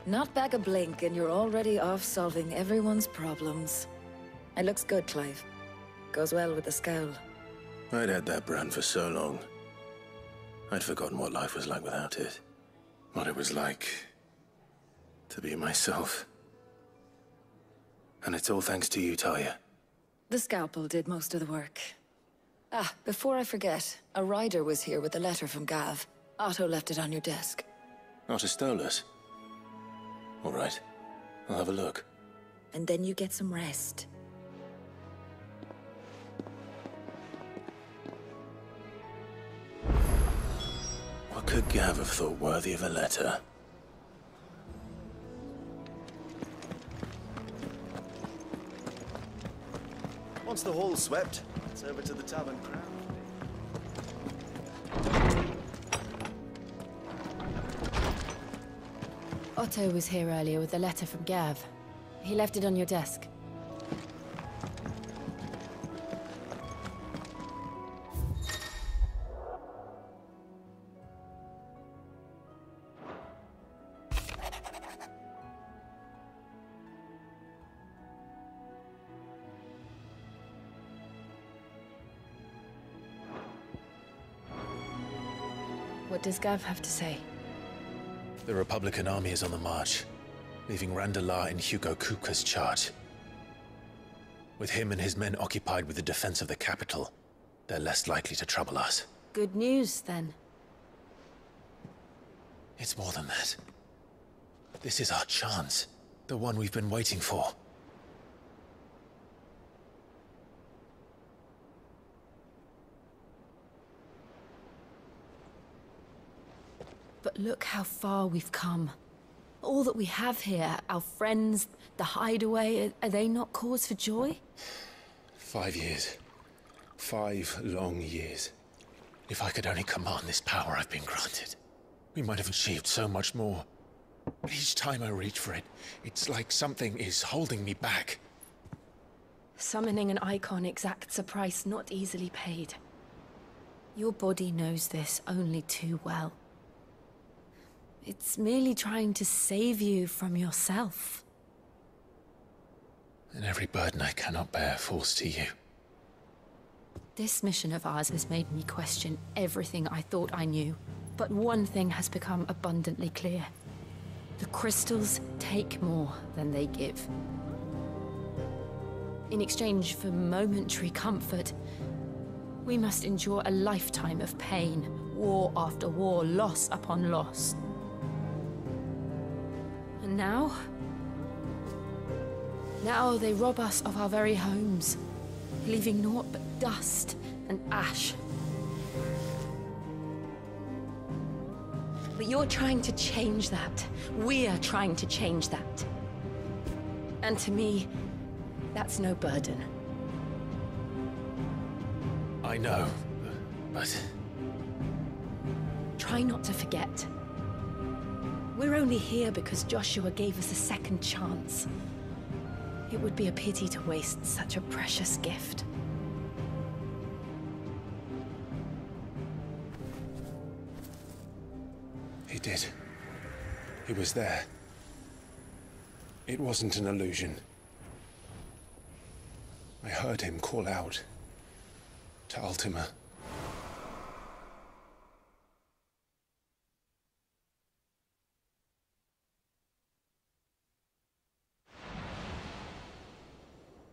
Not back a blink and you're already off solving everyone's problems. It looks good, Clive. Goes well with the scowl. I'd had that brand for so long. I'd forgotten what life was like without it. What it was like to be myself. And it's all thanks to you, Talia. The scalpel did most of the work. Ah, before I forget, a rider was here with a letter from Gav. Otto left it on your desk. Otto stole us. All right, I'll have a look. And then you get some rest. What could Gav have thought worthy of a letter? Once the hall's swept, it's over to the tavern crowd. Otto was here earlier with a letter from Gav. He left it on your desk. What does Gav have to say? The Republican army is on the march, leaving Randalar in Hugo Kupka's charge. With him and his men occupied with the defense of the capital, they're less likely to trouble us. Good news, then. It's more than that. This is our chance, the one we've been waiting for. But look how far we've come. All that we have here, our friends, the hideaway, are they not cause for joy? 5 years. 5 long years. If I could only command this power I've been granted, we might have achieved so much more. But each time I reach for it, it's like something is holding me back. Summoning an icon exacts a price not easily paid. Your body knows this only too well. It's merely trying to save you from yourself. And every burden I cannot bear falls to you. This mission of ours has made me question everything I thought I knew. But one thing has become abundantly clear. The crystals take more than they give. In exchange for momentary comfort, we must endure a lifetime of pain, war after war, loss upon loss. And now they rob us of our very homes, leaving naught but dust and ash. But you're trying to change that. We're trying to change that. And to me, that's no burden. I know, but... Try not to forget. We're only here because Joshua gave us a second chance. It would be a pity to waste such a precious gift. He did. He was there. It wasn't an illusion. I heard him call out to Ultima.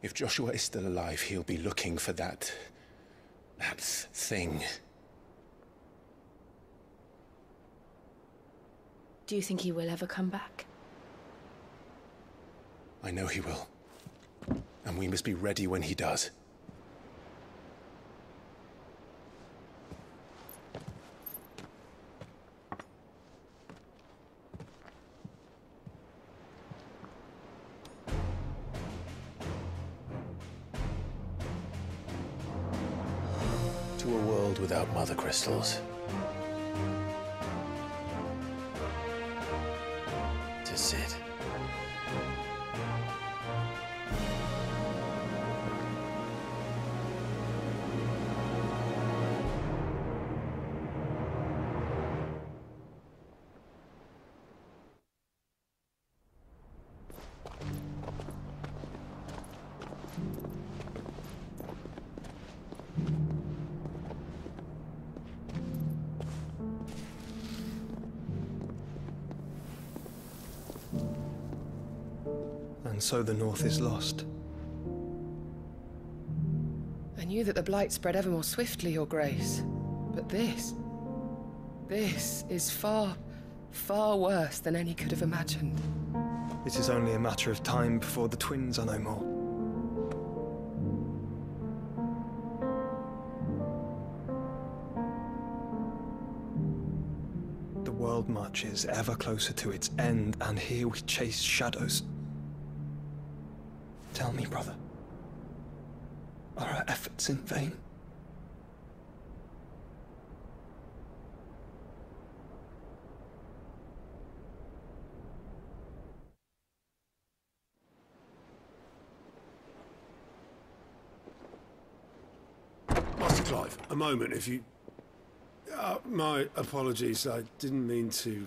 If Joshua is still alive, he'll be looking for that thing. Do you think he will ever come back? I know he will. And we must be ready when he does. To a world without mother crystals. To Sid. And so the North is lost. I knew that the Blight spread ever more swiftly, Your Grace. But this is far, far worse than any could have imagined. It is only a matter of time before the twins are no more. The world marches ever closer to its end, and here we chase shadows. Tell me, brother, are our efforts in vain? Master Clive, a moment, if you... my apologies, I didn't mean to...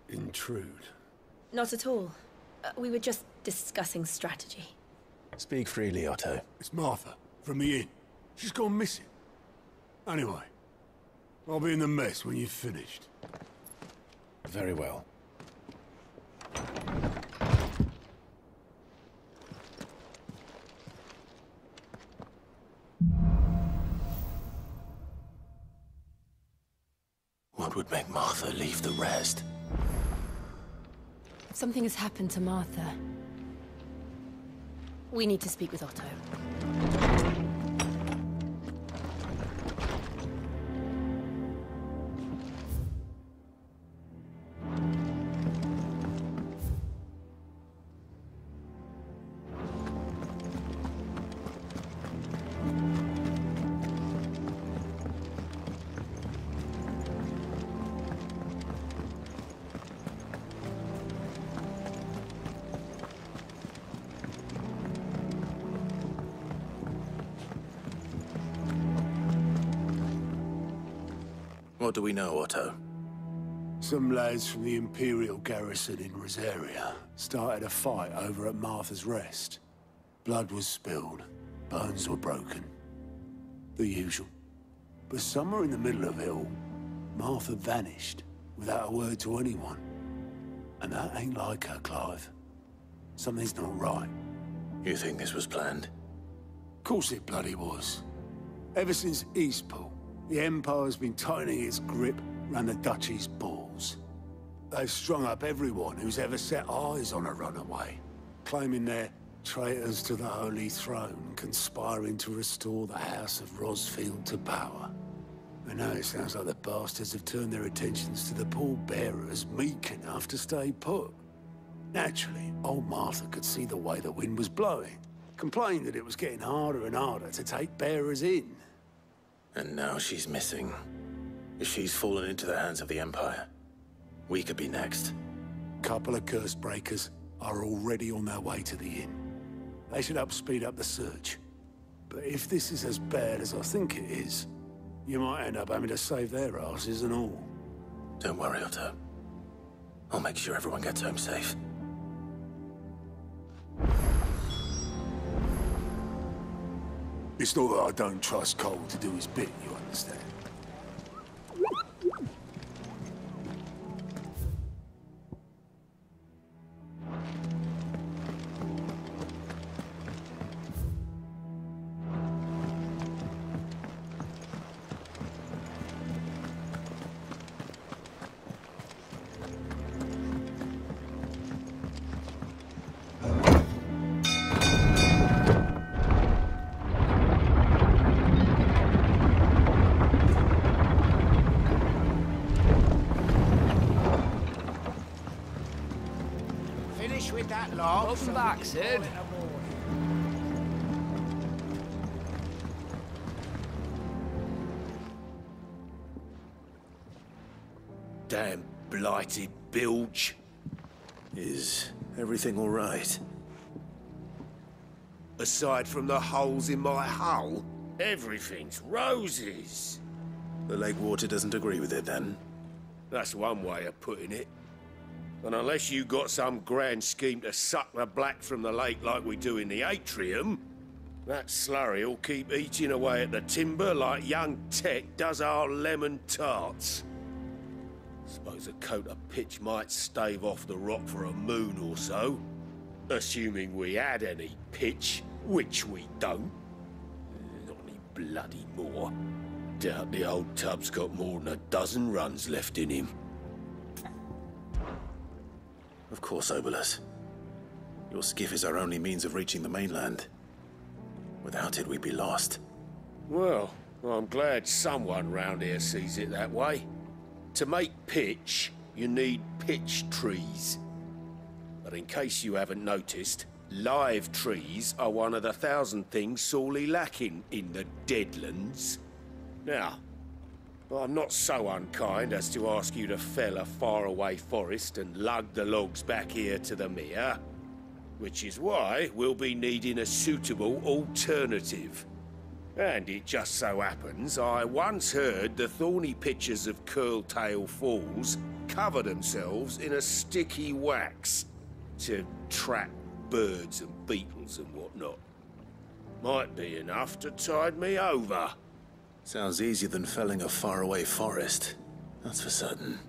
intrude. Not at all. We were just discussing strategy. Speak freely, Otto. It's Martha, from the inn. She's gone missing. Anyway, I'll be in the mess when you've finished. Very well. What would make Martha leave the rest? Something has happened to Martha. We need to speak with Otto. What do we know, Otto? Some lads from the Imperial garrison in Rosaria started a fight over at Martha's Rest. Blood was spilled, bones were broken. The usual. But somewhere in the middle of it all, Martha vanished without a word to anyone. And that ain't like her, Clive. Something's not right. You think this was planned? Course it bloody was. Ever since Eastpool, the Empire's been tightening its grip round the Duchy's balls. They've strung up everyone who's ever set eyes on a runaway, claiming they're traitors to the Holy Throne, conspiring to restore the House of Rosfield to power. And now it sounds like the bastards have turned their attentions to the pallbearers meek enough to stay put. Naturally, old Martha could see the way the wind was blowing, complained that it was getting harder and harder to take bearers in. And now she's missing. If she's fallen into the hands of the Empire, we could be next. Couple of curse breakers are already on their way to the inn. They should help speed up the search. But if this is as bad as I think it is, you might end up having to save their asses and all. Don't worry, Otto. I'll make sure everyone gets home safe. It's not that I don't trust Cole to do his bit, you understand? Welcome back, Sid. Damn blighted bilge. Is everything all right? Aside from the holes in my hull, everything's roses. The lake water doesn't agree with it, then? That's one way of putting it. And unless you got some grand scheme to suck the black from the lake like we do in the atrium, that slurry'll keep eating away at the timber like young Tech does our lemon tarts. Suppose a coat of pitch might stave off the rot for a moon or so. Assuming we had any pitch, which we don't. Not any bloody more. Doubt the old tub's got more than a dozen runs left in him. Of course, Obolus. Your skiff is our only means of reaching the mainland. Without it, we'd be lost. Well, I'm glad someone round here sees it that way. To make pitch, you need pitch trees. But in case you haven't noticed, live trees are one of the 1,000 things sorely lacking in the Deadlands. Now, I'm not so unkind as to ask you to fell a faraway forest and lug the logs back here to the mere, which is why we'll be needing a suitable alternative. And it just so happens I once heard the thorny pitchers of Curltail Falls cover themselves in a sticky wax to trap birds and beetles and whatnot. Might be enough to tide me over. Sounds easier than felling a faraway forest. That's for certain.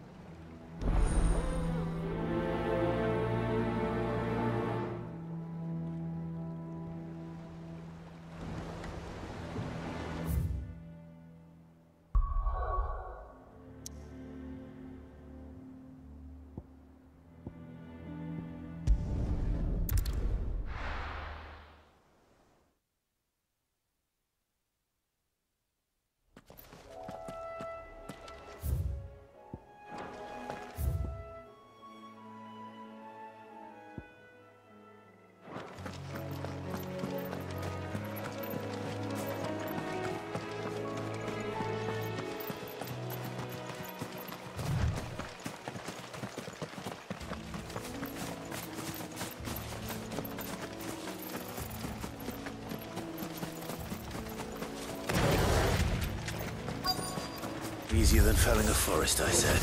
Easier than felling a forest, I said.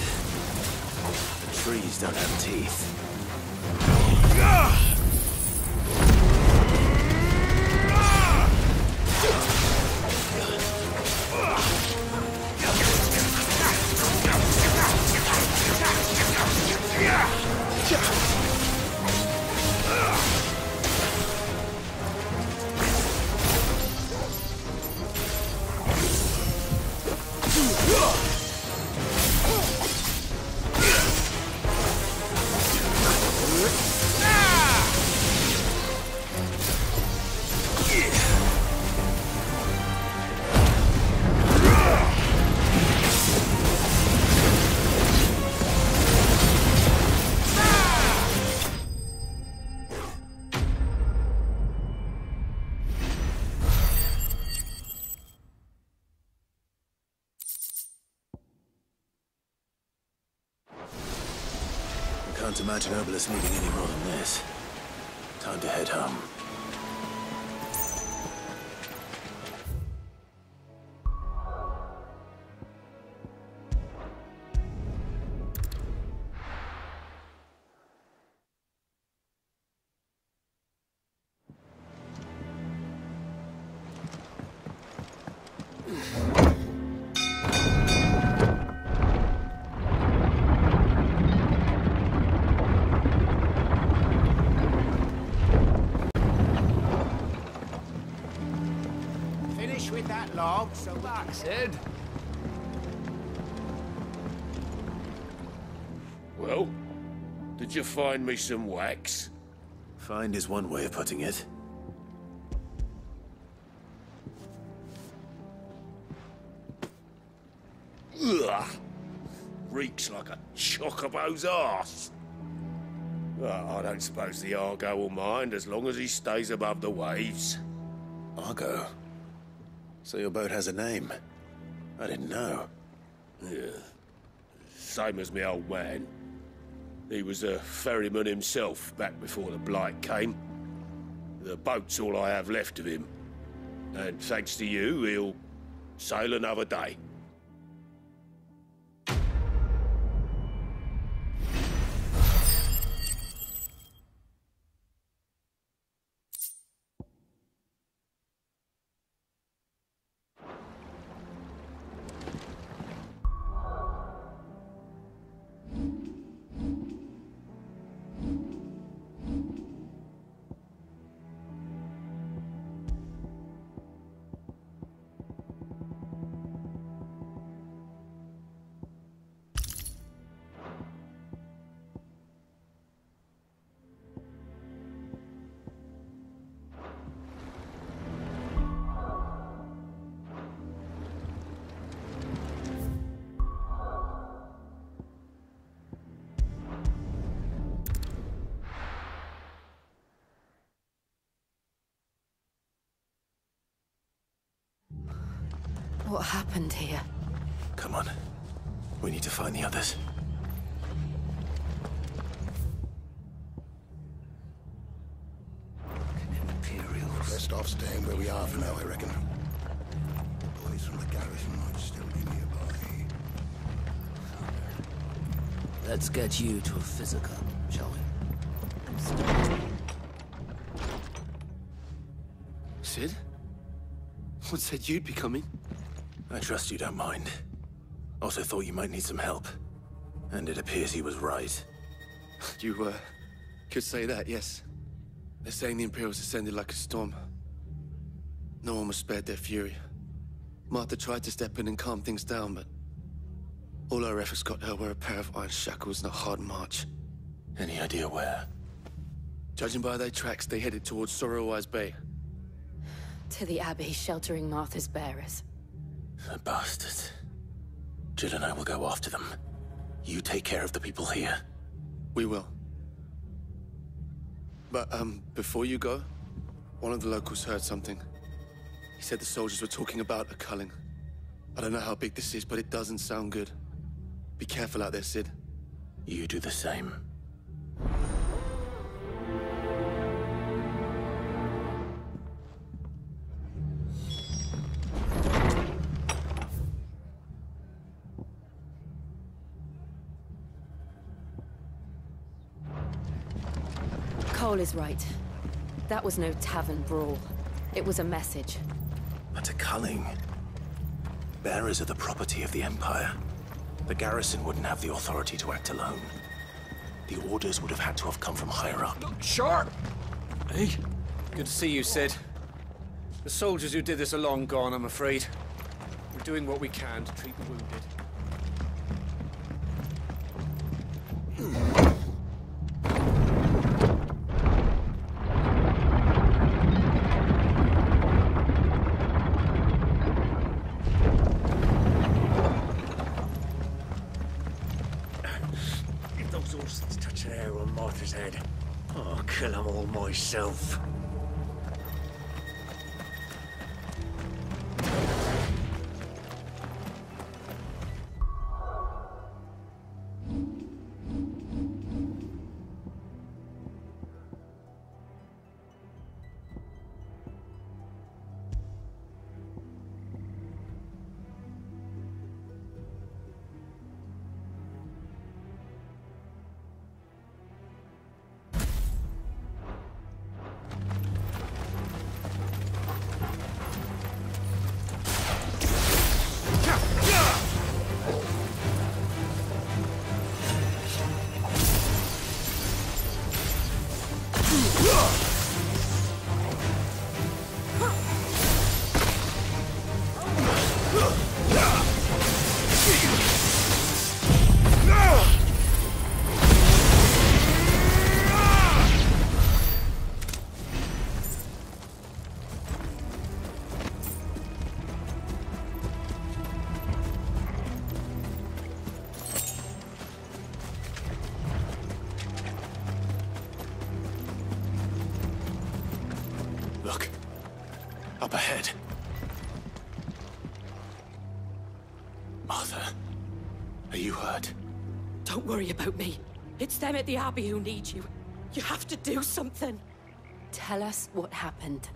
The trees don't have teeth. Can't imagine Obolus needing any more than this. Time to head home. With that log, so that's it. Well, did you find me some wax? Find is one way of putting it. Ugh! Reeks like a chocobo's arse. Well, I don't suppose the Argo will mind as long as he stays above the waves. Argo? So your boat has a name? I didn't know. Yeah. Same as me old man. He was a ferryman himself back before the Blight came. The boat's all I have left of him. And thanks to you, he'll sail another day. What happened here? Come on. We need to find the others. Best off staying where we are for now, I reckon. The boys from the garrison might still be nearby. Let's get you to a physical, shall we? Sid? What said you'd be coming? I trust you don't mind. Also thought you might need some help. And it appears he was right. You, could say that, yes. They're saying the Imperials ascended like a storm. No one was spared their fury. Martha tried to step in and calm things down, but all our efforts got her were a pair of iron shackles and a hard march. Any idea where? Judging by their tracks, they headed towards Sorrowwise Bay. To the Abbey, sheltering Martha's bearers. The bastards. Jill and I will go after them. You take care of the people here. We will. But, before you go, one of the locals heard something. He said the soldiers were talking about a culling. I don't know how big this is, but it doesn't sound good. Be careful out there, Sid. You do the same. Cole is right. That was no tavern brawl. It was a message. But a culling. Bearers are the property of the Empire. The garrison wouldn't have the authority to act alone. The orders would have had to have come from higher up. Sharp! Hey, good to see you, Sid. The soldiers who did this are long gone, I'm afraid. We're doing what we can to treat the wounded. I'll kill them all myself. Look. Up ahead. Martha, are you hurt? Don't worry about me. It's them at the Abbey who need you. You have to do something. Tell us what happened.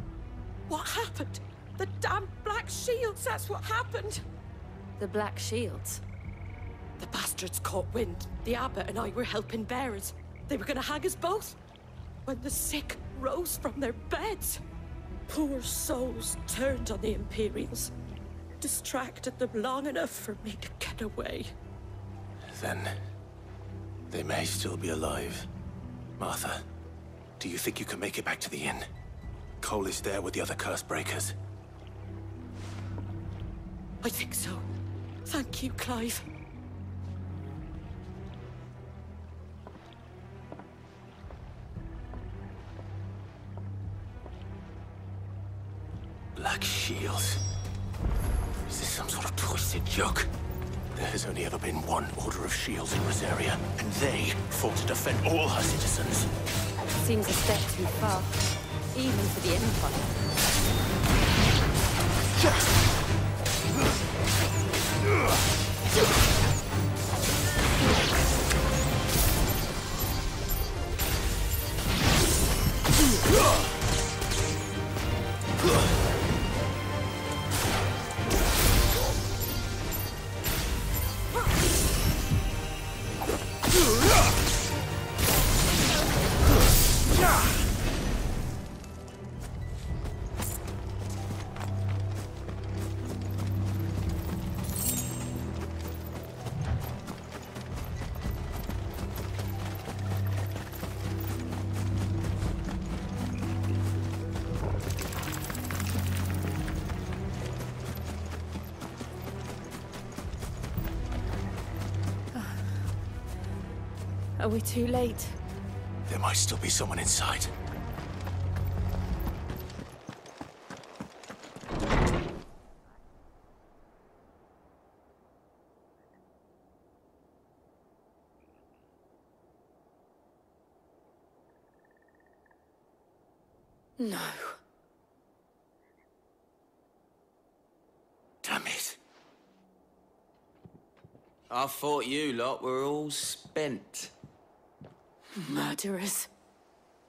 What happened? The damn Black Shields, that's what happened. The Black Shields? The bastards caught wind. The Abbot and I were helping bearers. They were gonna hang us both. When the sick rose from their beds, poor souls turned on the Imperials. Distracted them long enough for me to get away. Then they may still be alive. Martha, do you think you can make it back to the inn? Cole is there with the other curse breakers. I think so. Thank you, Clive. Black Shields. Is this some sort of twisted joke? There has only ever been one Order of Shields in Rosaria, and they fought to defend all her citizens. Seems a step too far, even for the Empire. Yes! Are we too late? There might still be someone inside. No. Damn it. I thought you lot were all spent. Murderers.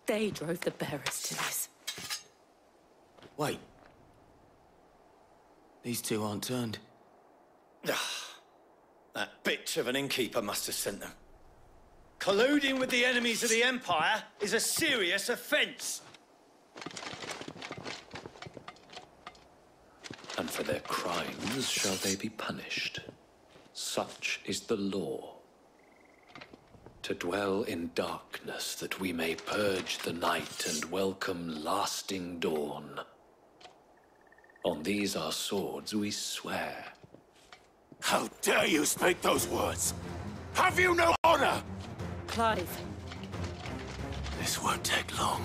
They drove the bearers to this. Wait. These two aren't turned. That bitch of an innkeeper must have sent them. Colluding with the enemies of the Empire is a serious offense. And for their crimes shall they be punished. Such is the law. To dwell in darkness that we may purge the night and welcome lasting dawn. On these our swords we swear. How dare you speak those words? Have you no honor? Clive. This won't take long.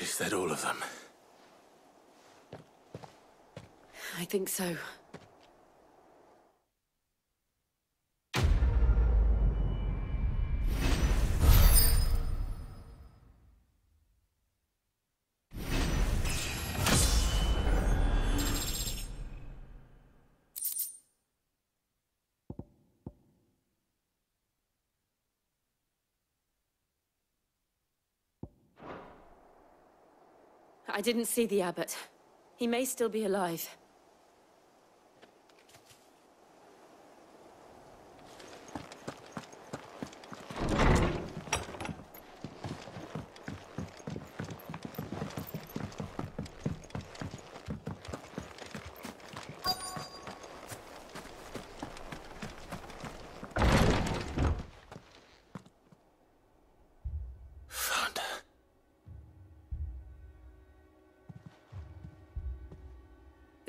Is that all of them? I think so. I didn't see the abbot. He may still be alive.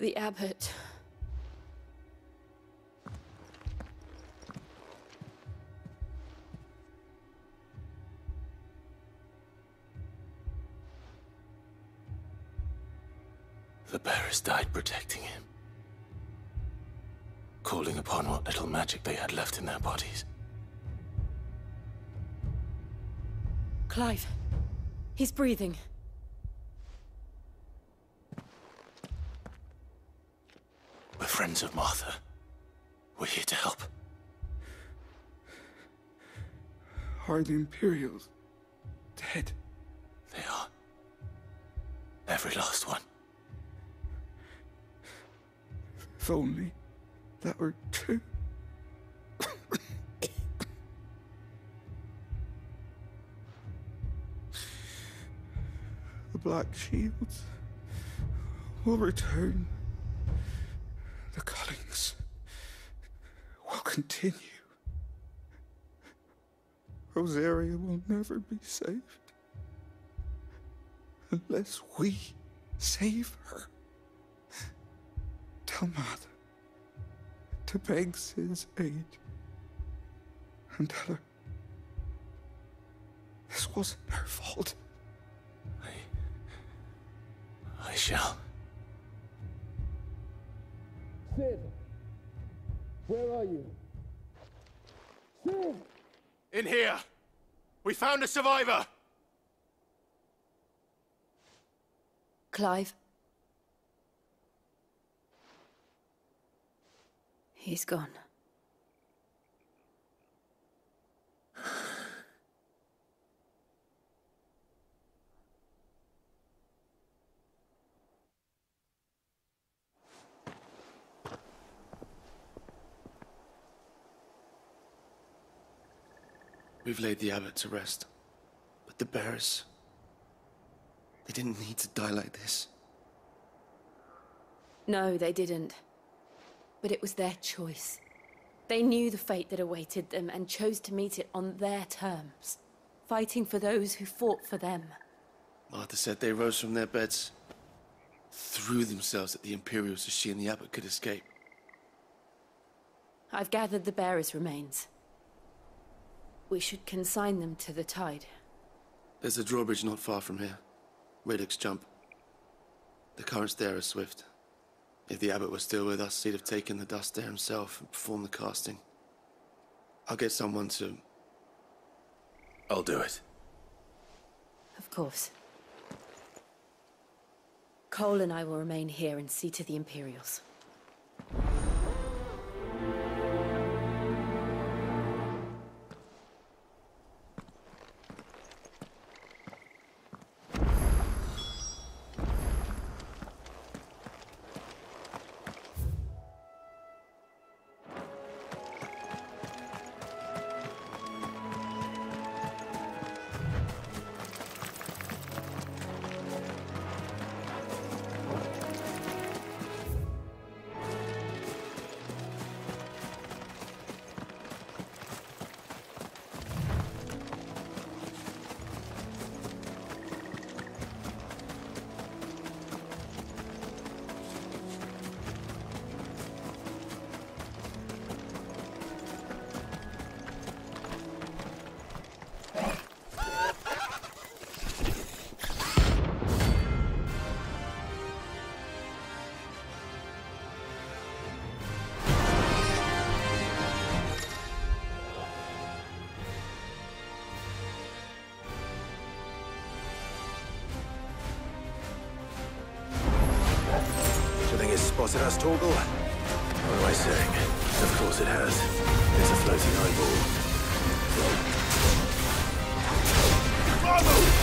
The abbot. The bearers died protecting him, calling upon what little magic they had left in their bodies. Clive. He's breathing. We're friends of Martha. We're here to help. Are the Imperials dead? They are. Every last one. If only that were true. The Black Shields will return. The cullings will continue. Rosaria will never be saved unless we save her. Tell Mother to beg Sid's aid Mandela. This wasn't her fault. I shall. Sid! Where are you? Sid! In here! We found a survivor! Clive? He's gone. We've laid the abbot to rest. But the bearers... they didn't need to die like this. No, they didn't. But it was their choice. They knew the fate that awaited them and chose to meet it on their terms, fighting for those who fought for them. Martha said they rose from their beds, threw themselves at the Imperials so she and the abbot could escape. I've gathered the bearers' remains. We should consign them to the tide. There's a drawbridge not far from here. Radix jump. The currents there are swift. If the abbot was still with us, he'd have taken the dust there himself and performed the casting. I'll get someone to... I'll do it. Of course. Cole and I will remain here and see to the Imperials. Spotted us, Torgal? What am I saying? Of course it has. It's a floating eyeball. Bravo!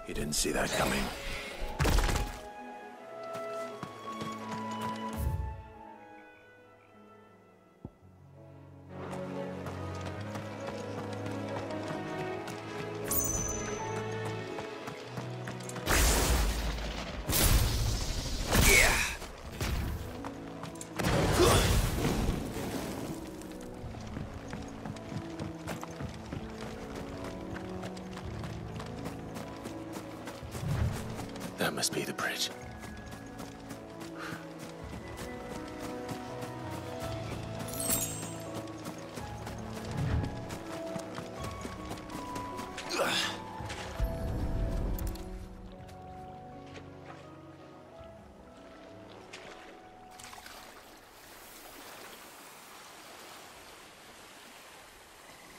You didn't see that coming. That must be the bridge.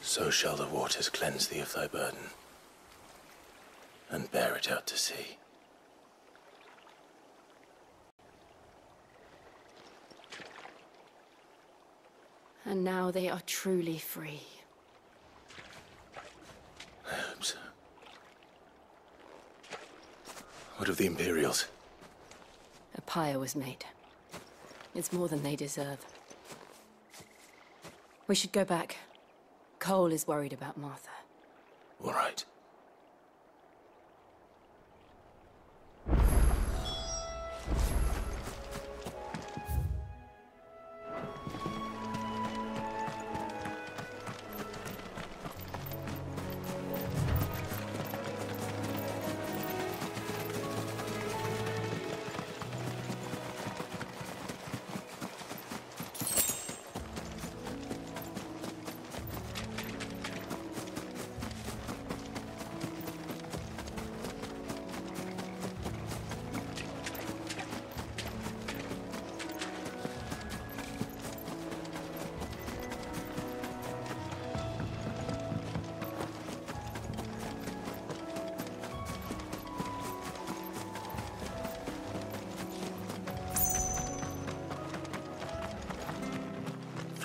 So shall the waters cleanse thee of thy burden, and bear it out to sea. And now they are truly free. I hope so. What of the Imperials? A pyre was made. It's more than they deserve. We should go back. Cole is worried about Martha. All right.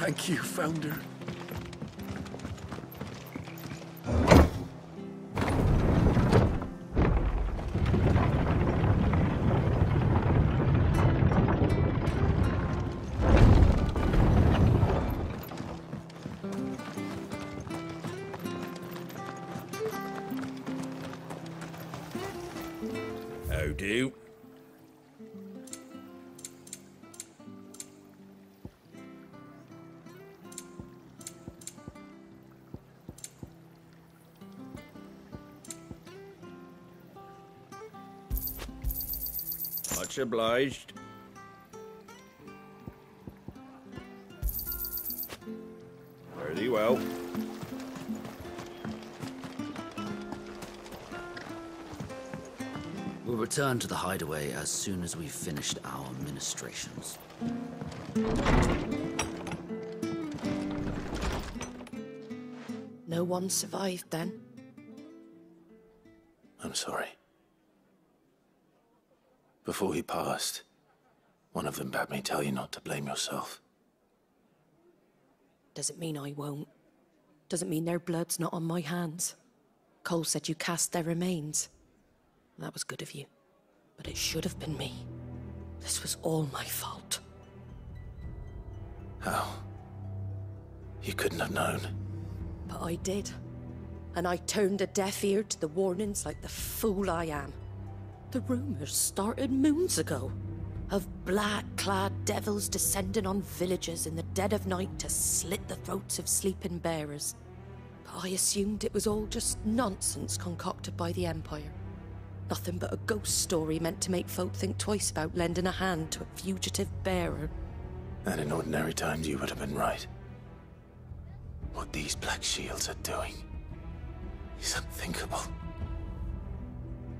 Thank you, Founder. How do? Much obliged. Very well. We'll return to the hideaway as soon as we've finished our ministrations. No one survived then? I'm sorry. Before he passed, one of them bade me tell you not to blame yourself. Doesn't mean I won't. Doesn't mean their blood's not on my hands. Cole said you cast their remains. That was good of you. But it should have been me. This was all my fault. How? You couldn't have known. But I did. And I turned a deaf ear to the warnings like the fool I am. The rumors started moons ago. Of black-clad devils descending on villages in the dead of night to slit the throats of sleeping bearers. But I assumed it was all just nonsense concocted by the Empire. Nothing but a ghost story meant to make folk think twice about lending a hand to a fugitive bearer. And in ordinary times you would have been right. What these Black Shields are doing is unthinkable.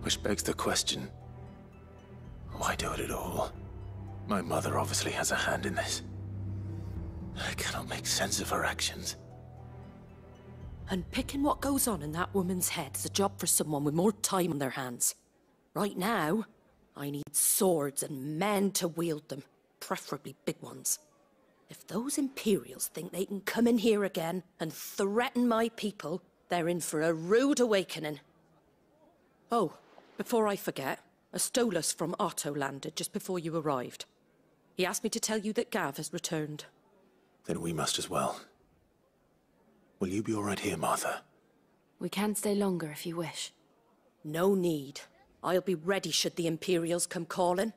Which begs the question, why do it at all? My mother obviously has a hand in this. I cannot make sense of her actions. And picking what goes on in that woman's head is a job for someone with more time on their hands. Right now, I need swords and men to wield them, preferably big ones. If those Imperials think they can come in here again and threaten my people, they're in for a rude awakening. Oh, before I forget, a Stolas from Otto landed just before you arrived. He asked me to tell you that Gav has returned. Then we must as well. Will you be all right here, Martha? We can stay longer if you wish. No need. I'll be ready should the Imperials come calling.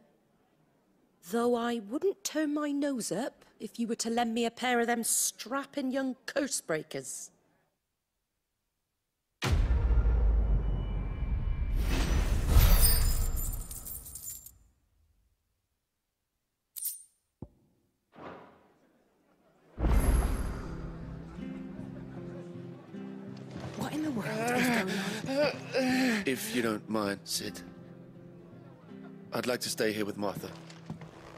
Though I wouldn't turn my nose up if you were to lend me a pair of them strapping young curse breakers. What in the world is going on? If you don't mind, Sid, I'd like to stay here with Martha.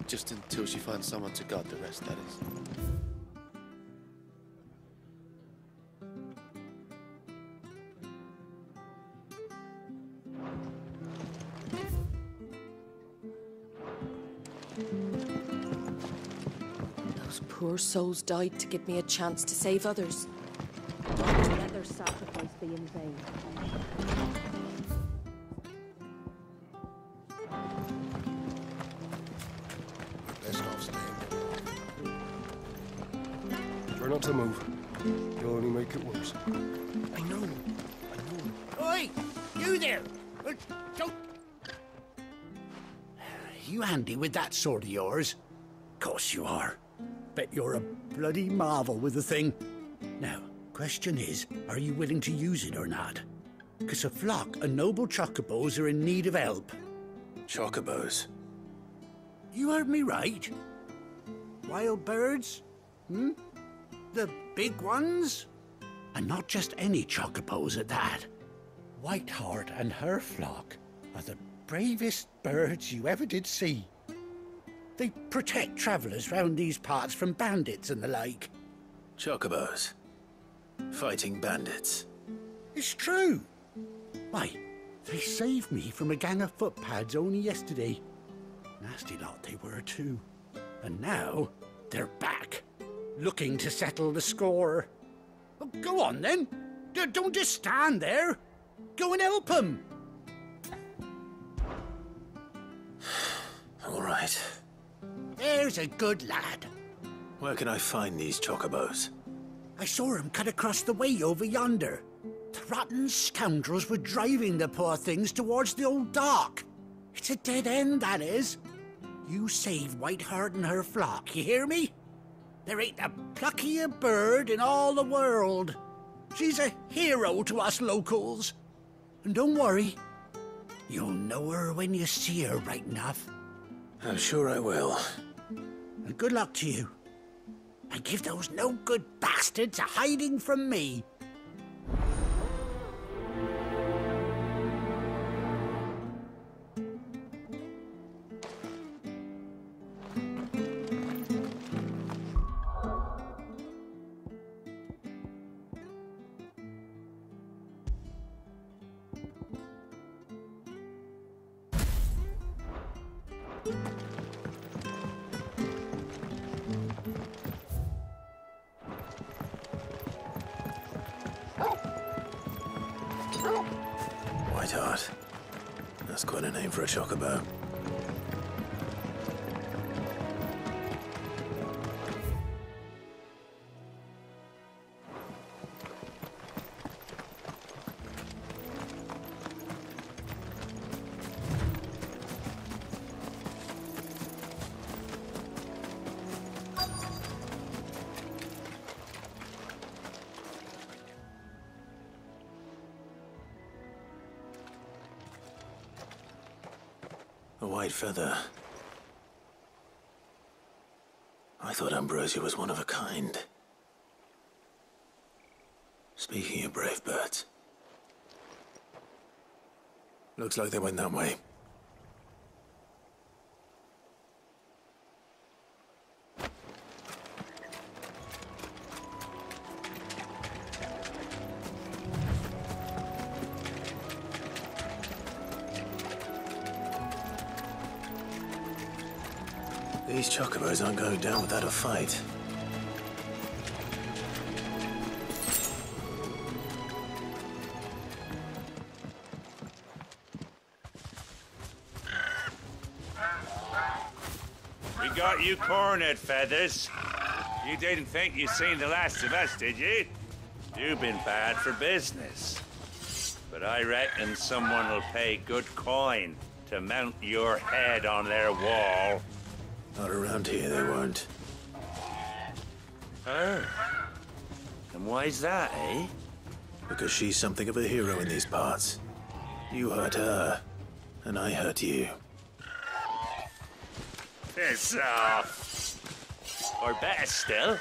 Just until she finds someone to guard the rest, that is. Those poor souls died to give me a chance to save others. Don't let their sacrifice be in vain. Try not to move. You'll only make it worse. I know. Oi! You there! Don't... You handy with that sword of yours? Course you are. Bet you're a bloody marvel with the thing. Now, question is, are you willing to use it or not? 'Cause a flock of noble chocobos are in need of help. Chocobos? You heard me right. Wild birds? Hmm? The big ones? And not just any chocobos at that. Whiteheart and her flock are the bravest birds you ever did see. They protect travellers round these parts from bandits and the like. Chocobos? Fighting bandits? It's true. Why, they saved me from a gang of footpads only yesterday. Nasty lot they were too. And now, they're back. Looking to settle the score. Well, go on then. Don't just stand there. Go and help them. All right. There's a good lad. Where can I find these chocobos? I saw him cut across the way over yonder. The rotten scoundrels were driving the poor things towards the old dock. It's a dead end, that is. You save Whiteheart and her flock, you hear me? There ain't a pluckier bird in all the world. She's a hero to us locals. And don't worry, you'll know her when you see her right enough. I'm sure I will. And good luck to you. And give those no-good bastards a hiding from me. Whiteheart. That's quite a name for a chocobo. A white feather. I thought Ambrosia was one of a kind. Speaking of brave birds. Looks like they went that way. These chocobos aren't going down without a fight. got you cornered, Feathers. You didn't think you'd seen the last of us, did you? You've been bad for business. But I reckon someone will pay good coin to mount your head on their wall. Not around here, they won't. Her? And why's that, eh? Because she's something of a hero in these parts. You hurt her, and I hurt you. Piss off. Or better still,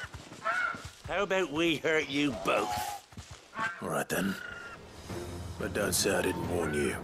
how about we hurt you both? All right then. But don't say I didn't warn you.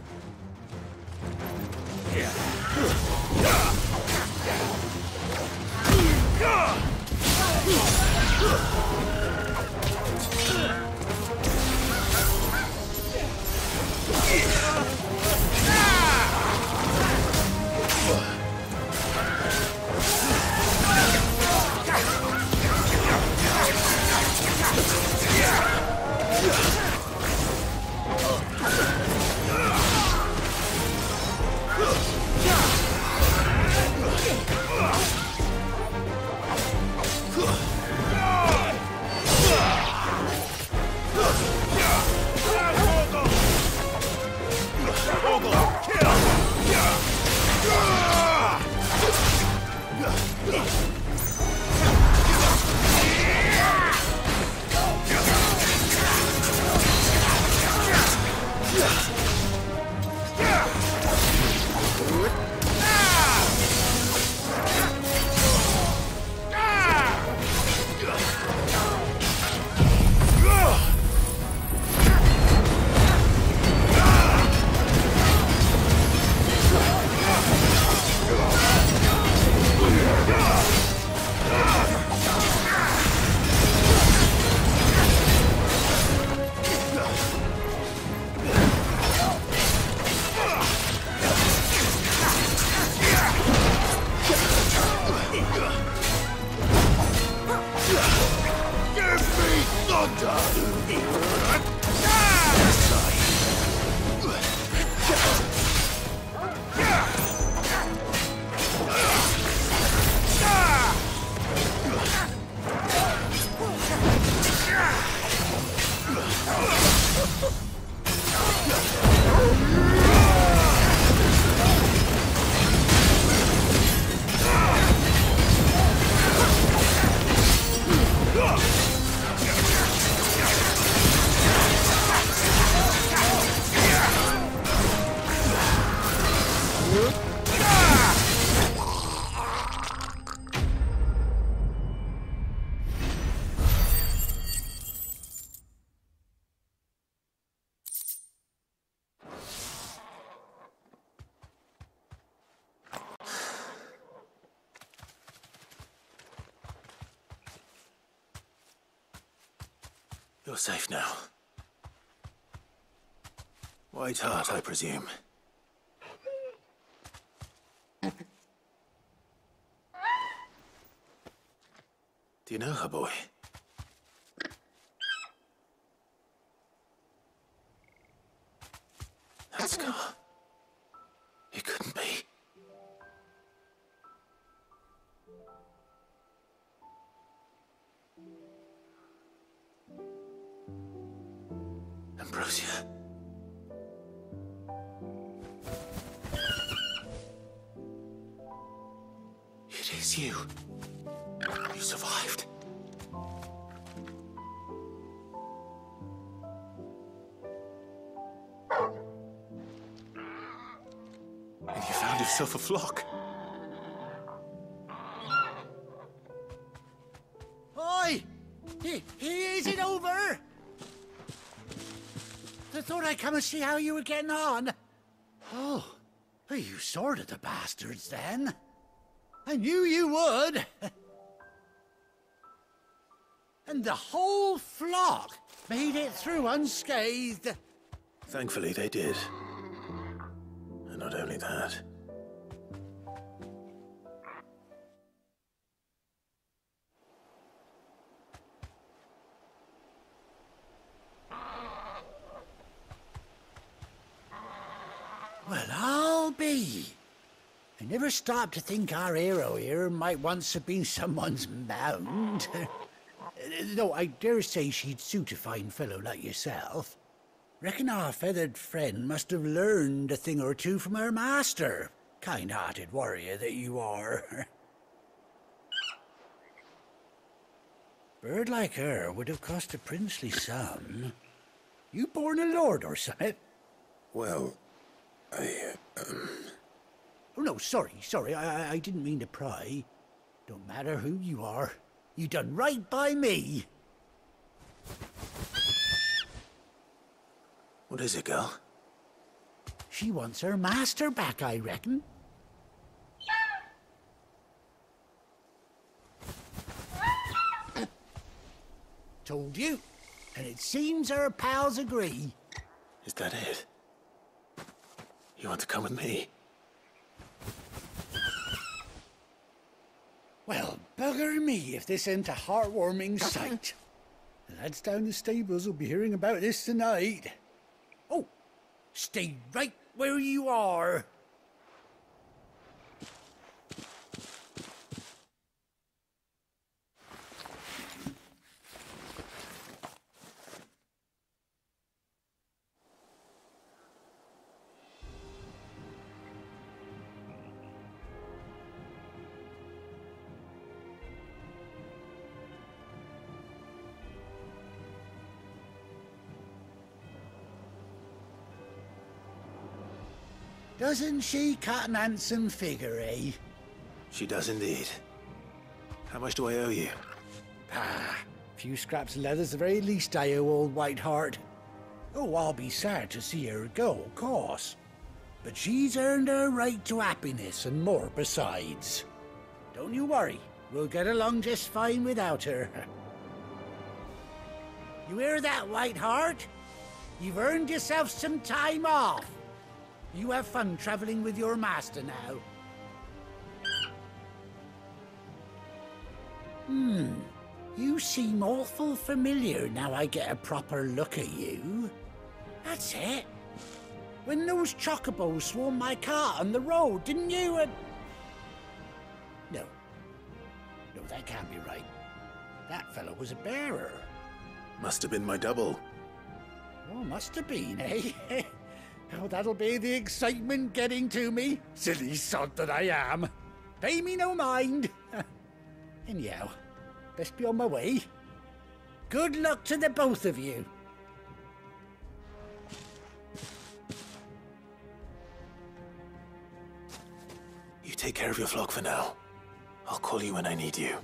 You're safe now. White Heart, I presume. Do you know her, boy? That scar. It couldn't be. Ambrosia. It is you. You survived. And you found yourself a flock. Oi! Is it over? I thought I'd come and see how you were getting on. Oh, you sorted the bastards then. I knew you would. And the whole flock made it through unscathed. Thankfully they did. And not only that. Well, I'll be. I never stopped to think our hero here might once have been someone's mount. Though I dare say she'd suit a fine fellow like yourself. Reckon our feathered friend must have learned a thing or two from her master. Kind-hearted warrior that you are. Bird like her would have cost a princely sum. You born a lord or something? Well, Oh, no, sorry. I didn't mean to pry. Don't matter who you are. You done right by me. What is it, girl? She wants her master back, I reckon. Told you. And it seems her pals agree. Is that it? You want to come with me? Well, bugger me if this ain't a heartwarming sight. The lads down the stables will be hearing about this tonight. Oh, stay right where you are. Doesn't she cut an handsome figure, eh? She does indeed. How much do I owe you? Ah, a few scraps of leather's the very least I owe old Whiteheart. Oh, I'll be sad to see her go, of course. But she's earned her right to happiness and more besides. Don't you worry, we'll get along just fine without her. You hear that, Whiteheart? You've earned yourself some time off. You have fun traveling with your master now. You seem awful familiar now I get a proper look at you. That's it. When those chocobos swarmed my cart on the road, didn't you? No, that can't be right. That fellow was a bearer. Must have been my double. Oh, must have been, eh? Oh, that'll be the excitement getting to me. Silly sod that I am. Pay me no mind. Anyhow, best be on my way. Good luck to the both of you. You take care of your flock for now. I'll call you when I need you.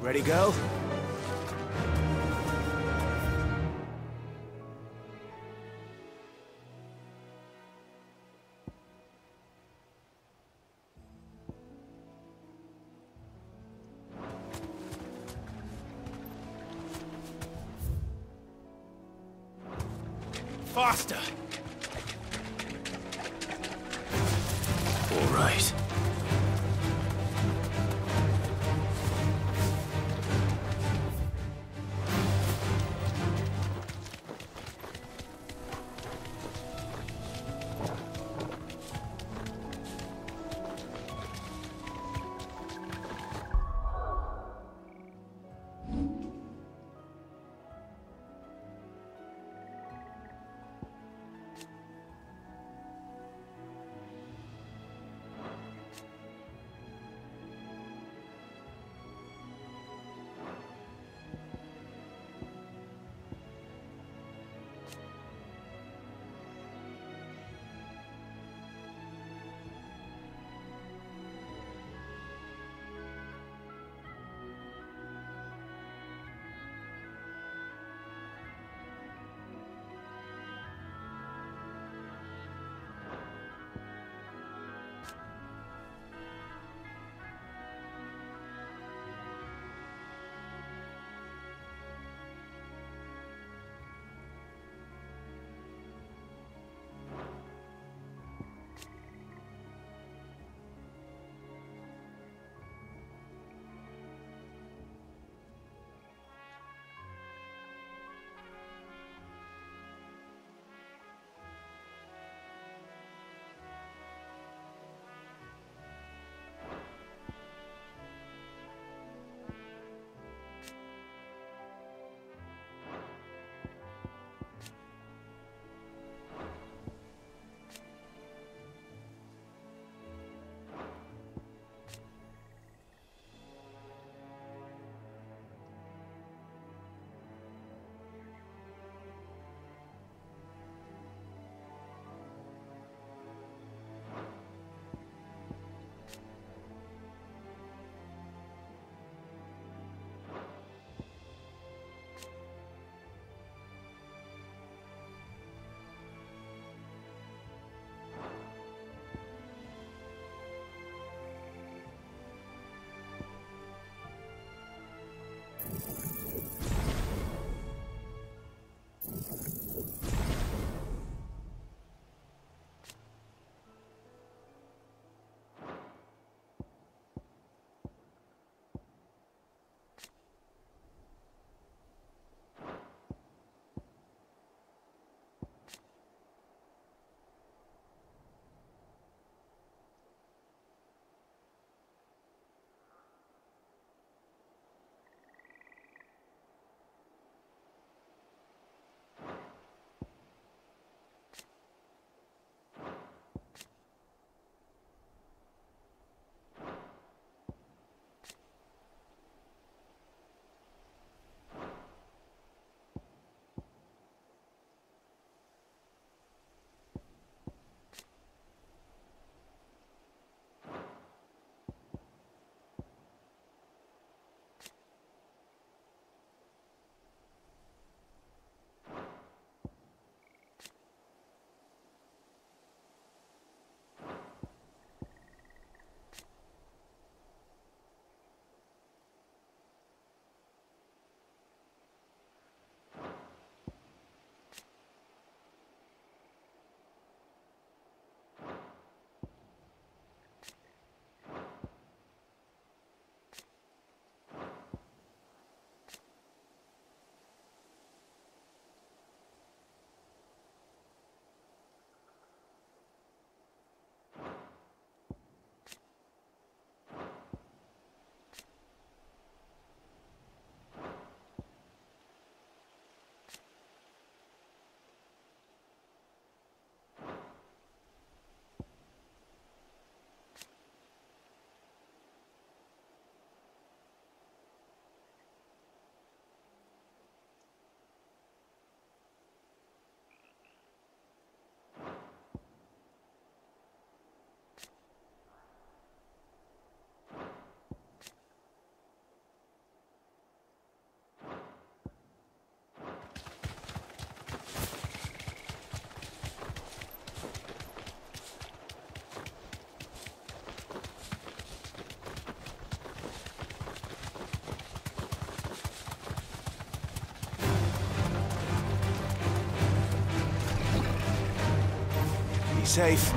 Ready, go? Faster! All right. safe.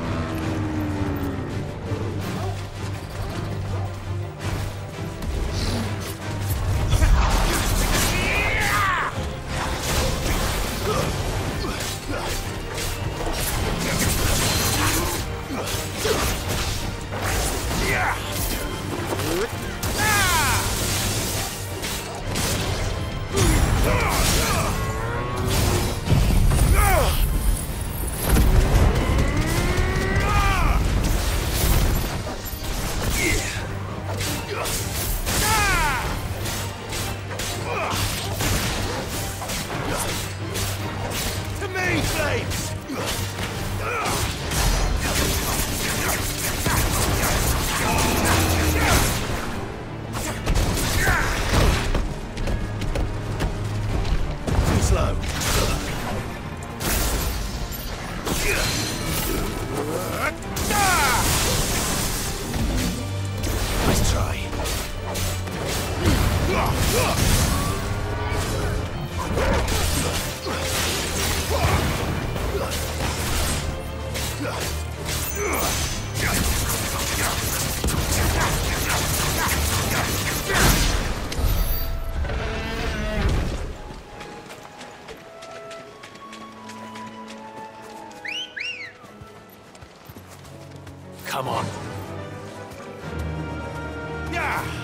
Come on. Yeah!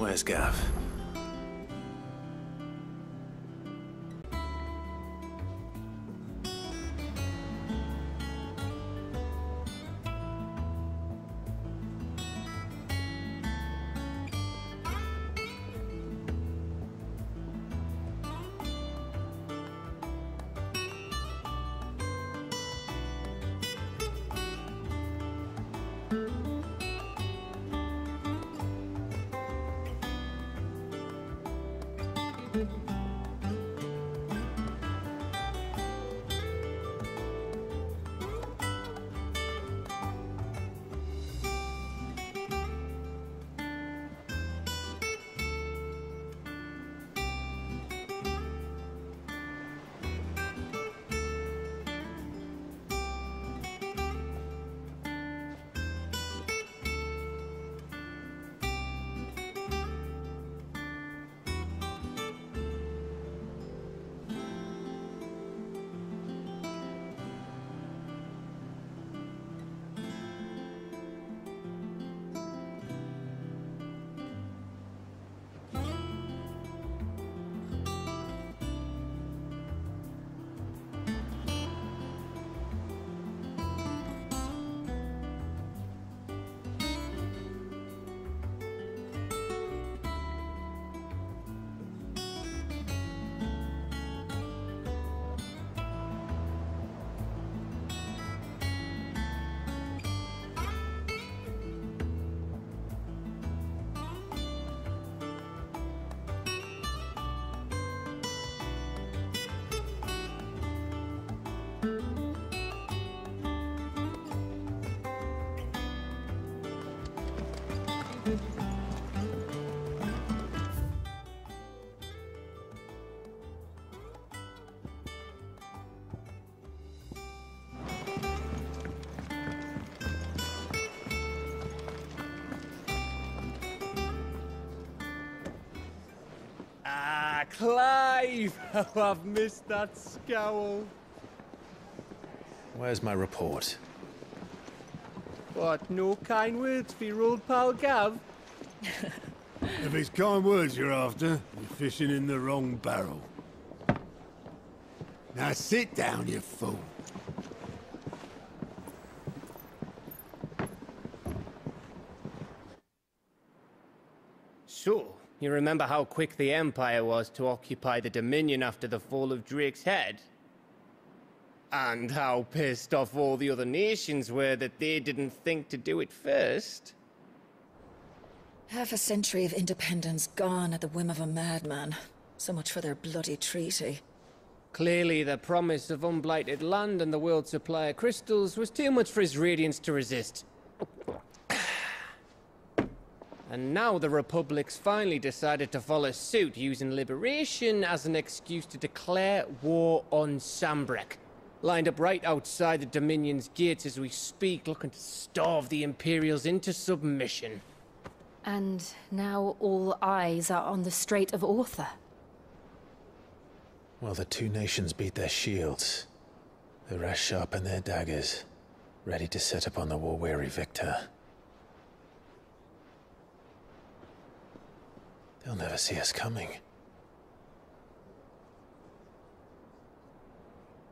Where's Gav? Clive! How I've missed that scowl. Where's my report? What, no kind words for your old pal Gav? If it's kind words you're after, you're fishing in the wrong barrel. Now sit down, you fool. So, you remember how quick the Empire was to occupy the Dominion after the fall of Drake's head? And how pissed off all the other nations were that they didn't think to do it first? Half a century of independence gone at the whim of a madman. So much for their bloody treaty. Clearly, the promise of unblighted land and the world's supply of crystals was too much for his radiance to resist. And now the Republic's finally decided to follow suit, using liberation as an excuse to declare war on Sambrek. Lined up right outside the Dominion's gates as we speak, looking to starve the Imperials into submission. And now all eyes are on the Strait of Author. Well, the two nations beat their shields. The rest sharpen their daggers, ready to set upon the war-weary victor. They'll never see us coming.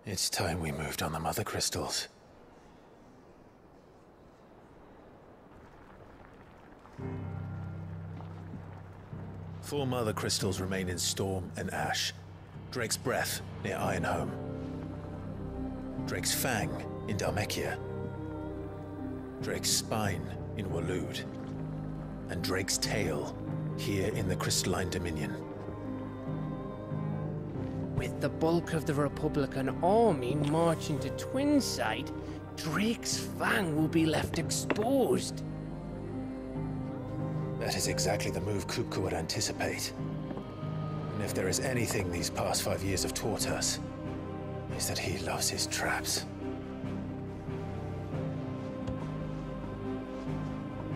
It's time we moved on the Mother Crystals. Four Mother Crystals remain in Storm and Ash. Drake's Breath near Ironhome. Drake's Fang in Dhalmekia. Drake's Spine in Waloed. And Drake's Tail here in the Crystalline Dominion. With the bulk of the Republican army marching to Twinside, Drake's Fang will be left exposed. That is exactly the move Kupka would anticipate. And if there is anything these past 5 years have taught us, is that he loves his traps.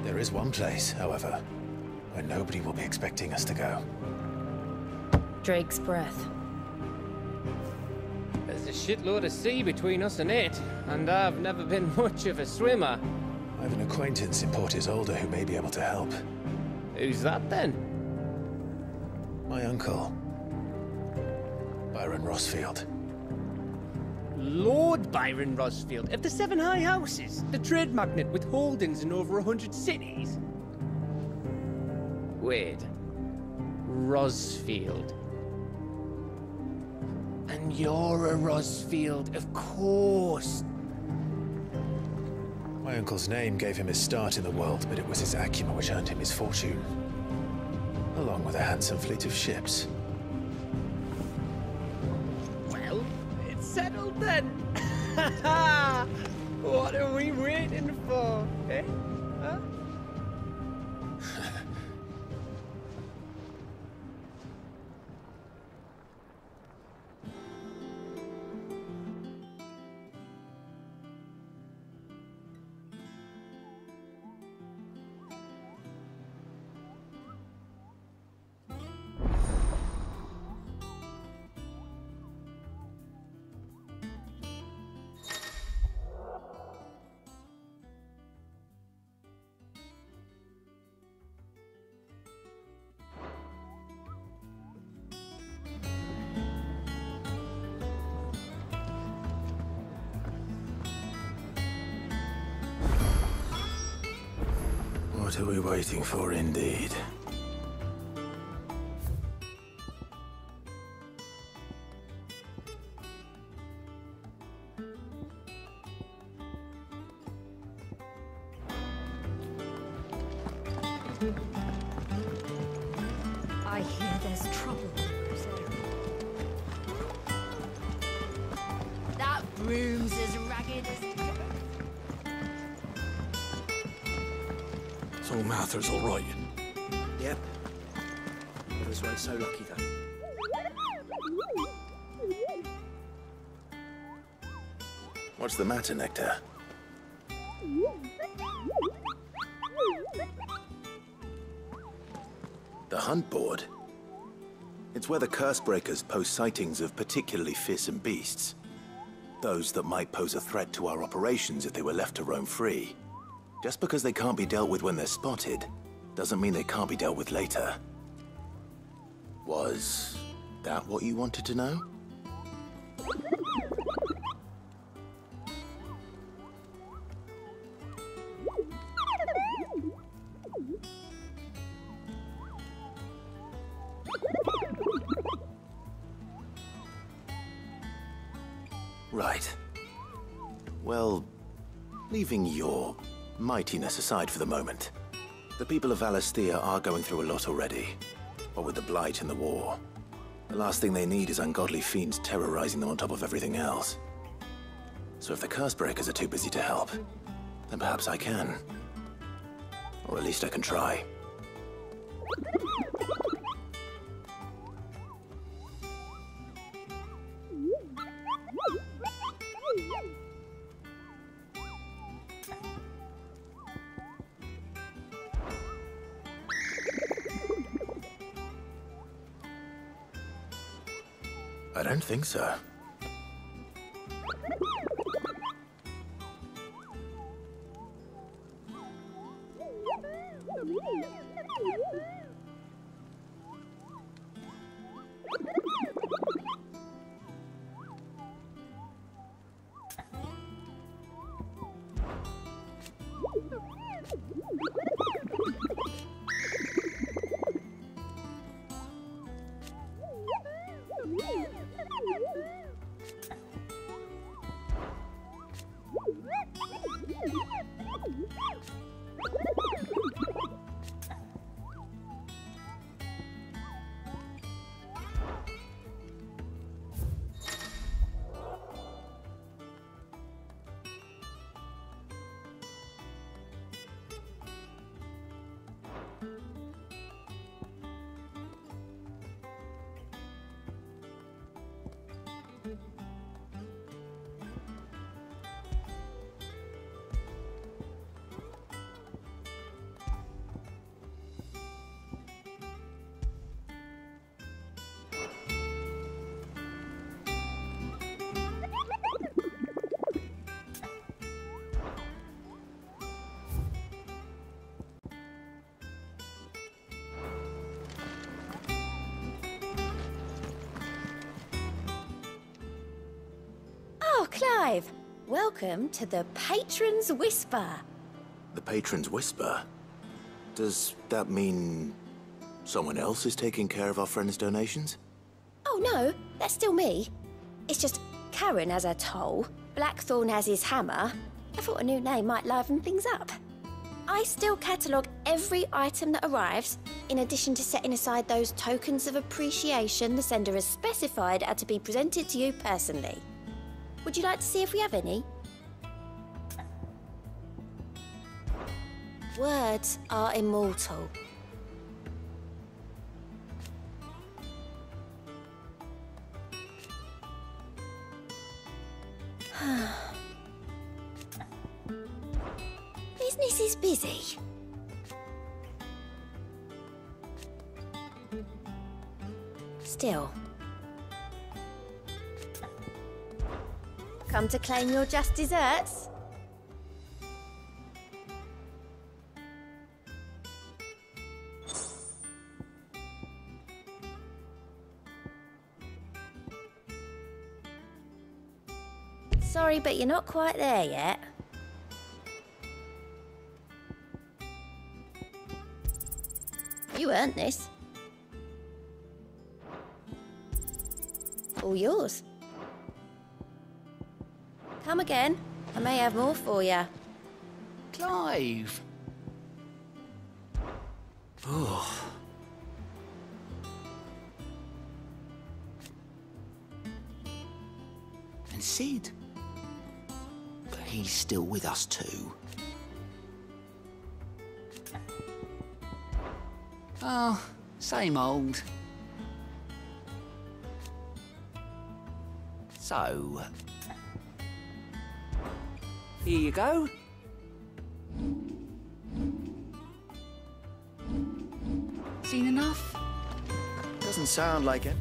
There is one place, however, where nobody will be expecting us to go. Drake's Breath. There's a shitload of sea between us and it, and I've never been much of a swimmer. I have an acquaintance in Port Isolde who may be able to help. Who's that then? My uncle, Byron Rossfield. Lord Byron Rossfield of the Seven High Houses, the trade magnate with holdings in over 100 cities. Wait, Rossfield. And you're a Rossfield, of course. My uncle's name gave him his start in the world, but it was his acumen which earned him his fortune. Along with a handsome fleet of ships. Well, it's settled then. What are we waiting for, eh? Huh? What are we waiting for, indeed? I hear there's trouble. That broom's as ragged as... So Mather's all right. Yep. Others weren't so lucky, though. What's the matter, Nectar? The hunt board? It's where the Cursebreakers post sightings of particularly fearsome beasts. Those that might pose a threat to our operations if they were left to roam free. Just because they can't be dealt with when they're spotted, doesn't mean they can't be dealt with later. Was that what you wanted to know? Right. Well, leaving your mightiness aside for the moment, the people of Valisthea are going through a lot already. What with the Blight and the war. The last thing they need is ungodly fiends terrorizing them on top of everything else. So if the Cursebreakers are too busy to help, then perhaps I can. Or at least I can try. I don't think so. Clive, welcome to the Patron's Whisper. The Patron's Whisper? Does that mean someone else is taking care of our friend's donations? Oh no, that's still me. It's just Karen has her toll, Blackthorn has his hammer. I thought a new name might liven things up. I still catalogue every item that arrives, in addition to setting aside those tokens of appreciation the sender has specified are to be presented to you personally. Would you like to see if we have any? Words are immortal. Business is busy. Still. Come to claim your just desserts? Sorry, but you're not quite there yet. You earned this. All yours. Come again. I may have more for you. Clive! Oh. And Sid? But he's still with us too. Oh, same old. So... here you go. Seen enough? Doesn't Doesn't sound like it.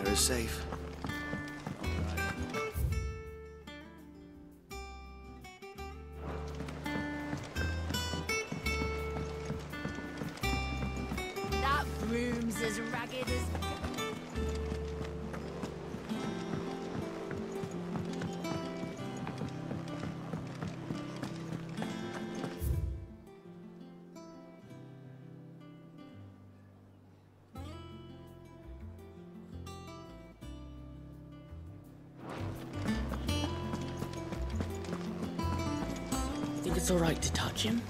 They're safe. That room's as ragged as... Think it's all right to touch him?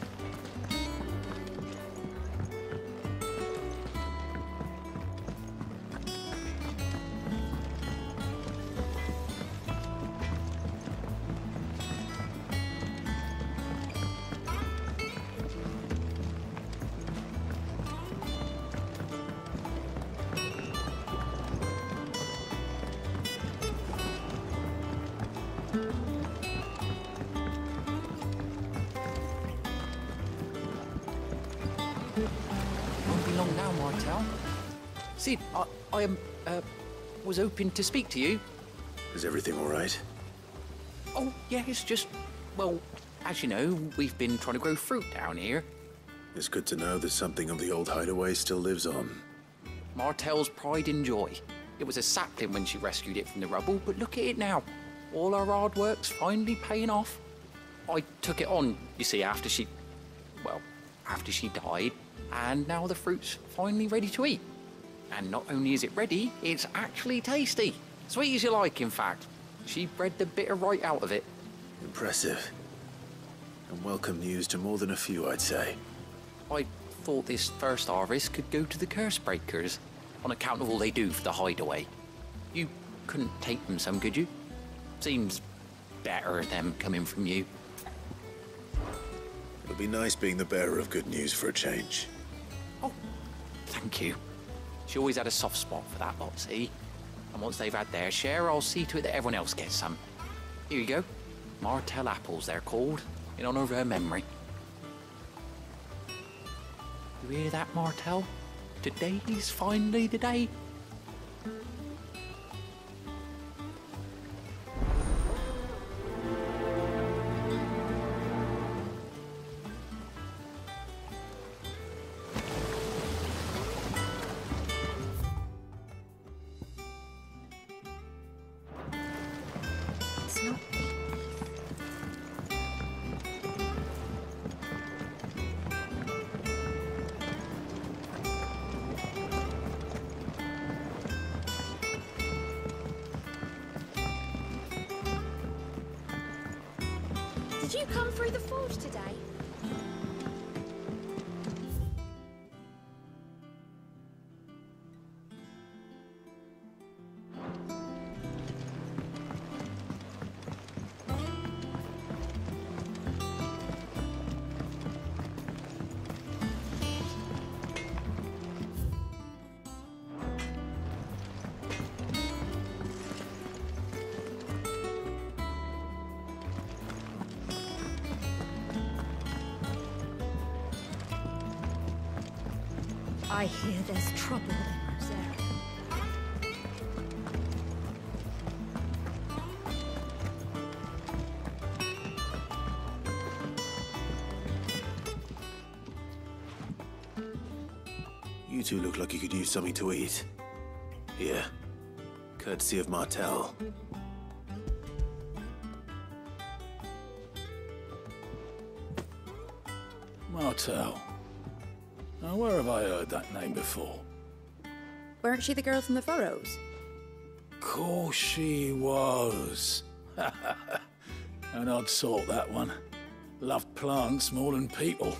Won't be long now, Martel. Sid, I was hoping to speak to you. Is everything all right? Oh, yeah, it's just, well, as you know, we've been trying to grow fruit down here. It's good to know that something of the old hideaway still lives on. Martel's pride and joy. It was a sapling when she rescued it from the rubble, but look at it now. All our hard work's finally paying off. I took it on, you see, after she died, and now the fruit's finally ready to eat. And not only is it ready, it's actually tasty. Sweet as you like, in fact. She bred the bitter right out of it. Impressive. And welcome news to more than a few, I'd say. I thought this first harvest could go to the curse breakers, on account of all they do for the hideaway. You couldn't take them some, could you? Seems better them coming from you. It'll be nice being the bearer of good news for a change. Oh, thank you. She always had a soft spot for that lot, see? And once they've had their share, I'll see to it that everyone else gets some. Here you go. Martel apples, they're called, in honor of her memory. You hear that, Martel? Today's finally the day. Did you come through the forge today? I hear there's trouble in Rosaria. You two look like you could use something to eat. Here, courtesy of Martel. Martel. Now, where have I heard that name before? Weren't she the girl from the Furrows? Course she was. An odd sort, that one. Loved plants more than people.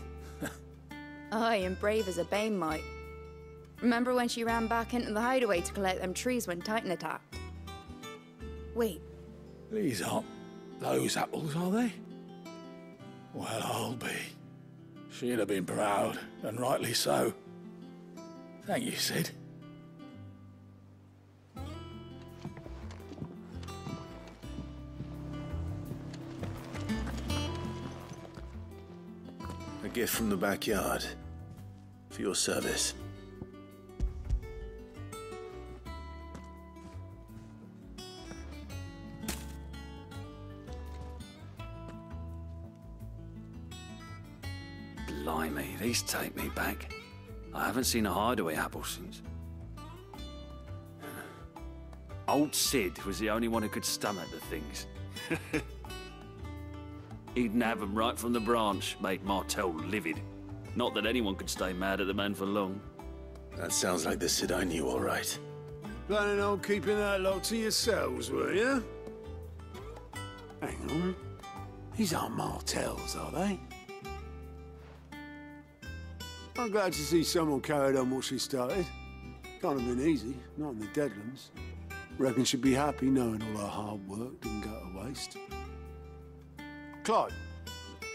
Aye, and brave as a bane might. Remember when she ran back into the hideaway to collect them trees when Titan attacked? Wait. These aren't Those apples, are they? Well, I'll be. She'd have been proud, and rightly so. Thank you, Sid. A gift from the backyard. For your service. Blimey, these take me back. I haven't seen a hideaway apple since. Old Sid was the only one who could stomach the things. He'd nab them right from the branch, made Martel livid. Not that anyone could stay mad at the man for long. That sounds like the Sid I knew, all right. Planning on keeping that lot to yourselves, were you? Hang on. These aren't Martels, are they? I'm glad to see someone carried on what she started. Can't have been easy, not in the Deadlands. Reckon she'd be happy knowing all her hard work didn't go to waste. Clyde,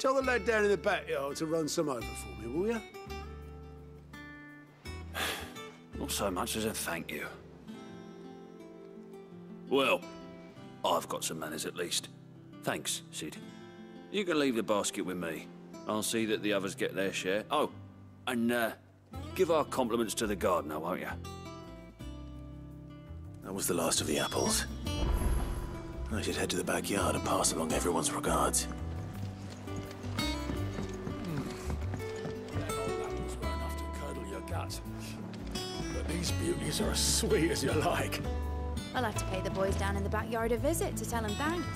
tell the lad down in the backyard to run some over for me, will you? Not so much as a thank you. Well, I've got some manners at least. Thanks, Sid. You can leave the basket with me. I'll see that the others get their share. Oh, and give our compliments to the gardener, won't you? That was the last of the apples. I should head to the backyard and pass along everyone's regards. Them old apples were enough to curdle your gut. But these beauties are as sweet as you like. I'll have to pay the boys down in the backyard a visit to tell them thanks.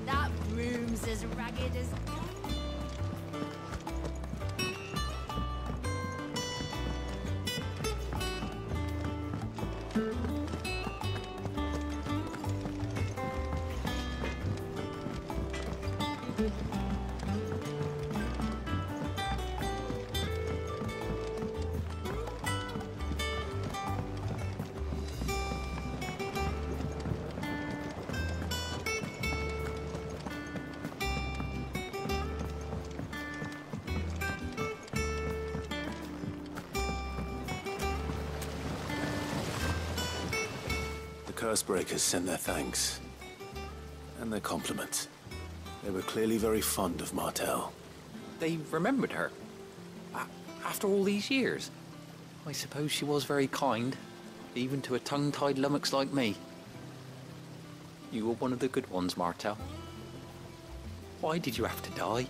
That room's as ragged as... The Cursebreakers sent their thanks. And their compliments. They were clearly very fond of Martel. They remembered her. After all these years. I suppose she was very kind, even to a tongue-tied lummox like me. You were one of the good ones, Martel. Why did you have to die?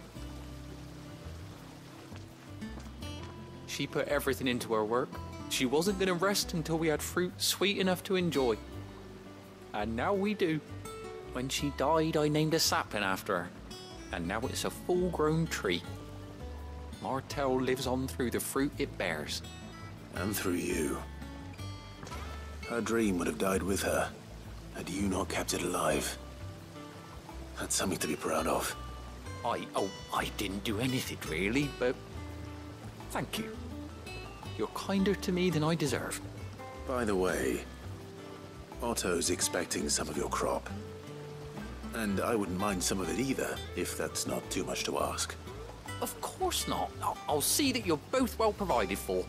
She put everything into her work. She wasn't going to rest until we had fruit sweet enough to enjoy. And now we do. When she died, I named a sapling after her. And now it's a full-grown tree. Martel lives on through the fruit it bears. And through you. Her dream would have died with her, had you not kept it alive. That's something to be proud of. I didn't do anything really, but thank you. You're kinder to me than I deserve. By the way, Otto's expecting some of your crop. And I wouldn't mind some of it either, if that's not too much to ask. Of course not. I'll see that you're both well provided for.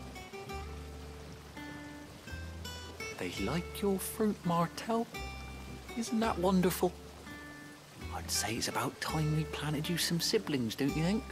They like your fruit, Martel. Isn't that wonderful? I'd say it's about time we planted you some siblings, don't you think?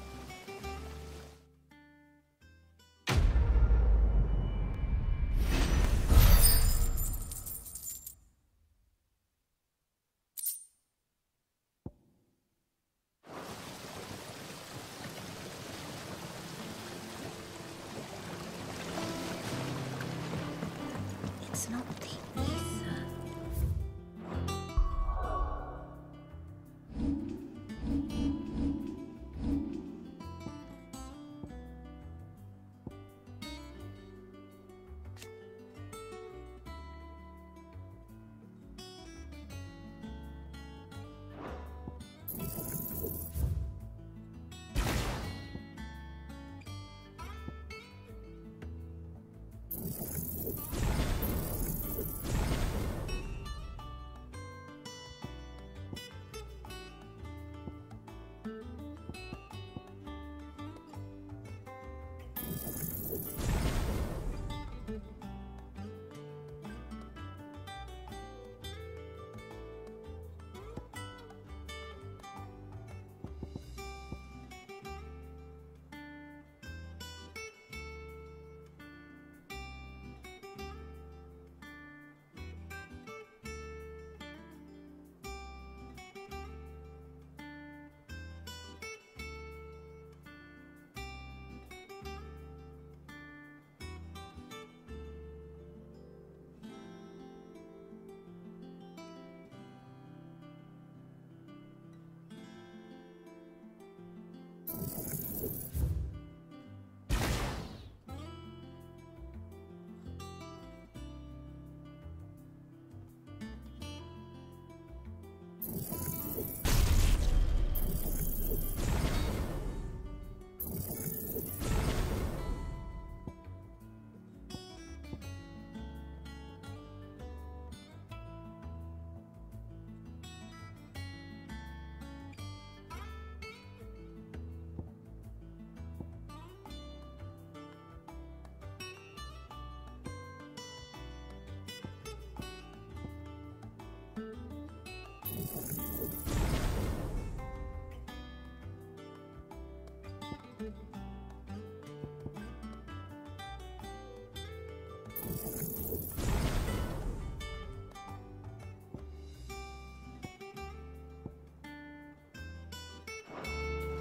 It's not the ether.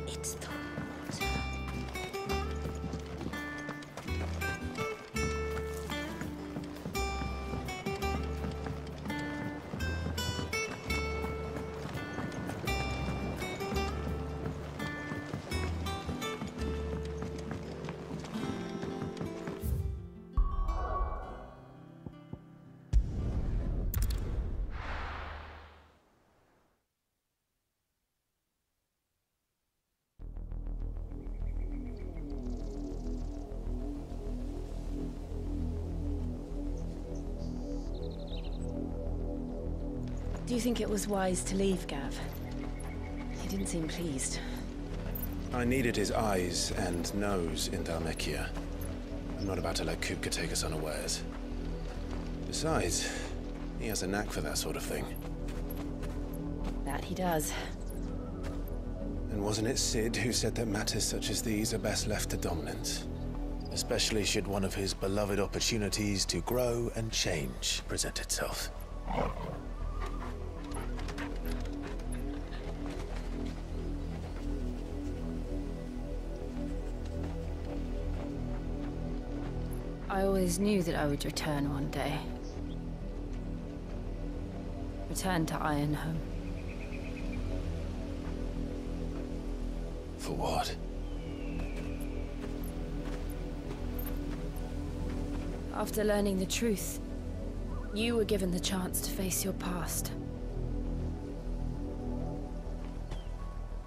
It's the Do you think it was wise to leave, Gav? He didn't seem pleased. I needed his eyes and nose in Dhalmekia. I'm not about to let Kupka take us unawares. Besides, he has a knack for that sort of thing. That he does. And wasn't it Sid who said that matters such as these are best left to dominance? Especially should one of his beloved opportunities to grow and change present itself. I always knew that I would return one day. Return to Ironhome. For what? After learning the truth, you were given the chance to face your past.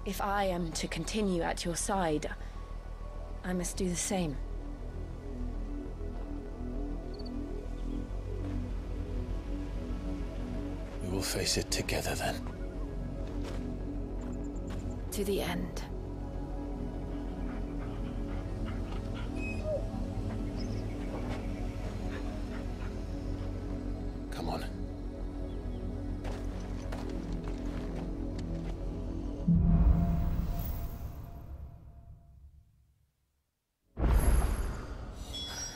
If I am to continue at your side, I must do the same. We will face it together then. To the end. Come on.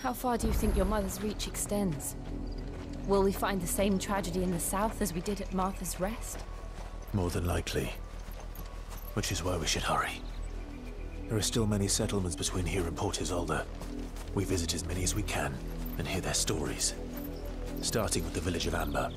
How far do you think your mother's reach extends? Will we find the same tragedy in the south as we did at Martha's Rest? More than likely. Which is why we should hurry. There are still many settlements between here and Port Isolde. We visit as many as we can and hear their stories. Starting with the village of Amber.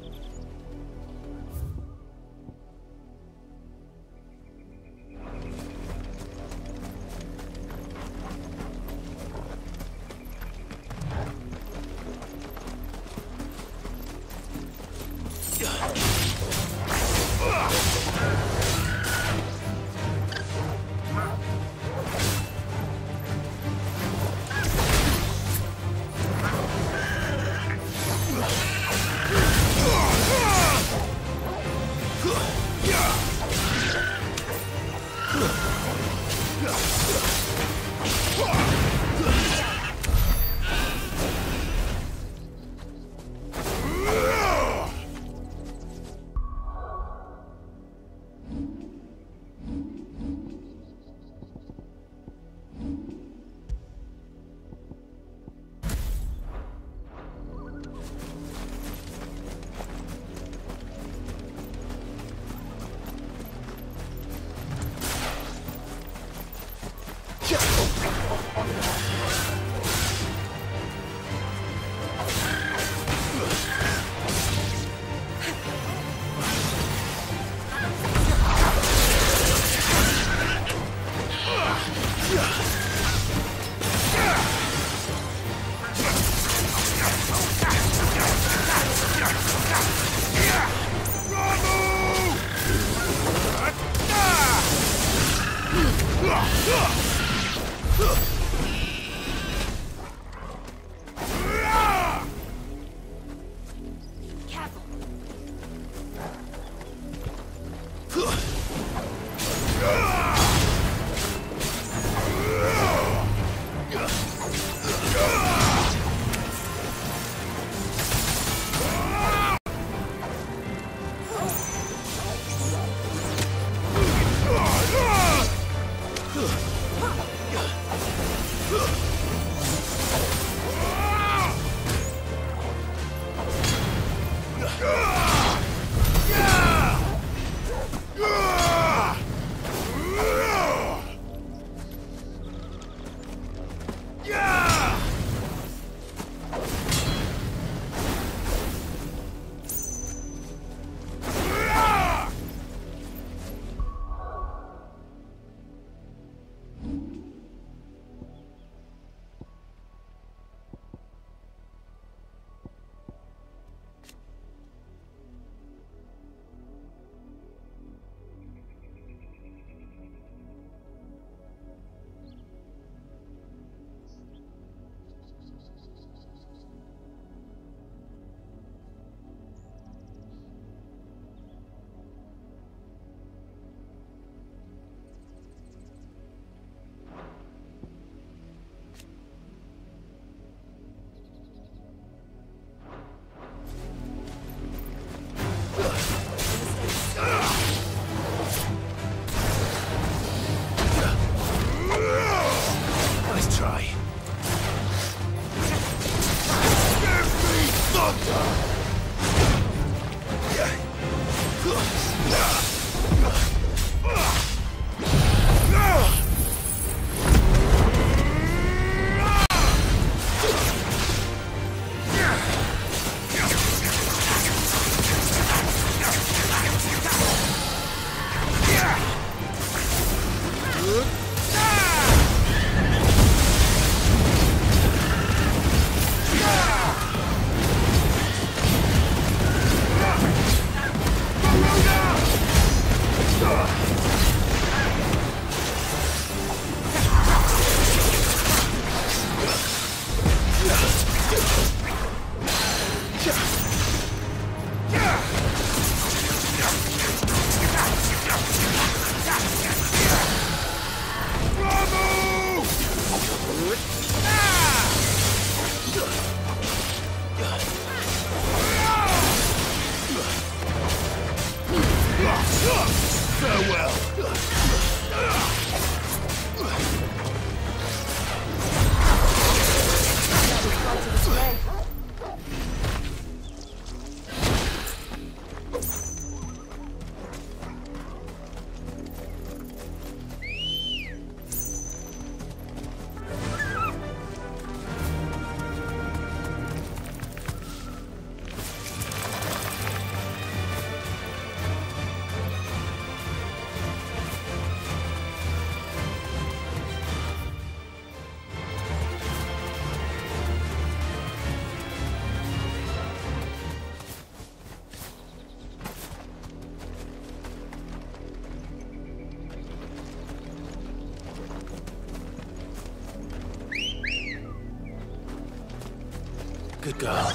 Good girl.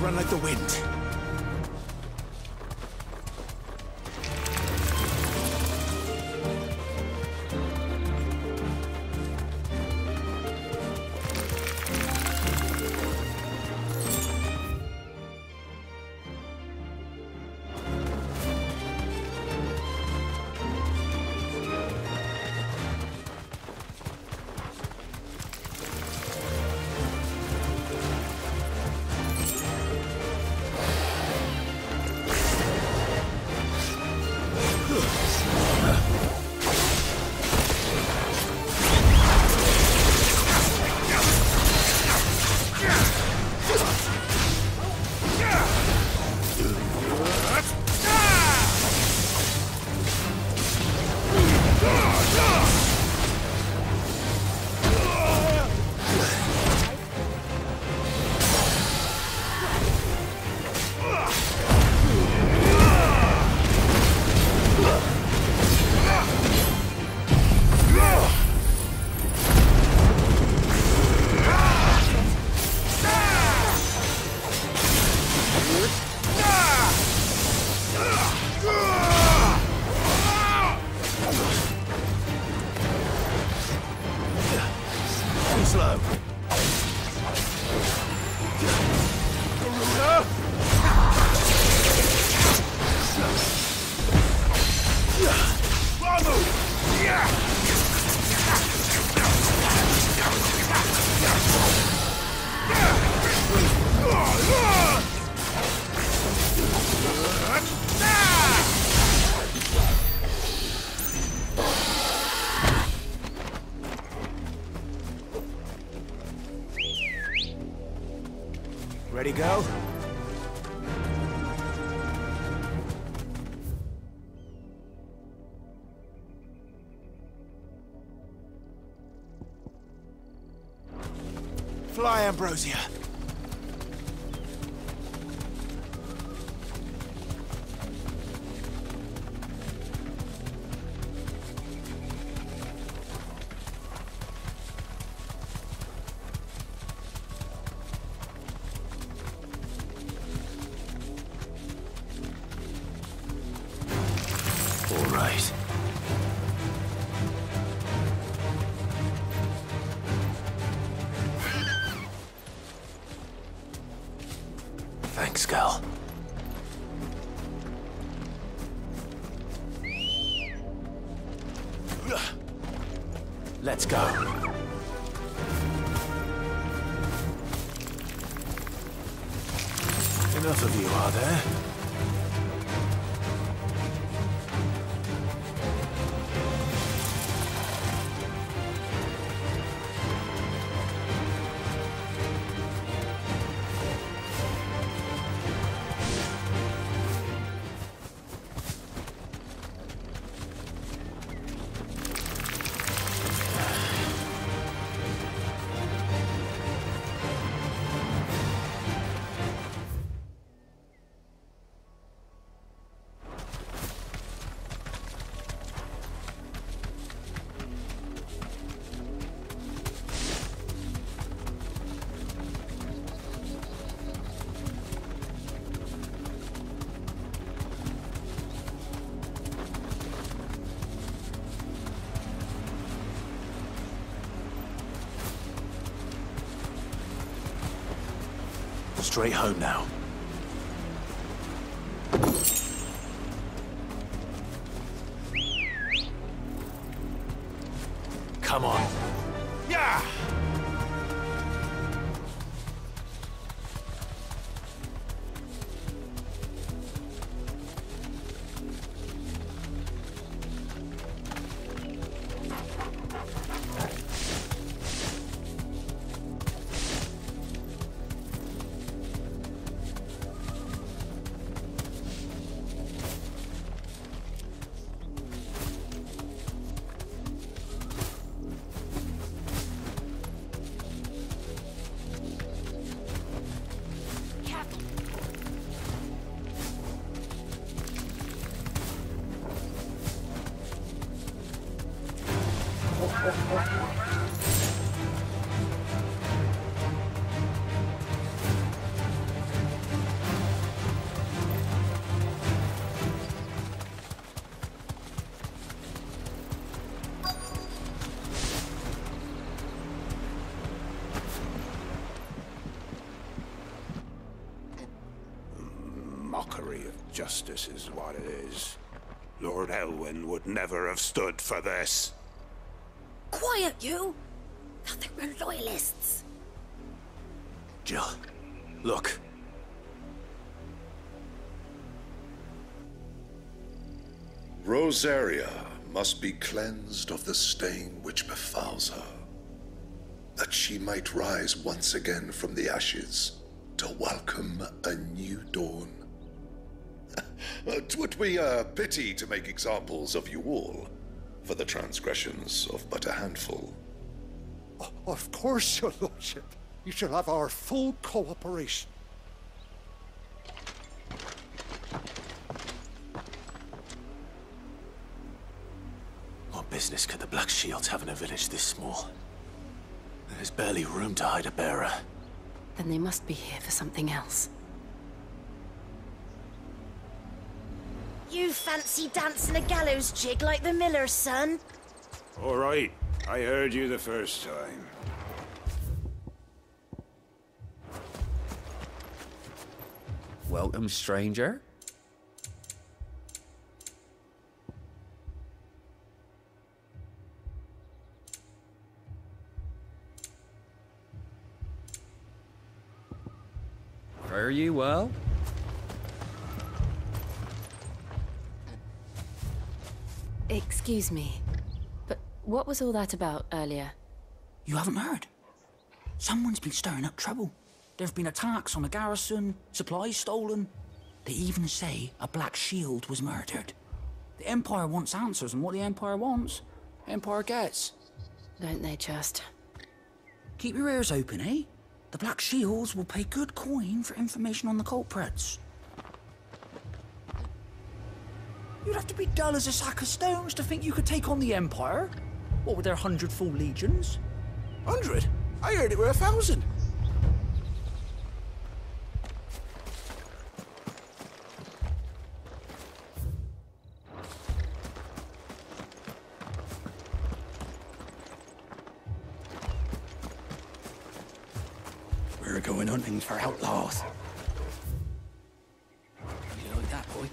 Run like the wind. Ready, go? Fly, Ambrosia. All right. Thanks, Gal. Let's go. Enough of you, are there? Straight home now. Come on. Yeah! Justice is what it is. Lord Elwyn would never have stood for this. Quiet, you! Thought they were loyalists. Jill, look. Rosaria must be cleansed of the stain which befouls her, that she might rise once again from the ashes to welcome a new dawn. 'Twould be a pity to make examples of you all, for the transgressions of but a handful. Of course, your lordship. You shall have our full cooperation. What business could the Black Shields have in a village this small? There's barely room to hide a bearer. Then they must be here for something else. You fancy dancing a gallows jig like the miller's son? All right. I heard you the first time. Welcome, stranger. Fare you well? Excuse me, but what was all that about earlier? You haven't heard? Someone's been stirring up trouble. There've been attacks on the garrison, supplies stolen. They even say a Black Shield was murdered. The Empire wants answers, and what the Empire wants, Empire gets. Don't they just? Keep your ears open, eh? The Black Shields will pay good coin for information on the culprits. You'd have to be dull as a sack of stones to think you could take on the Empire. What with their 100 full legions? 100? I heard it were 1,000. We're going hunting for outlaws. You like that, boy?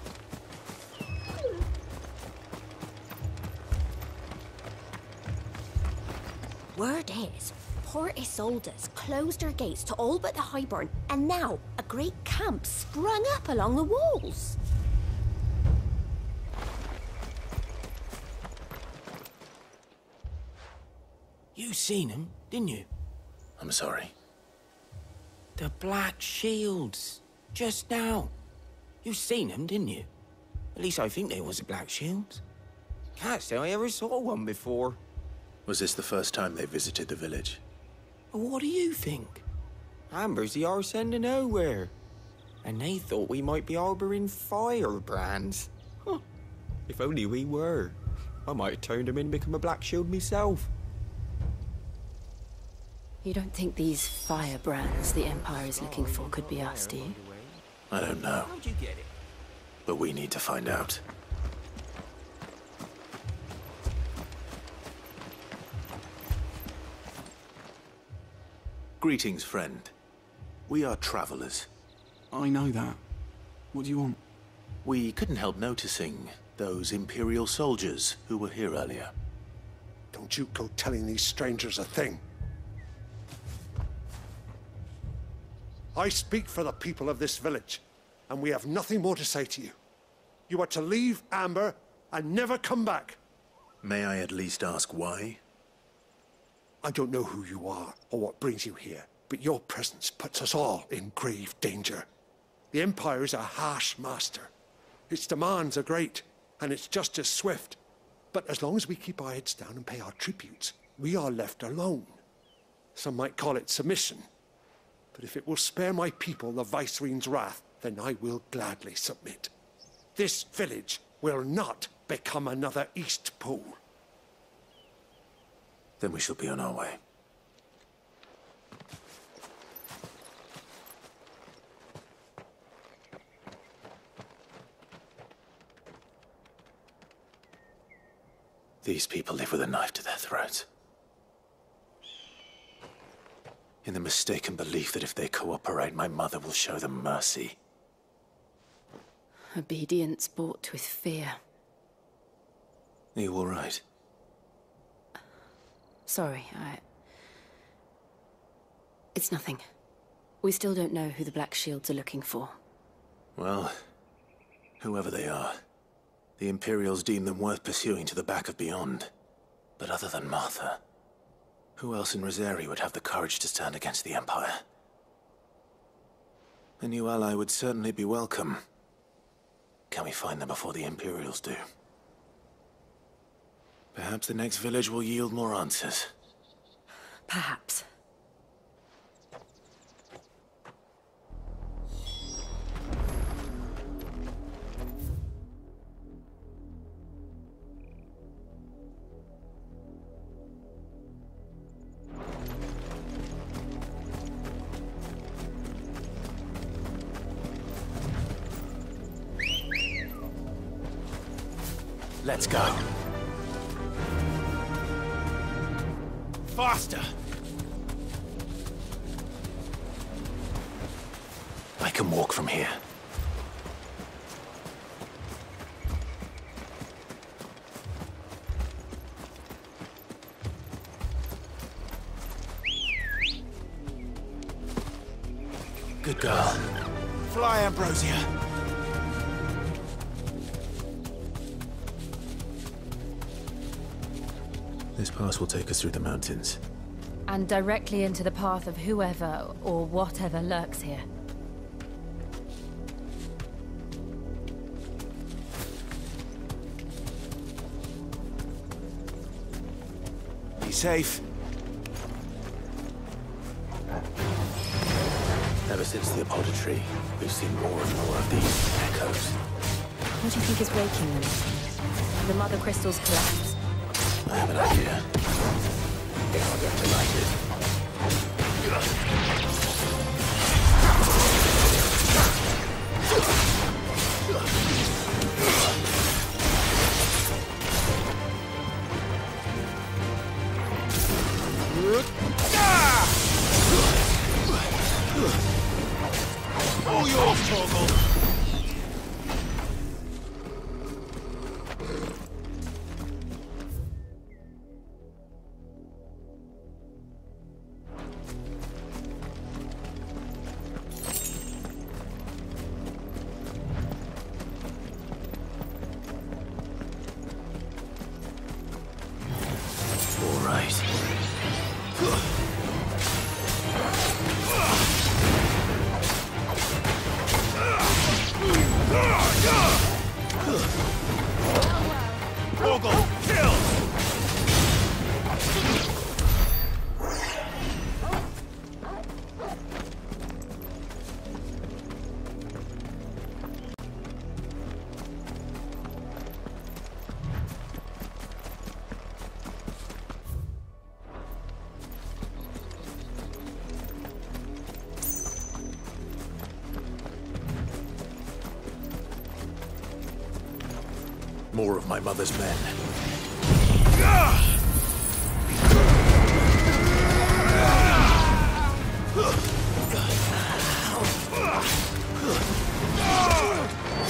Word is, Port Isolde's closed her gates to all but the Highborn, and now a great camp sprung up along the walls. You seen him, didn't you? I'm sorry. The Black Shields. Just now. You seen them, didn't you? At least I think they was the Black Shields. Can't say I ever saw one before. Was this the first time they visited the village? What do you think? Amber's the arse end of nowhere. And they thought we might be harboring firebrands. Huh. If only we were. I might have turned them in and become a Black Shield myself. You don't think these firebrands the Empire is looking for could be us, do you? I don't know. How'd you get it? But we need to find out. Greetings, friend. We are travelers. I know that. What do you want? We couldn't help noticing those Imperial soldiers who were here earlier. Don't you go telling these strangers a thing. I speak for the people of this village, and we have nothing more to say to you. You are to leave Amber and never come back. May I at least ask why? I don't know who you are or what brings you here, but your presence puts us all in grave danger. The Empire is a harsh master. Its demands are great, and its justice swift. But as long as we keep our heads down and pay our tributes, we are left alone. Some might call it submission. But if it will spare my people the Viceroy's wrath, then I will gladly submit. This village will not become another Eastpool. Then we shall be on our way. These people live with a knife to their throats. In the mistaken belief that if they cooperate, my mother will show them mercy. Obedience bought with fear. Are you all right? Sorry, It's nothing. We still don't know who the Black Shields are looking for. Well, whoever they are, the Imperials deem them worth pursuing to the back of beyond. But other than Martha, who else in Rosari would have the courage to stand against the Empire? A new ally would certainly be welcome. Can we find them before the Imperials do? Perhaps the next village will yield more answers. Perhaps. Let's go. Faster! I can walk from here. Good girl. Fly, Ambrosia. This pass will take us through the mountains. And directly into the path of whoever or whatever lurks here. Be safe. Ever since the Apoditry, we've seen more and more of these echoes. What do you think is waking them? The Mother Crystal's collapse? I have an idea. I'll get to light it. All yours, Torgal! More of my mother's men.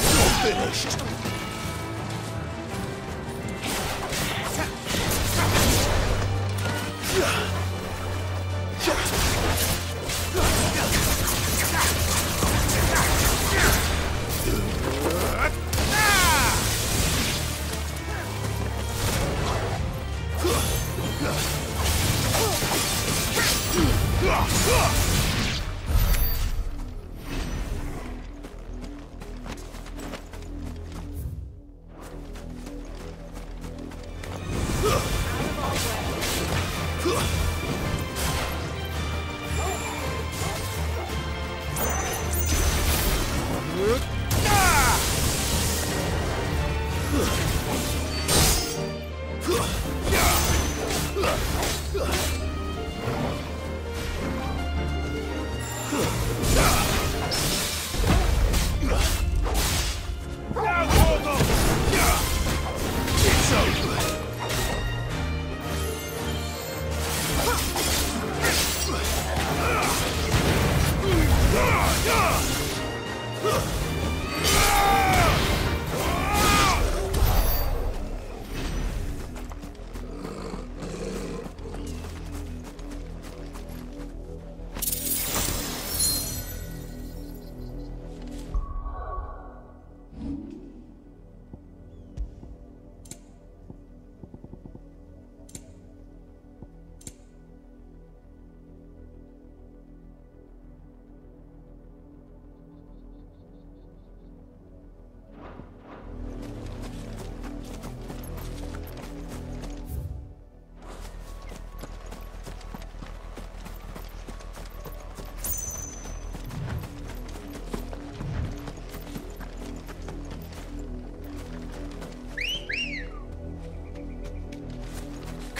You're finished.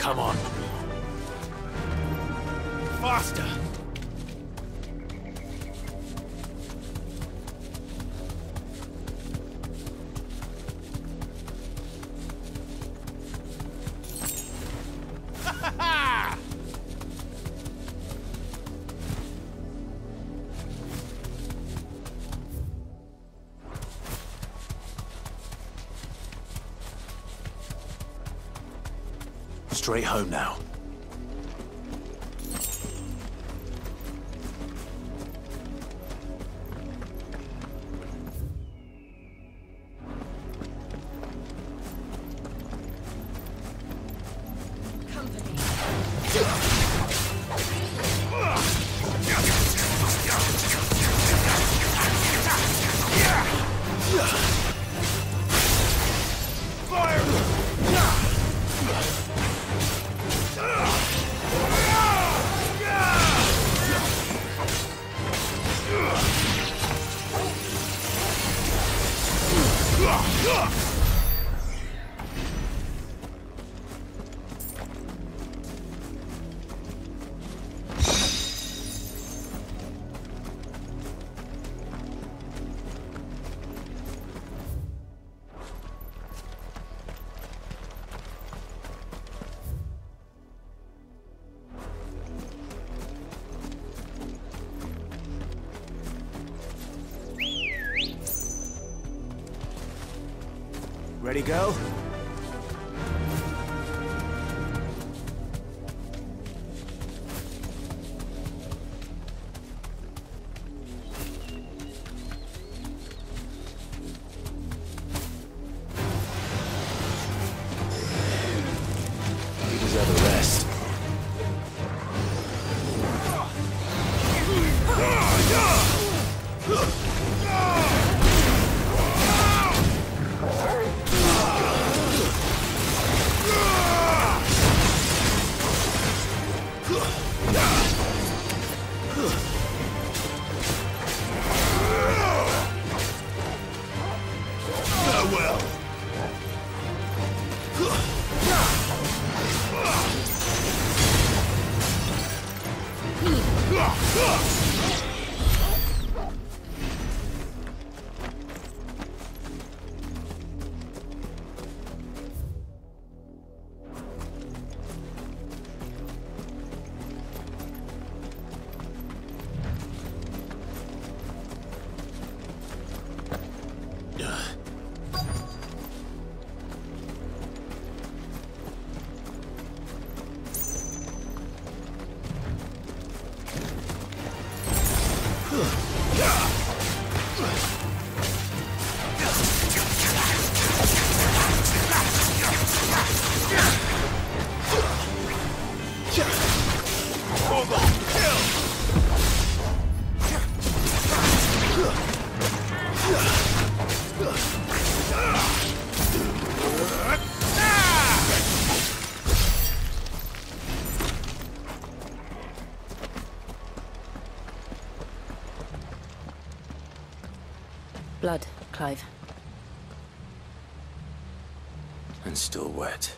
Come on. Faster! Straight home now. Ready, go? You deserve a rest. Blood, Clive. And still wet.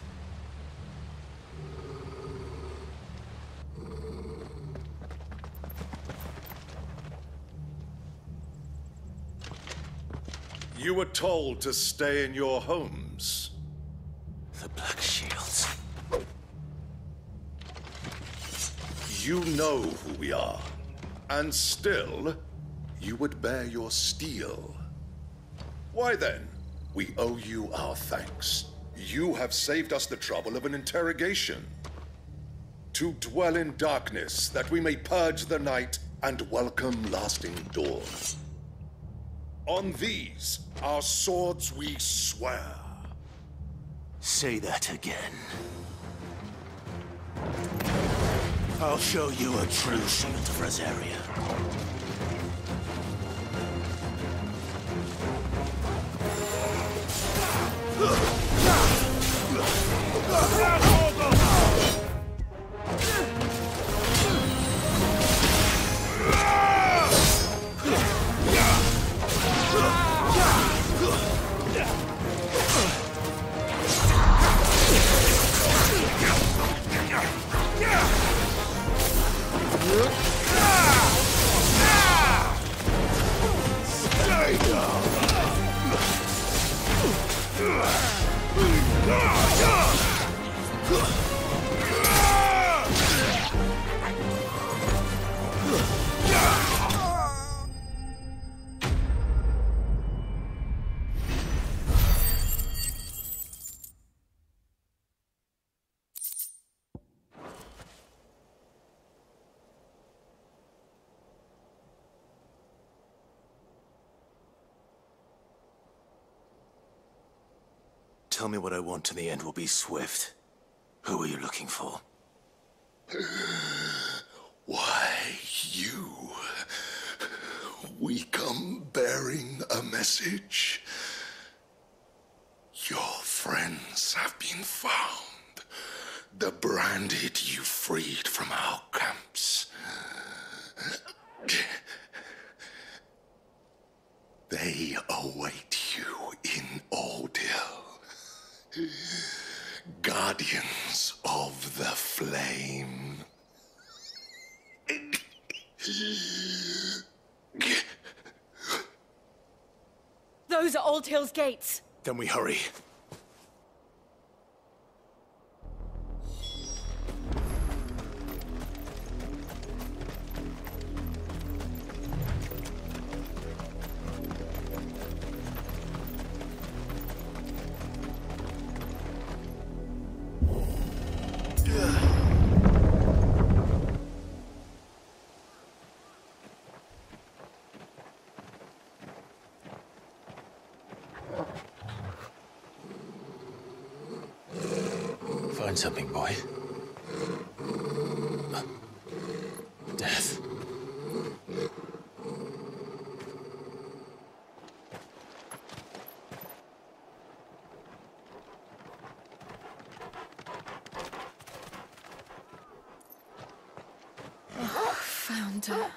You were told to stay in your homes. The Black Shields. You know who we are. And still, you would bear your steel. Why then, we owe you our thanks. You have saved us the trouble of an interrogation. To dwell in darkness, that we may purge the night and welcome lasting dawn. On these, our swords we swear. Say that again. I'll show you a true shield of Rosaria. Tell me what I want and the end will be swift. Who are you looking for? Why, you. We come bearing a message. Your friends have been found. The branded you freed from our camps. They await you in Odil. Guardians of the Flame. Those are Old Hill's gates. Then we hurry. Find something, boy. Death. Oh, found her.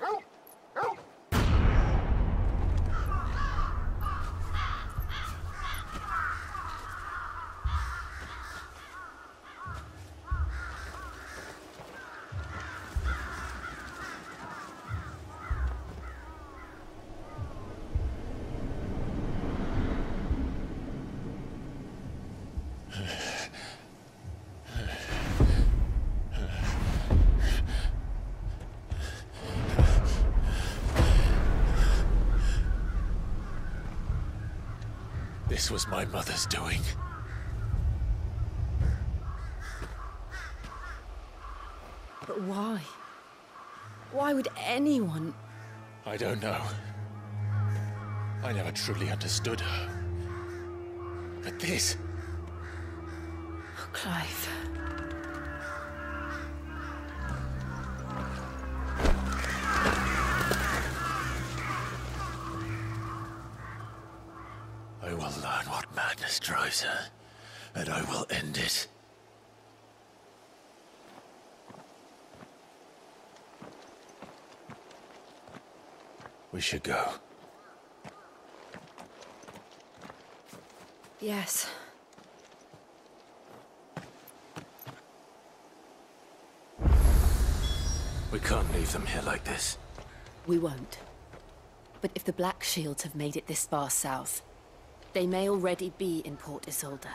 This was my mother's doing. But why? Why would anyone... I don't know. I never truly understood her. But this... Oh, Clive. I will learn what madness drives her, and I will end it. We should go. Yes. We can't leave them here like this. We won't. But if the Black Shields have made it this far south, they may already be in Port Isolde.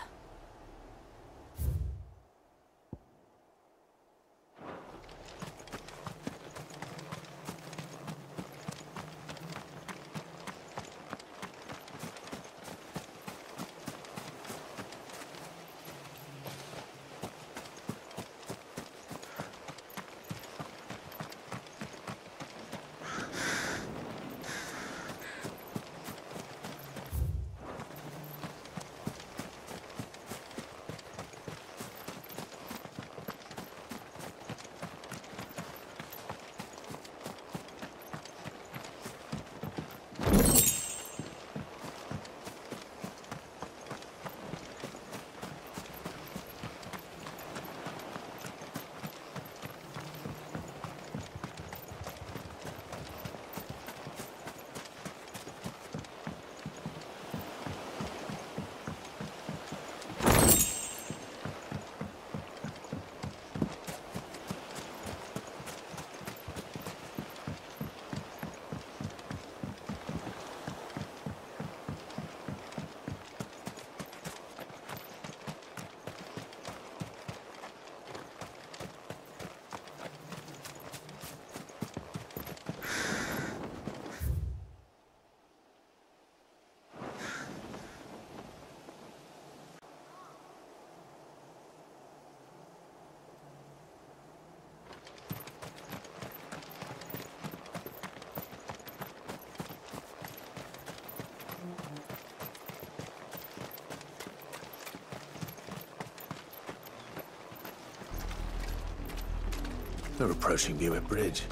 We're approaching Buick Bridge.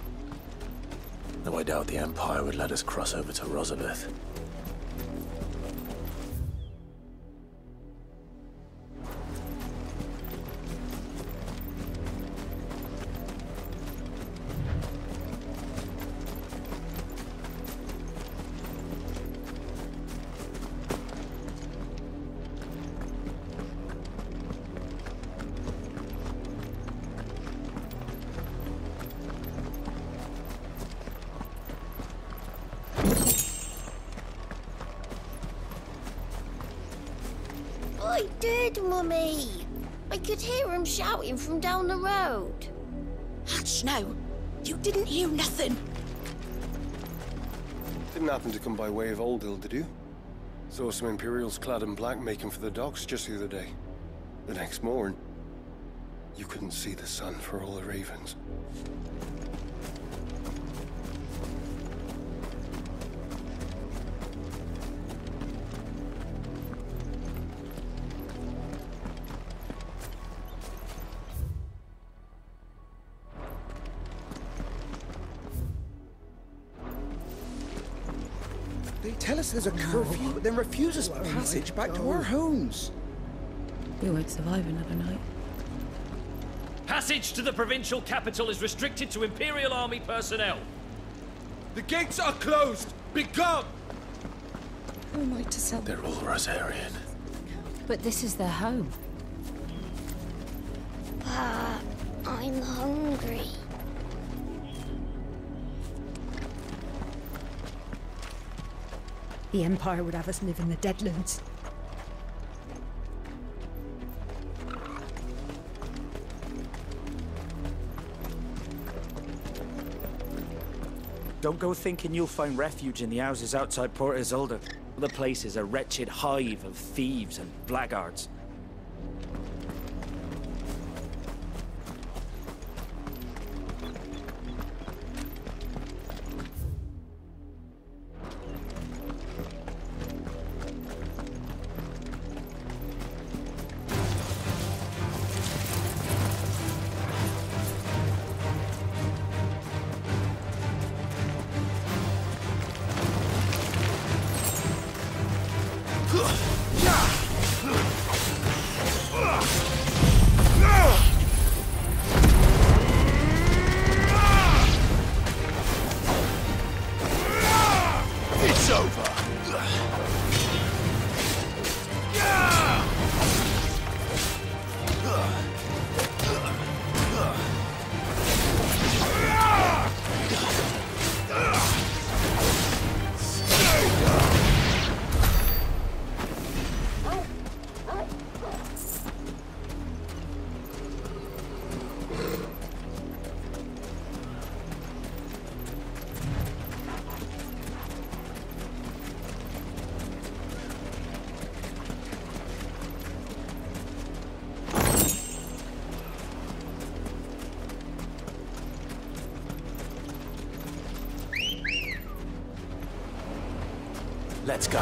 Though I doubt the Empire would let us cross over to Rosalith. I did, Mummy. I could hear him shouting from down the road. Hush now. You didn't hear nothing. Didn't happen to come by way of Oldhill, did you? Saw some Imperials clad in black making for the docks just the other day. The next morn, you couldn't see the sun for all the ravens. They tell us there's a curfew, but then refuse us passage back to our homes. We won't survive another night. Passage to the provincial capital is restricted to Imperial Army personnel. The gates are closed! Begone! Who am I to sell? They're all Rosarian. But this is their home. Pa, I'm hungry. The Empire would have us live in the Deadlands. Don't go thinking you'll find refuge in the houses outside Port Isolde. The place is a wretched hive of thieves and blackguards. It's over! Let's go.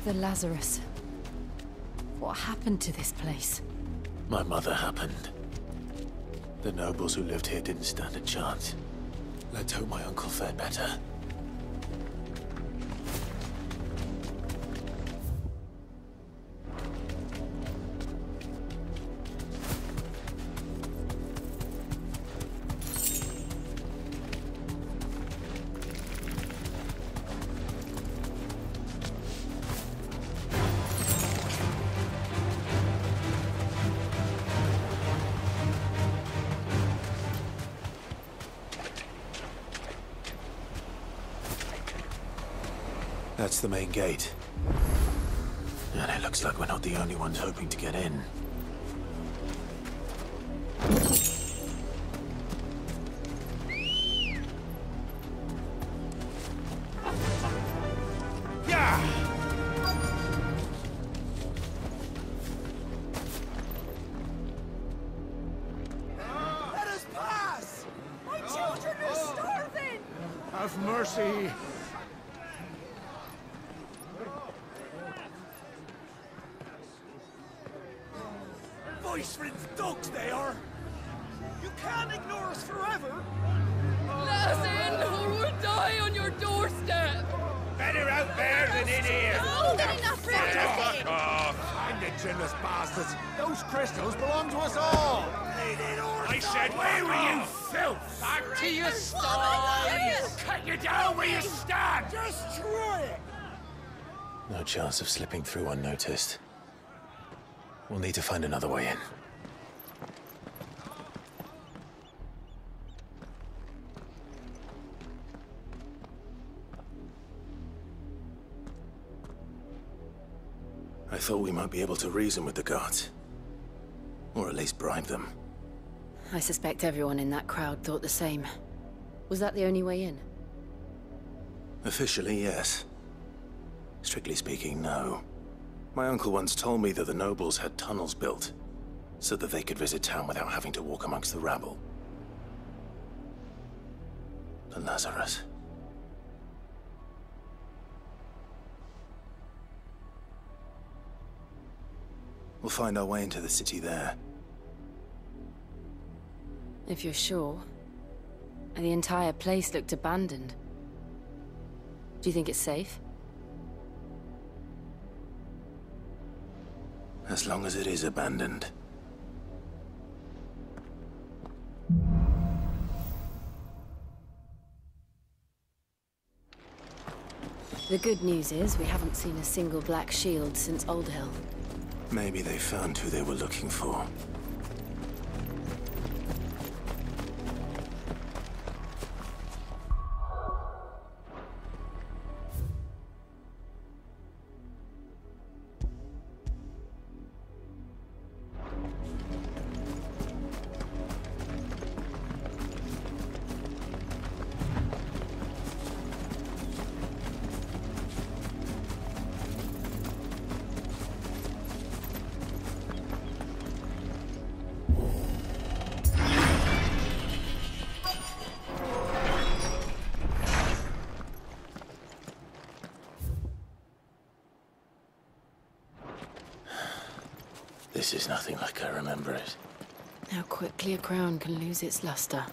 The Lazarus. What happened to this place? My mother happened. The nobles who lived here didn't stand a chance. Let's hope my uncle fared better. That's the main gate. And it looks like we're not the only ones hoping to get in. Let us pass! My children are starving! Have mercy. Voice-ridden dogs they are! You can't ignore us forever! Let us in, or we'll die on your doorstep! Better out there than in here. Oh, good enough for Fuck off. Find it, chinless bastards. Those crystals belong to us all. I said, where were you, filth? Back to your sties! Cut you down where you stand. Destroy it! No chance of slipping through unnoticed. We'll need to find another way in. I thought we might be able to reason with the guards. Or at least bribe them. I suspect everyone in that crowd thought the same. Was that the only way in? Officially, yes. Strictly speaking, no. My uncle once told me that the nobles had tunnels built, so that they could visit town without having to walk amongst the rabble. But Lazarus... We'll find our way into the city there. If you're sure. The entire place looked abandoned. Do you think it's safe? As long as it is abandoned. The good news is we haven't seen a single black shield since Old Hill. Maybe they found who they were looking for. This is nothing like I remember it. How quickly a crown can lose its luster.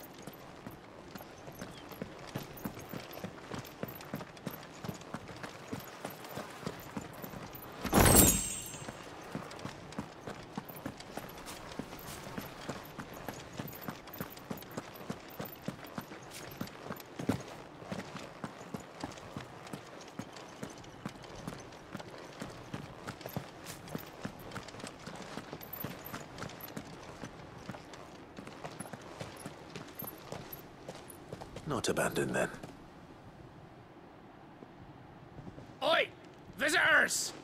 Not abandoned, then. Oi! Visitors!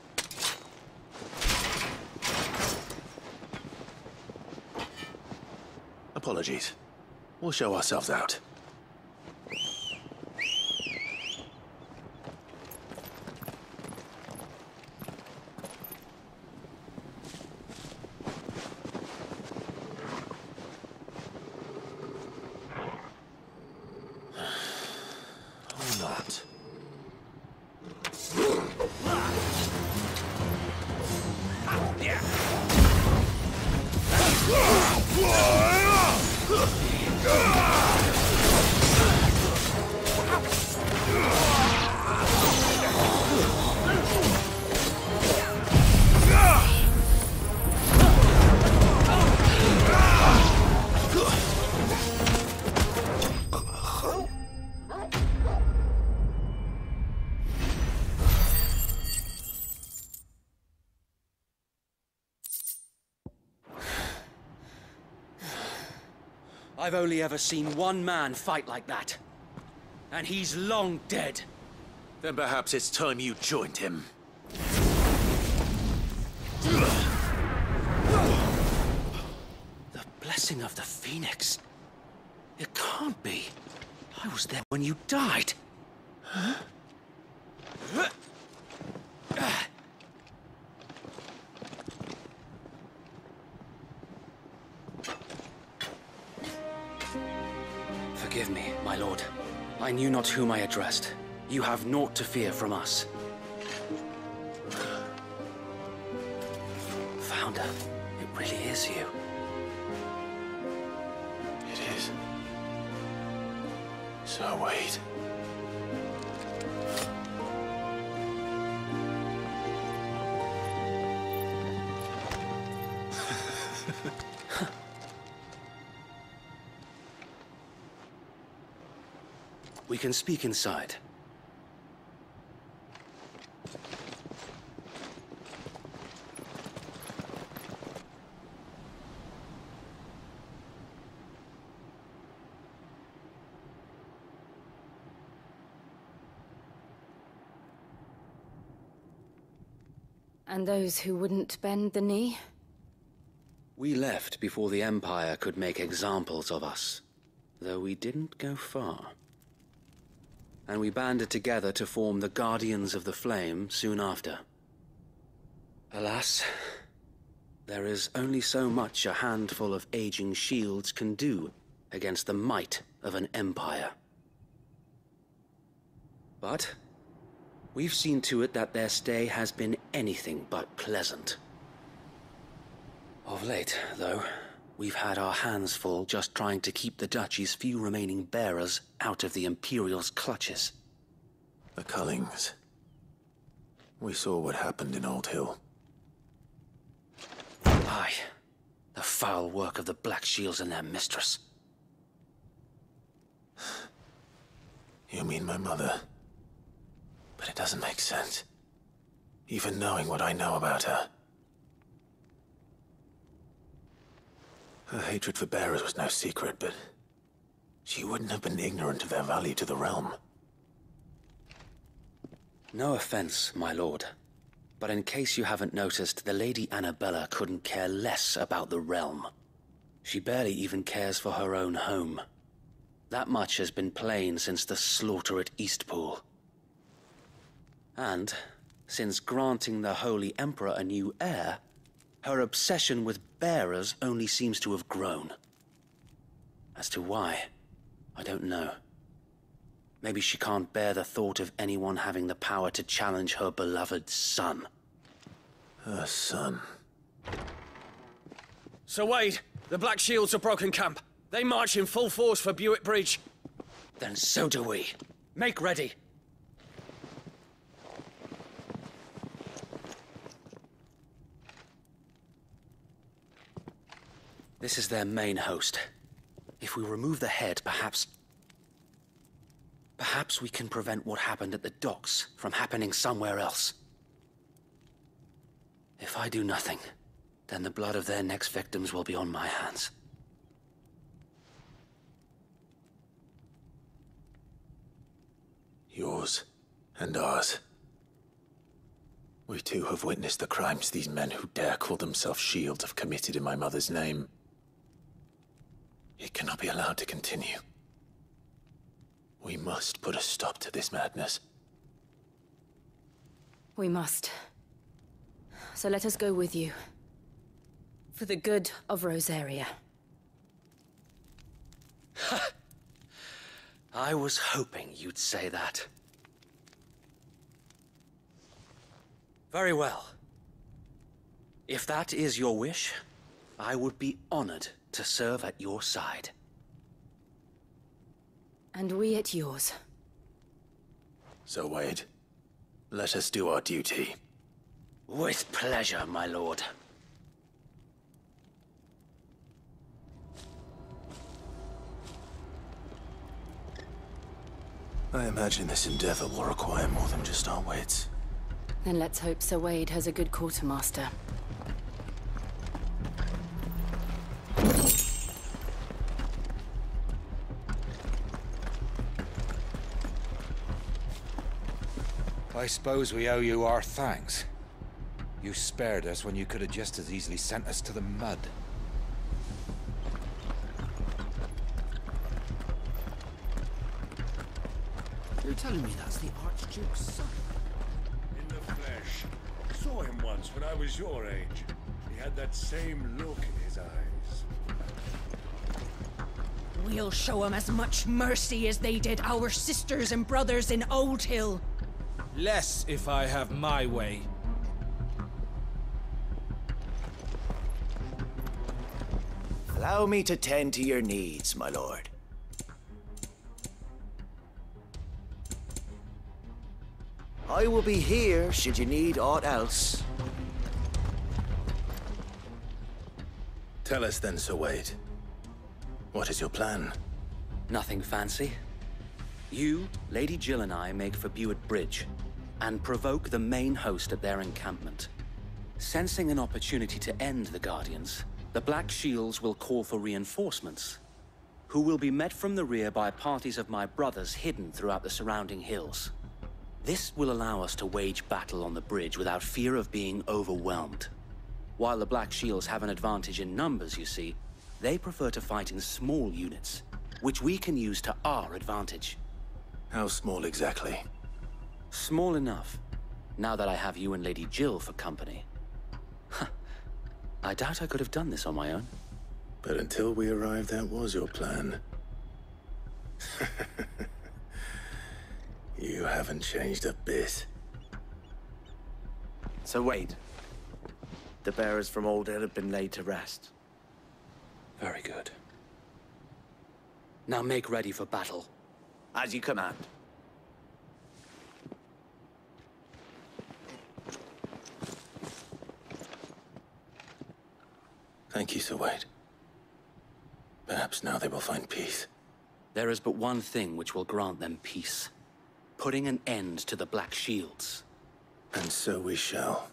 Apologies. We'll show ourselves out. I've only ever seen one man fight like that. And he's long dead. Then perhaps it's time you joined him. The blessing of the Phoenix. It can't be. I was there when you died. Huh? Forgive me, my lord. I knew not whom I addressed. You have naught to fear from us. Founder, it really is you. It is. So wait. We can speak inside. And those who wouldn't bend the knee? We left before the Empire could make examples of us, though we didn't go far. And we banded together to form the Guardians of the Flame soon after. Alas, there is only so much a handful of aging shields can do against the might of an empire. But we've seen to it that their stay has been anything but pleasant. Of late, though, we've had our hands full just trying to keep the Duchy's few remaining bearers out of the Imperial's clutches. The Cullings. We saw what happened in Old Hill. Aye. The foul work of the Black Shields and their mistress. You mean my mother? But it doesn't make sense. Even knowing what I know about her. Her hatred for bearers was no secret, but she wouldn't have been ignorant of their value to the realm. No offense, my lord. But in case you haven't noticed, the Lady Annabella couldn't care less about the realm. She barely even cares for her own home. That much has been plain since the slaughter at Eastpool. And, since granting the Holy Emperor a new heir, her obsession with bearers only seems to have grown. As to why, I don't know. Maybe she can't bear the thought of anyone having the power to challenge her beloved son. Her son? Sir Wade, the Black Shields have broken camp. They march in full force for Buick Bridge. Then so do we. Make ready. This is their main host. If we remove the head, perhaps we can prevent what happened at the docks from happening somewhere else. If I do nothing, then the blood of their next victims will be on my hands. Yours and ours. We too have witnessed the crimes these men who dare call themselves shields have committed in my mother's name. It cannot be allowed to continue. We must put a stop to this madness. We must. So let us go with you. For the good of Rosaria. I was hoping you'd say that. Very well. If that is your wish, I would be honored to serve at your side. And we at yours. So, Wade, let us do our duty. With pleasure, my lord. I imagine this endeavor will require more than just our wits. Then let's hope Sir Wade has a good quartermaster. I suppose we owe you our thanks. You spared us when you could have just as easily sent us to the mud. You're telling me that's the Archduke's son? In the flesh. Saw him once when I was your age. He had that same look in his eyes. We'll show 'em as much mercy as they did our sisters and brothers in Old Hill. Less if I have my way. Allow me to tend to your needs, my lord. I will be here should you need aught else. Tell us then, Sir Wade. What is your plan? Nothing fancy. You, Lady Jill and I make for Buett Bridge and provoke the main host at their encampment. Sensing an opportunity to end the Guardians, the Black Shields will call for reinforcements, who will be met from the rear by parties of my brothers hidden throughout the surrounding hills. This will allow us to wage battle on the bridge without fear of being overwhelmed. While the Black Shields have an advantage in numbers, you see, they prefer to fight in small units, which we can use to our advantage. How small exactly? Small enough, now that I have you and Lady Jill for company. I doubt I could have done this on my own. But until we arrived, that was your plan. You haven't changed a bit. So wait. The bearers from Old Hill have been laid to rest. Very good. Now make ready for battle. As you command. Thank you, Sir Wade. Perhaps now they will find peace. There is but one thing which will grant them peace. Putting an end to the Black Shields. And so we shall.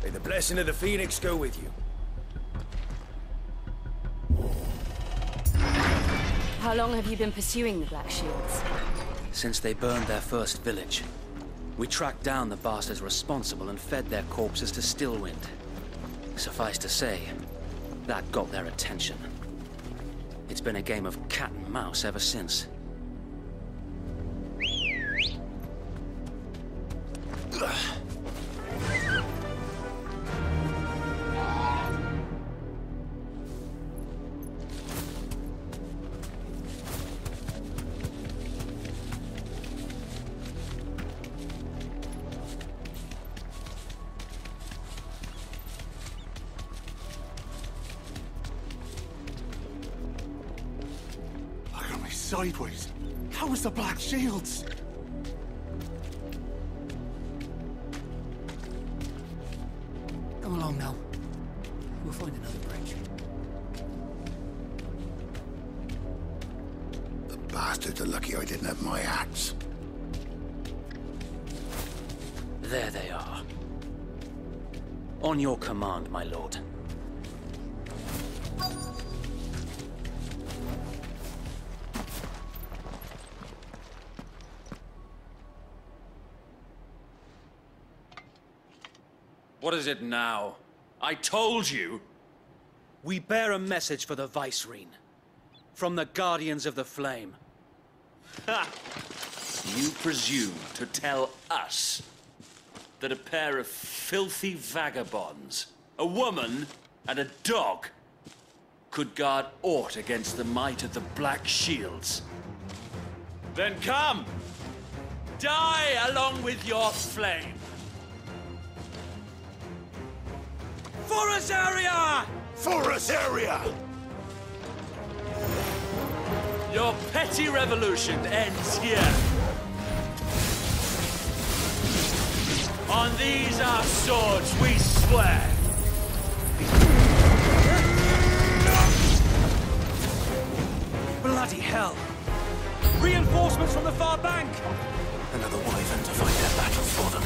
May the blessing of the Phoenix go with you. How long have you been pursuing the Black Shields? Since they burned their first village. We tracked down the bastards responsible and fed their corpses to Stillwind. Suffice to say, that got their attention. It's been a game of cat and mouse ever since. Sideways. How is the Black Shields? Come along now. We'll find another bridge. The bastards are lucky I didn't have my axe. There they are. On your command, my lord. What is it now? I told you! We bear a message for the Vicereine. From the Guardians of the Flame. Ha! You presume to tell us that a pair of filthy vagabonds, a woman and a dog, could guard aught against the might of the Black Shields? Then come! Die along with your flame! Forest area! Forest area! Your petty revolution ends here. On these our swords we swear. Bloody hell! Reinforcements from the far bank! Another wyvern to fight their battles for them.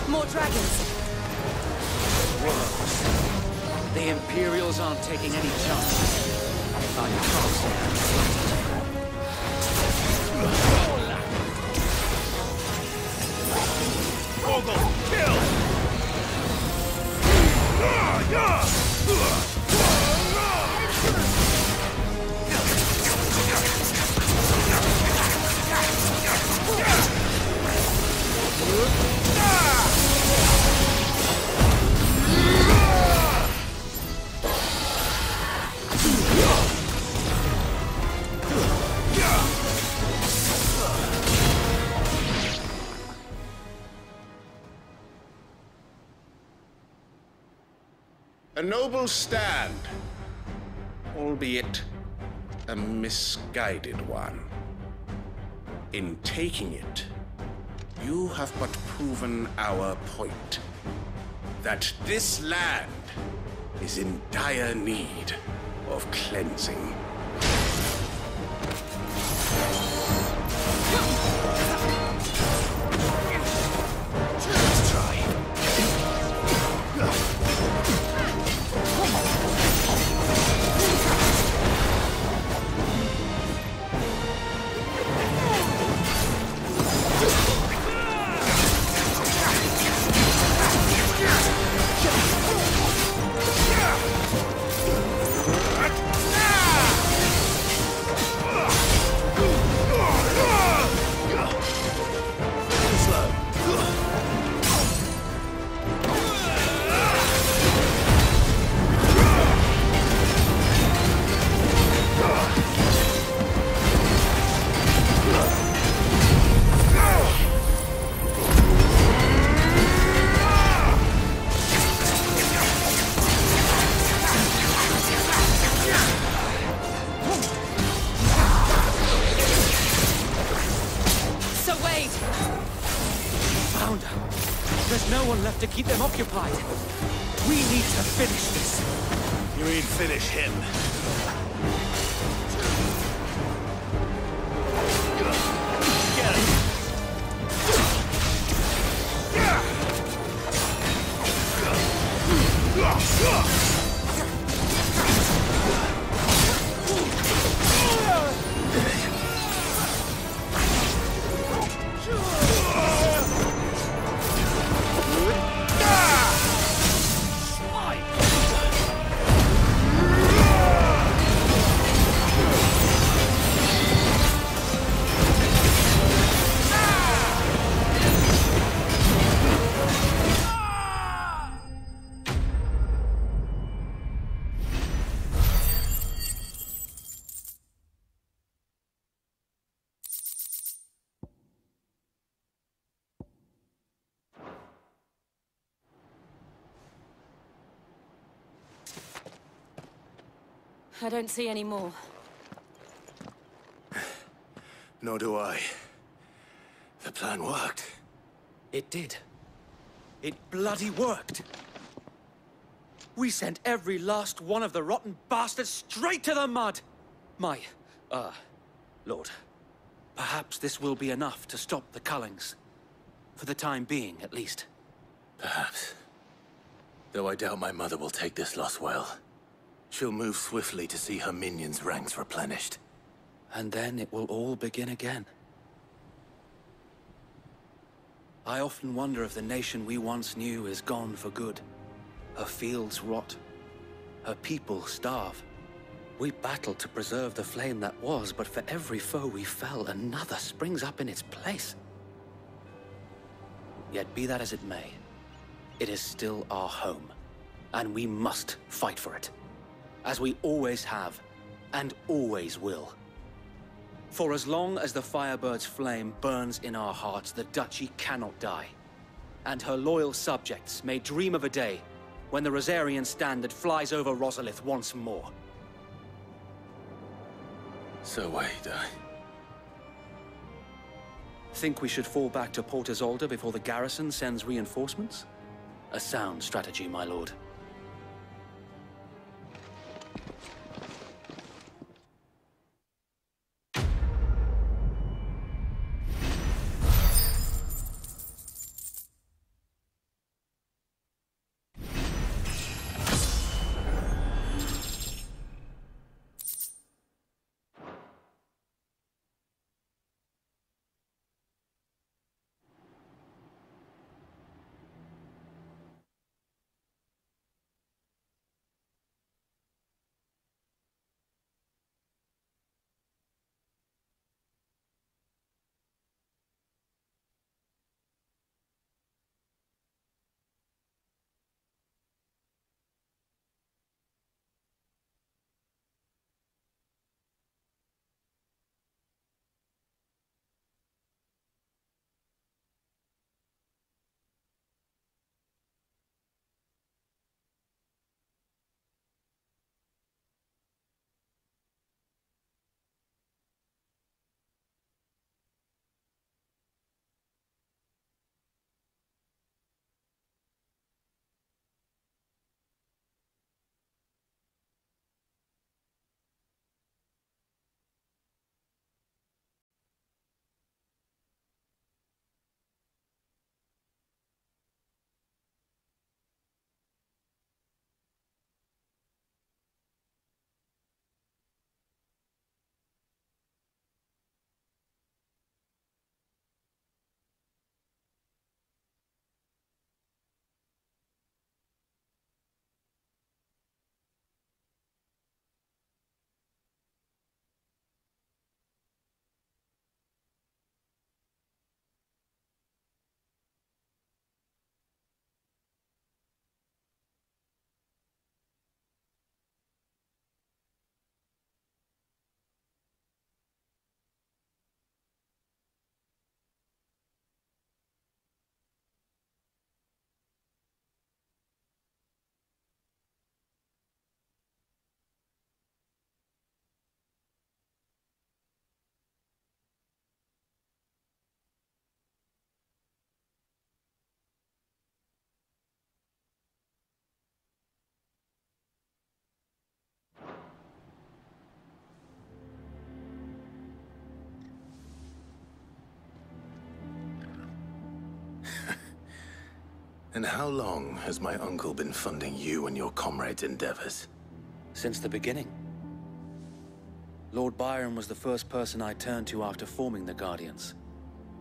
More dragons. Whoa. The Imperials aren't taking any chances. I trust Ogre, kill! A noble stand, albeit a misguided one. In taking it, you have but proven our point, that this land is in dire need of cleansing. Let's try. To keep them occupied. We need to finish this. You mean finish him? Get him! I don't see any more. Nor do I. The plan worked. It did. It bloody worked. We sent every last one of the rotten bastards straight to the mud! My, Lord, perhaps this will be enough to stop the Cullings. For the time being, at least. Perhaps. Though I doubt my mother will take this loss well. She'll move swiftly to see her minions' ranks replenished. And then it will all begin again. I often wonder if the nation we once knew is gone for good. Her fields rot. Her people starve. We battled to preserve the flame that was, but for every foe we fell, another springs up in its place. Yet be that as it may, it is still our home, and we must fight for it. As we always have, and always will. For as long as the Firebird's flame burns in our hearts, the Duchy cannot die. And her loyal subjects may dream of a day when the Rosarian standard flies over Rosalith once more. So wait, Think we should fall back to Port Isolde before the garrison sends reinforcements? A sound strategy, my lord. And how long has my uncle been funding you and your comrades' endeavors? Since the beginning. Lord Byron was the first person I turned to after forming the Guardians.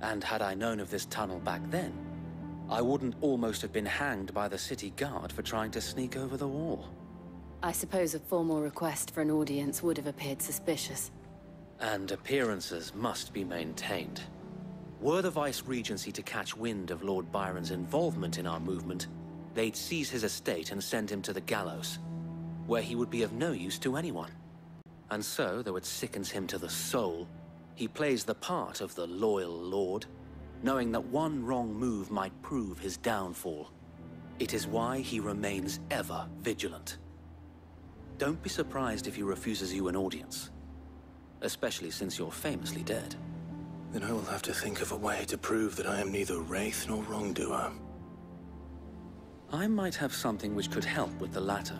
And had I known of this tunnel back then, I wouldn't almost have been hanged by the city guard for trying to sneak over the wall. I suppose a formal request for an audience would have appeared suspicious. And appearances must be maintained. Were the Vice-Regency to catch wind of Lord Byron's involvement in our movement, they'd seize his estate and send him to the gallows, where he would be of no use to anyone. And so, though it sickens him to the soul, he plays the part of the loyal lord, knowing that one wrong move might prove his downfall. It is why he remains ever vigilant. Don't be surprised if he refuses you an audience, especially since you're famously dead. Then I will have to think of a way to prove that I am neither wraith nor wrongdoer. I might have something which could help with the latter.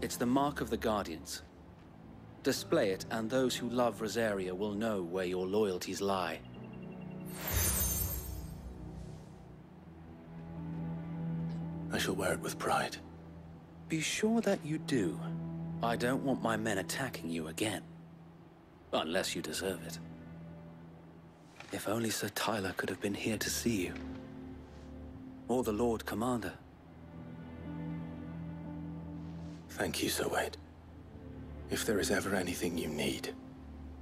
It's the mark of the Guardians. Display it, and those who love Rosaria will know where your loyalties lie. I shall wear it with pride. Be sure that you do. I don't want my men attacking you again. Unless you deserve it. If only Sir Tyler could have been here to see you. Or the Lord Commander. Thank you, Sir Wade. If there is ever anything you need.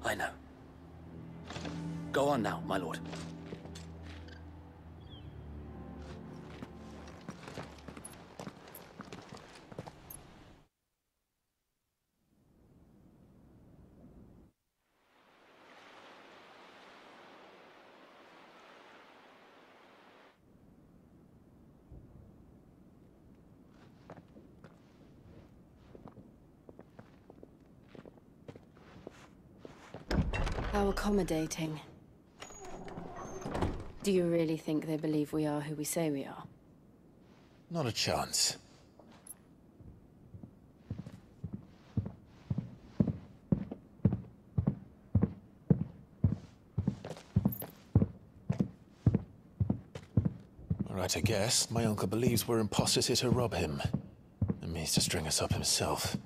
I know. Go on now, my lord. How accommodating. Do you really think they believe we are who we say we are? Not a chance. Right, I guess. My uncle believes we're imposters here to rob him. And means to string us up himself.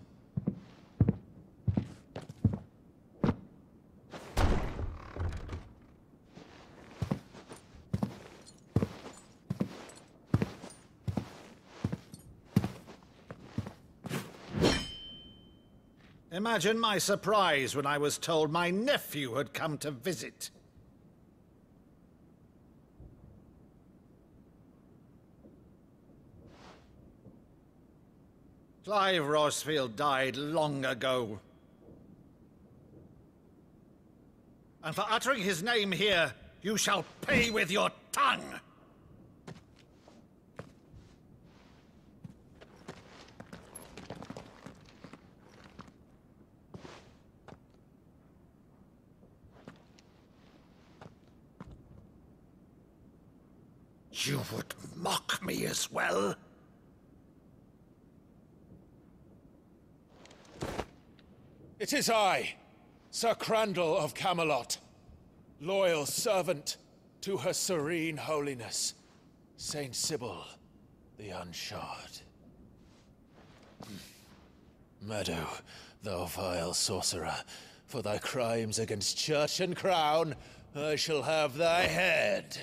Imagine my surprise when I was told my nephew had come to visit. Clive Rosefield died long ago. And for uttering his name here, you shall pay with your tongue! You would mock me as well? It is I, Sir Crandall of Camelot, loyal servant to Her Serene Holiness, Saint Sybil the Unshod. Meadow, thou vile sorcerer, for thy crimes against church and crown, I shall have thy head.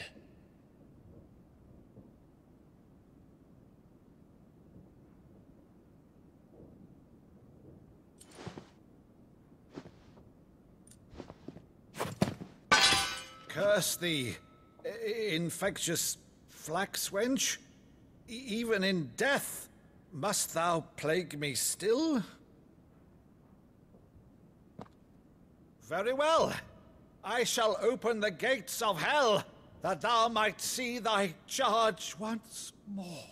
Curse thee, infectious flax wench. Even in death, must thou plague me still? Very well. I shall open the gates of hell, that thou might see thy charge once more.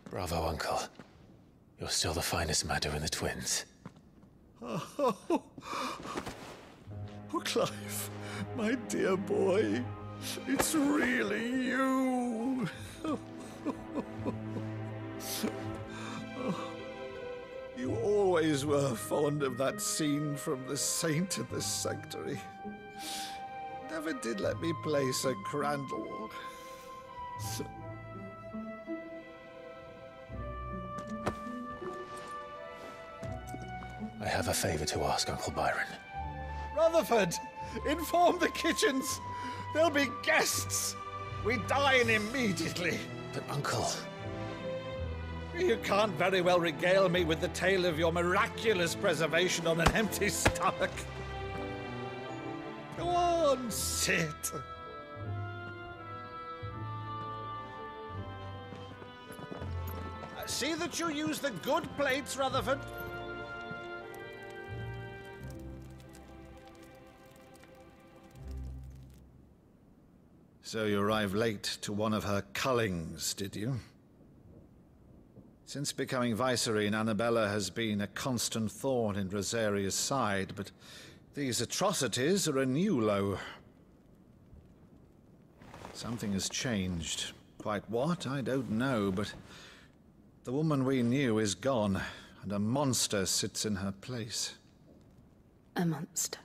Bravo, Uncle. You're still the finest Meadow in the twins. Oh, Clive, my dear boy, it's really you. You always were fond of that scene from The Saint in the Sanctuary. Never did let me play Sir Crandall. I have a favor to ask, Uncle Byron. Rutherford, inform the kitchens. There'll be guests. We dine immediately. But, Uncle... You can't very well regale me with the tale of your miraculous preservation on an empty stomach. Go on, sit. See that you use the good plates, Rutherford. So you arrived late to one of her cullings, did you? Since becoming Vicereine, Annabella has been a constant thorn in Rosaria's side, but these atrocities are a new low. Something has changed. Quite what, I don't know, but the woman we knew is gone, and a monster sits in her place. A monster?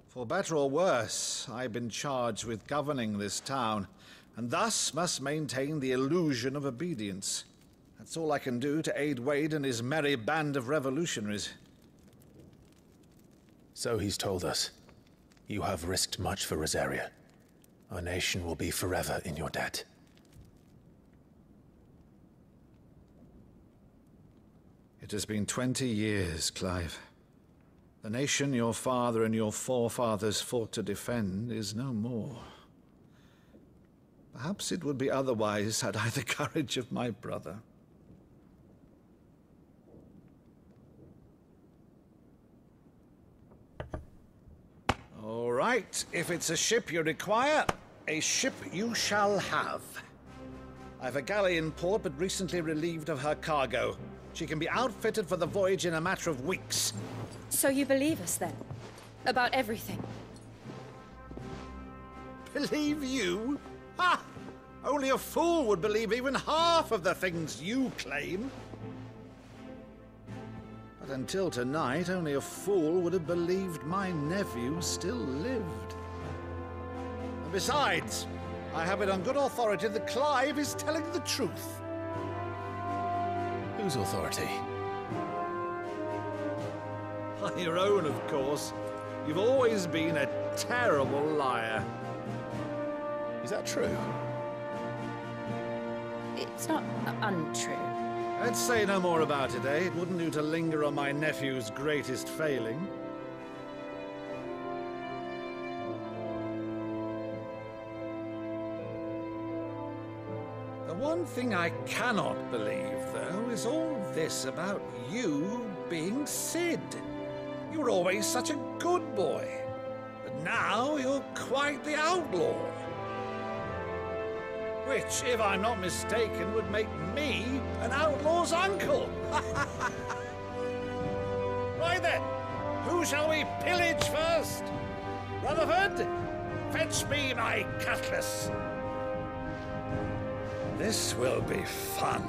For better or worse, I've been charged with governing this town, and thus must maintain the illusion of obedience. That's all I can do to aid Wade and his merry band of revolutionaries. So he's told us. You have risked much for Rosaria. Our nation will be forever in your debt. It has been 20 years, Clive. The nation your father and your forefathers fought to defend is no more. Perhaps it would be otherwise had I the courage of my brother. All right, if it's a ship you require, a ship you shall have. I've a galley in port, but recently relieved of her cargo. She can be outfitted for the voyage in a matter of weeks. So you believe us, then? About everything? Believe you? Ha! Only a fool would believe even half of the things you claim. But until tonight, only a fool would have believed my nephew still lived. And besides, I have it on good authority that Clive is telling the truth. Whose authority? On your own, of course. You've always been a terrible liar. Is that true? It's not untrue. Let's say no more about it, eh? It wouldn't do to linger on my nephew's greatest failing. The one thing I cannot believe, though, is all this about you being Sid. You were always such a good boy, but now you're quite the outlaw. Which, if I'm not mistaken, would make me an outlaw's uncle. Right then, who shall we pillage first? Rutherford, fetch me my cutlass. This will be fun.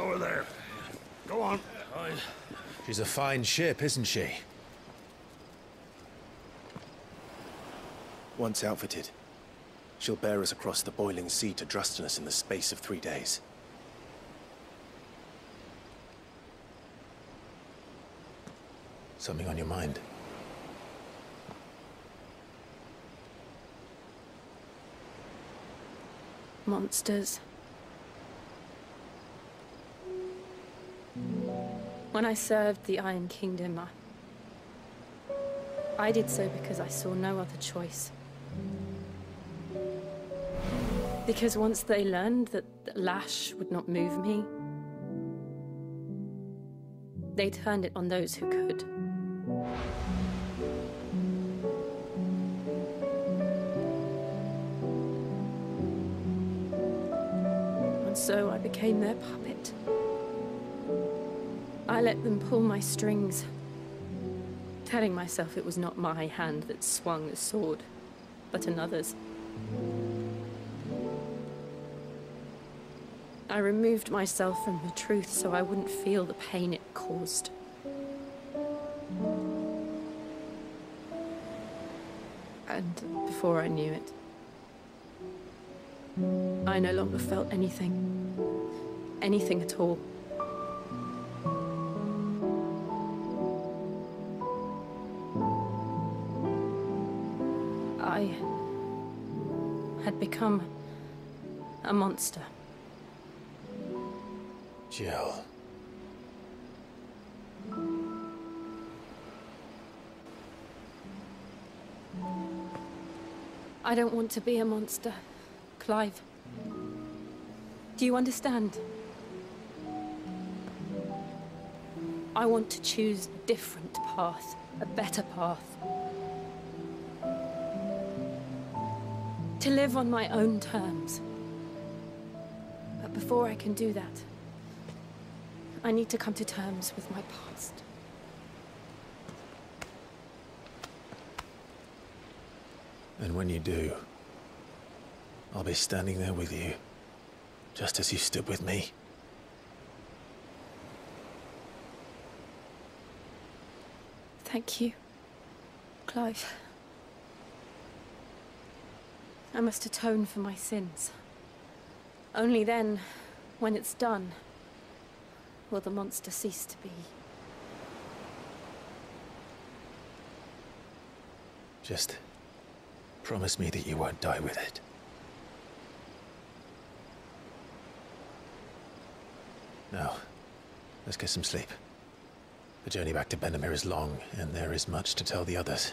Over there. Go on. She's a fine ship, isn't she? Once outfitted, she'll bear us across the boiling sea to Drustinus in the space of 3 days. Something on your mind? Monsters. When I served the Iron Kingdom, I did so because I saw no other choice. Because once they learned that Lash would not move me, they turned it on those who could. And so I became their puppet. I let them pull my strings, telling myself it was not my hand that swung the sword, but another's. I removed myself from the truth so I wouldn't feel the pain it caused. And before I knew it, I no longer felt anything. Anything at all. I had become a monster. Jill. I don't want to be a monster, Clive. Do you understand? I want to choose a different path, a better path. To live on my own terms. But before I can do that, I need to come to terms with my past. And when you do, I'll be standing there with you, just as you stood with me. Thank you, Clive. I must atone for my sins. Only then, when it's done, will the monster cease to be. Just promise me that you won't die with it. Now, let's get some sleep. The journey back to Benamir is long, and there is much to tell the others.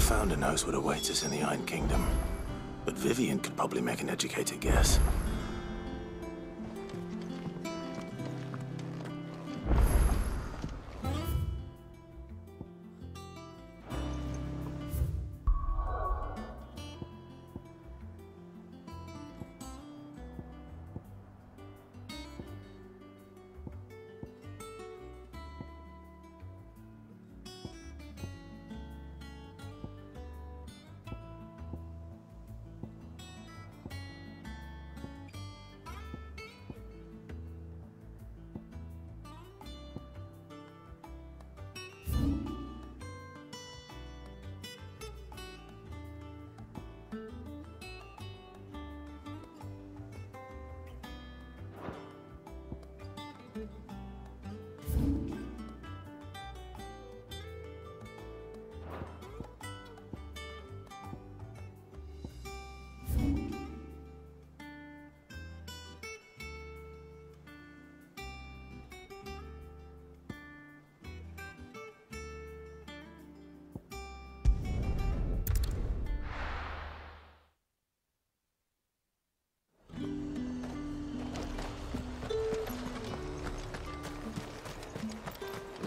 founder knows what awaits us in the Iron Kingdom. But Vivian could probably make an educated guess.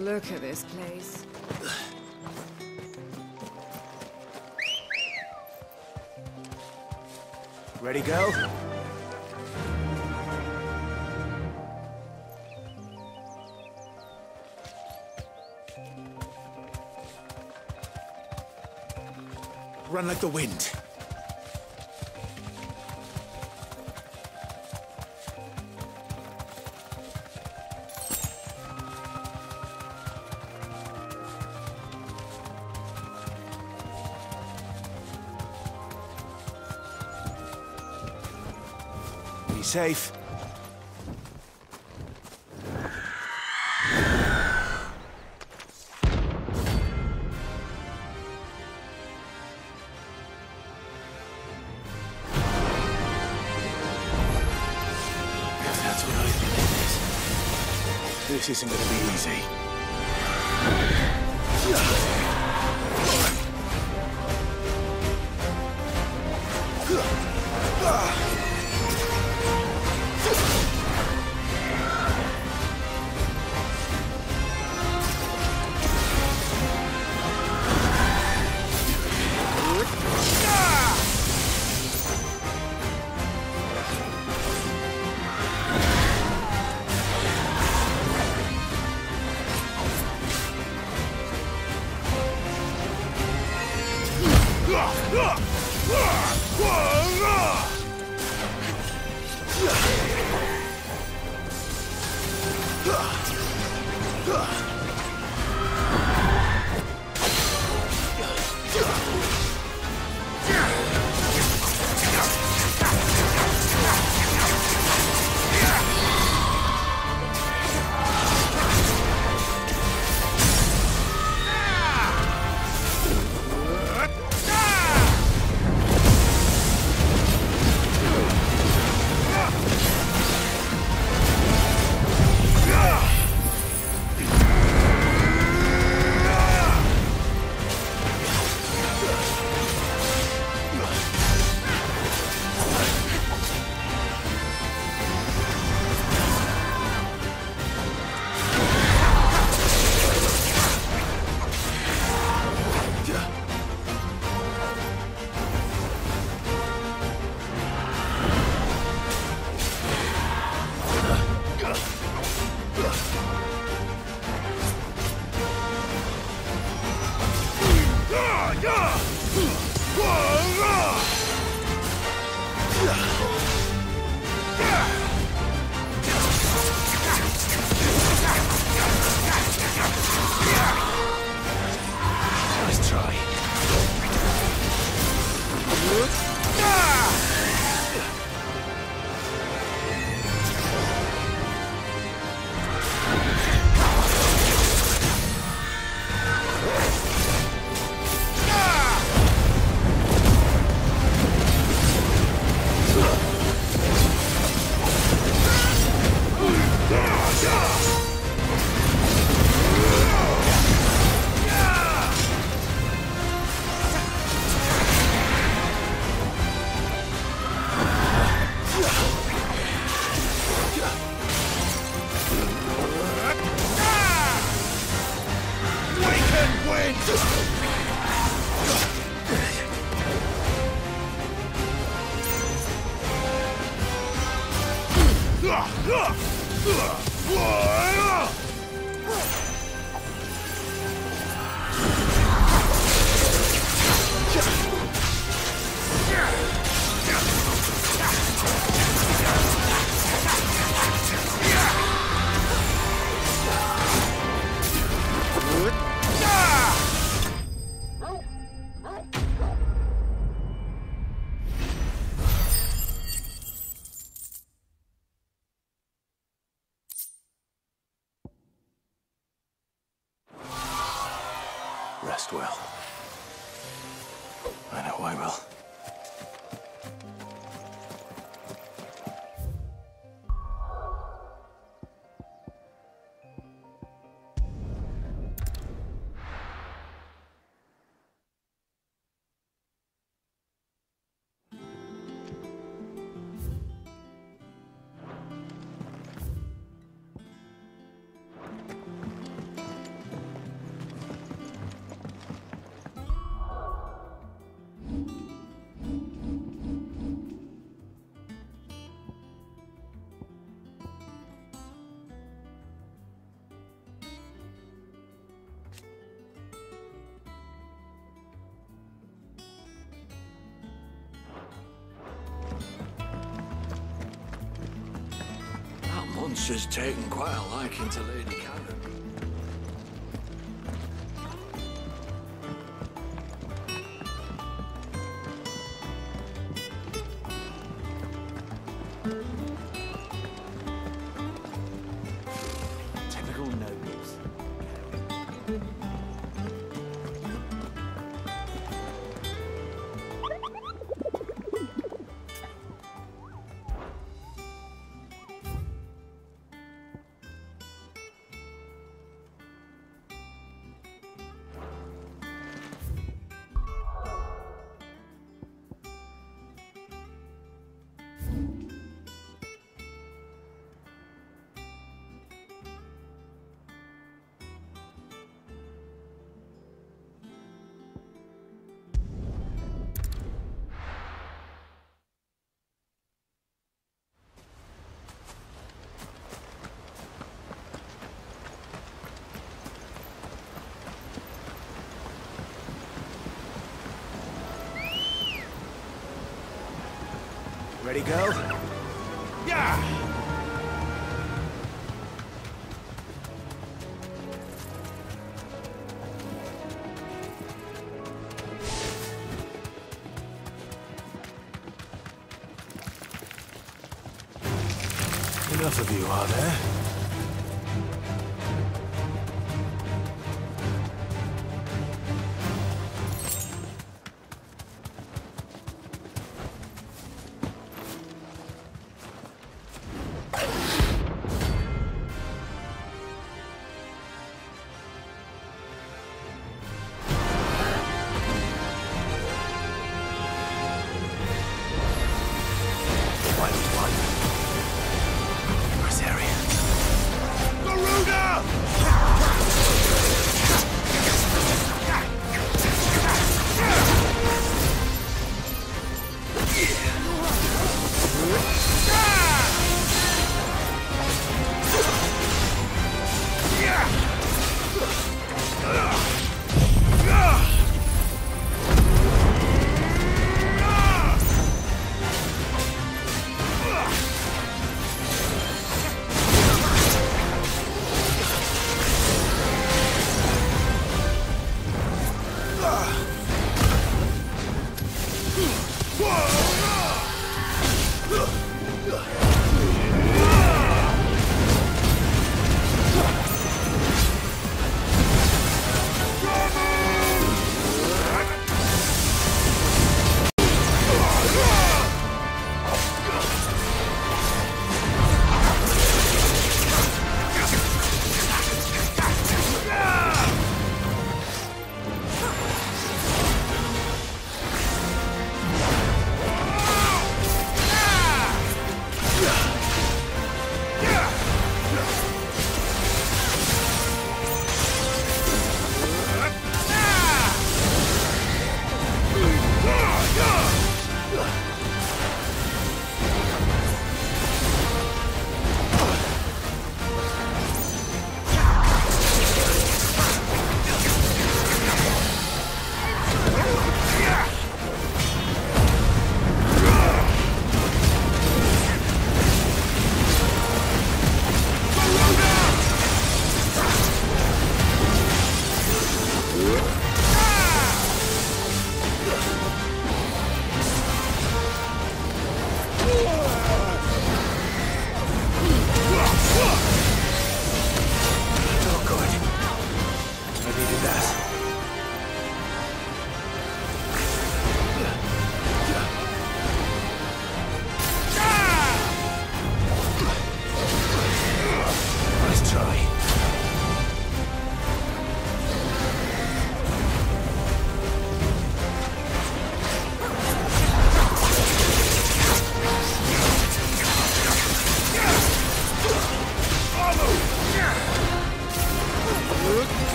Look at this place. Ready, go? Run like the wind. Be safe. This isn't going to be easy. best will. I know I will. Monster's taken quite a liking to Lady Karen. Typical nobles. Ready, go? Yeah! Enough of you, are there? Barbarian.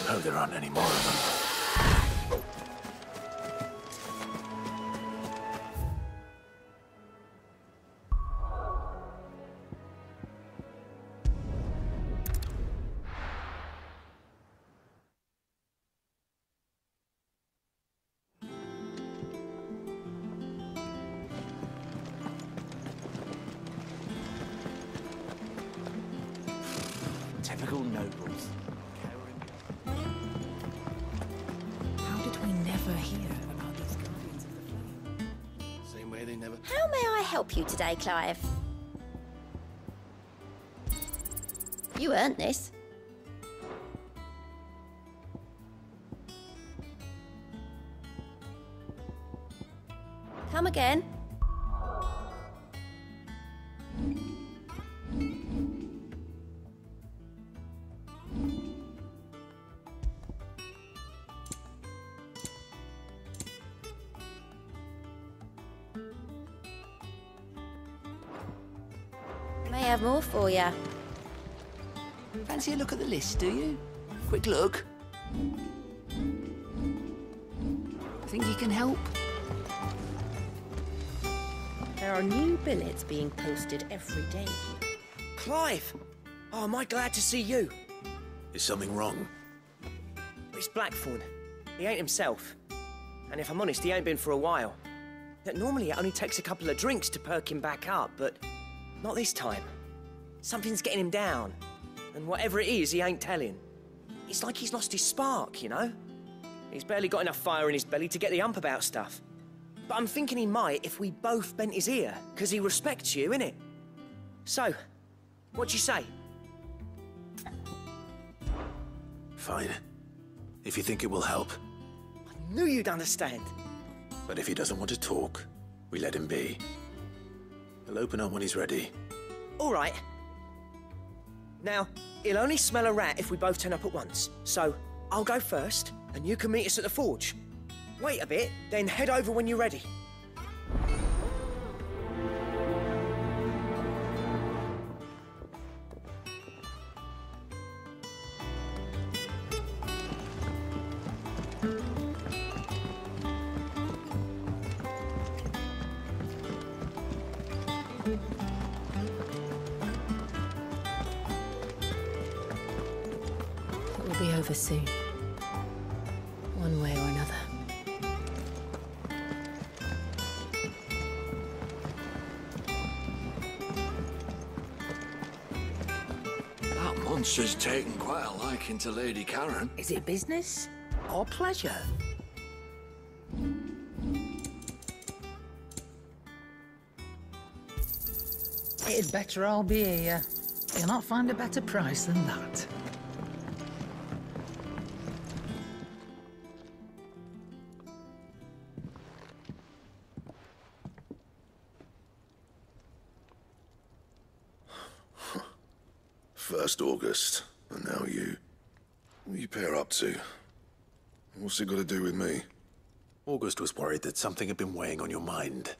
Hope there aren't any more of them. Typical nobles. How did we never hear about these guardians of the flame? Same way they never... How may I help you today, Clive? You earned this. Come again. May have more for you. Fancy a look at the list, do you? Quick look. Think you can help? There are new billets being posted every day. Clive! Oh, am I glad to see you? Is something wrong? It's Blackthorn. He ain't himself. And if I'm honest, he ain't been for a while. Yet normally it only takes a couple of drinks to perk him back up, but not this time. Something's getting him down. And whatever it is, he ain't telling. It's like he's lost his spark, you know? He's barely got enough fire in his belly to get the ump about stuff. But I'm thinking he might if we both bent his ear, because he respects you, innit? So, what'd you say? Fine. If you think it will help. I knew you'd understand. But if he doesn't want to talk, we let him be. He'll open up when he's ready. All right. Now, he'll only smell a rat if we both turn up at once. So, I'll go first, and you can meet us at the forge. Wait a bit, then head over when you're ready. It will be over soon. One way or another. That monster's taken quite a liking to Lady Karen. Is it business or pleasure? It'd better all be here. You'll not find a better price than that. First August, and now you. What are you pair up to? What's it got to do with me? August was worried that something had been weighing on your mind.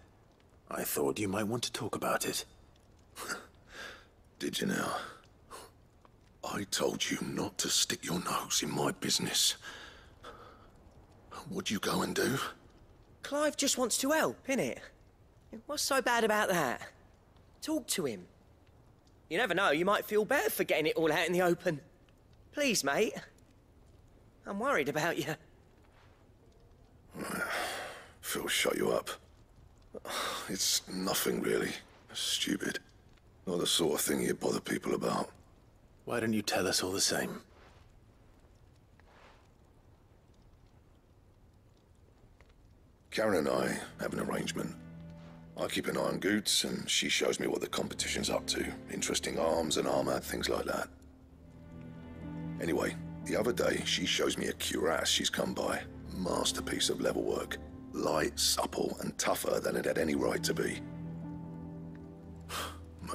I thought you might want to talk about it. Did you now? I told you not to stick your nose in my business. What'd you go and do? Clive just wants to help, innit? What's so bad about that? Talk to him. You never know, you might feel better for getting it all out in the open. Please, mate. I'm worried about you. Phil shut you up. It's nothing, really. Stupid. Not the sort of thing you bother people about. Why don't you tell us all the same? Karen and I have an arrangement. I keep an eye on Goots, and she shows me what the competition's up to. Interesting arms and armor, things like that. Anyway, the other day, she shows me a cuirass she's come by. Masterpiece of level work. Light, supple, and tougher than it had any right to be.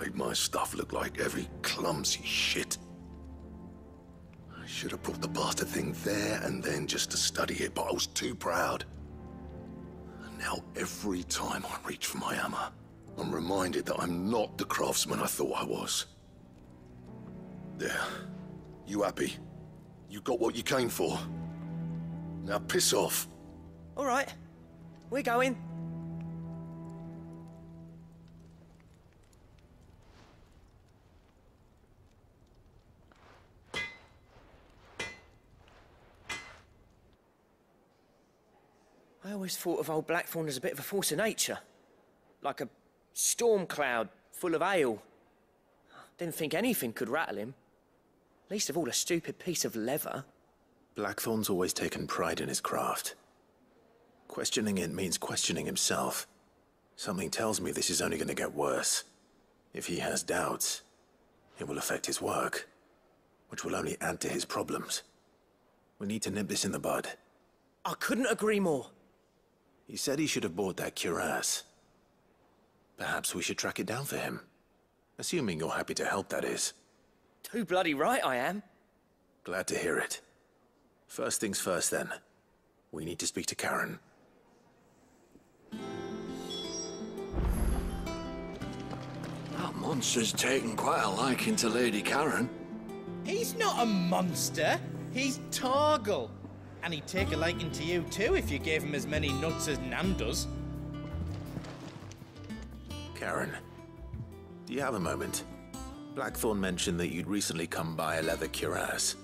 Made my stuff look like heavy, clumsy shit. I should have brought the bastard thing there and then just to study it, but I was too proud. And now every time I reach for my hammer, I'm reminded that I'm not the craftsman I thought I was. There. You happy? You got what you came for? Now piss off. All right. We're going. I always thought of old Blackthorn as a bit of a force of nature. Like a storm cloud full of hail. Didn't think anything could rattle him. Least of all a stupid piece of leather. Blackthorn's always taken pride in his craft. Questioning it means questioning himself. Something tells me this is only going to get worse. If he has doubts, it will affect his work, which will only add to his problems. We need to nip this in the bud. I couldn't agree more. He said he should have bought that cuirass. Perhaps we should track it down for him. Assuming you're happy to help, that is. Too bloody right I am. Glad to hear it. First things first, then. We need to speak to Karen. That monster's taken quite a liking to Lady Karen. He's not a monster. He's Torgal. And he'd take a liking to you too if you gave him as many nuts as Nam does. Karen, do you have a moment? Blackthorn mentioned that you'd recently come by a leather cuirass.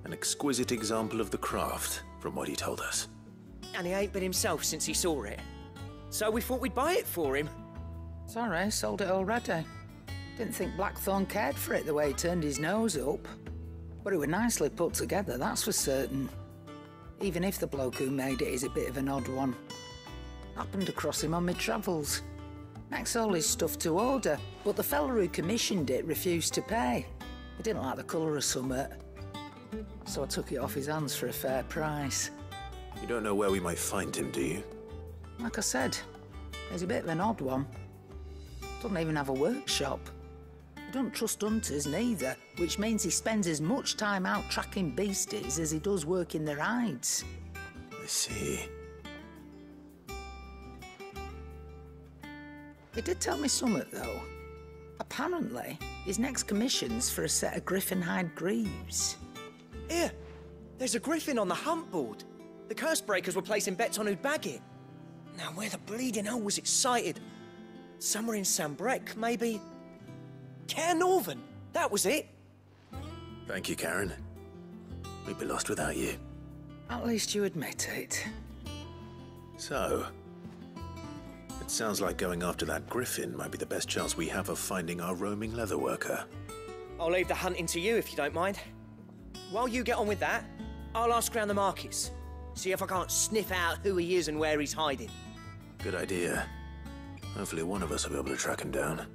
An exquisite example of the craft, from what he told us. And he ain't been himself since he saw it. So we thought we'd buy it for him. Sorry, sold it already. Didn't think Blackthorn cared for it the way he turned his nose up. But it was nicely put together, that's for certain. Even if the bloke who made it is a bit of an odd one. Happened across him on my travels. Makes all his stuff to order, but the fella who commissioned it refused to pay. He didn't like the colour of summit. So I took it off his hands for a fair price. You don't know where we might find him, do you? Like I said, he's a bit of an odd one. Doesn't even have a workshop. He don't trust hunters neither, which means he spends as much time out tracking beasties as he does working their hides. I see. He did tell me something, though. Apparently, his next commission's for a set of griffin hide greaves. Here, there's a griffin on the hunt board. The curse breakers were placing bets on who'd bag it. Now, where the bleeding hell was it sighted? Somewhere in Sambrec, maybe? Care Northern, that was it. Thank you, Karen. We'd be lost without you. At least you admit it. So, it sounds like going after that griffin might be the best chance we have of finding our roaming leatherworker. I'll leave the hunting to you if you don't mind. While you get on with that, I'll ask around the markets. See if I can't sniff out who he is and where he's hiding. Good idea. Hopefully one of us will be able to track him down.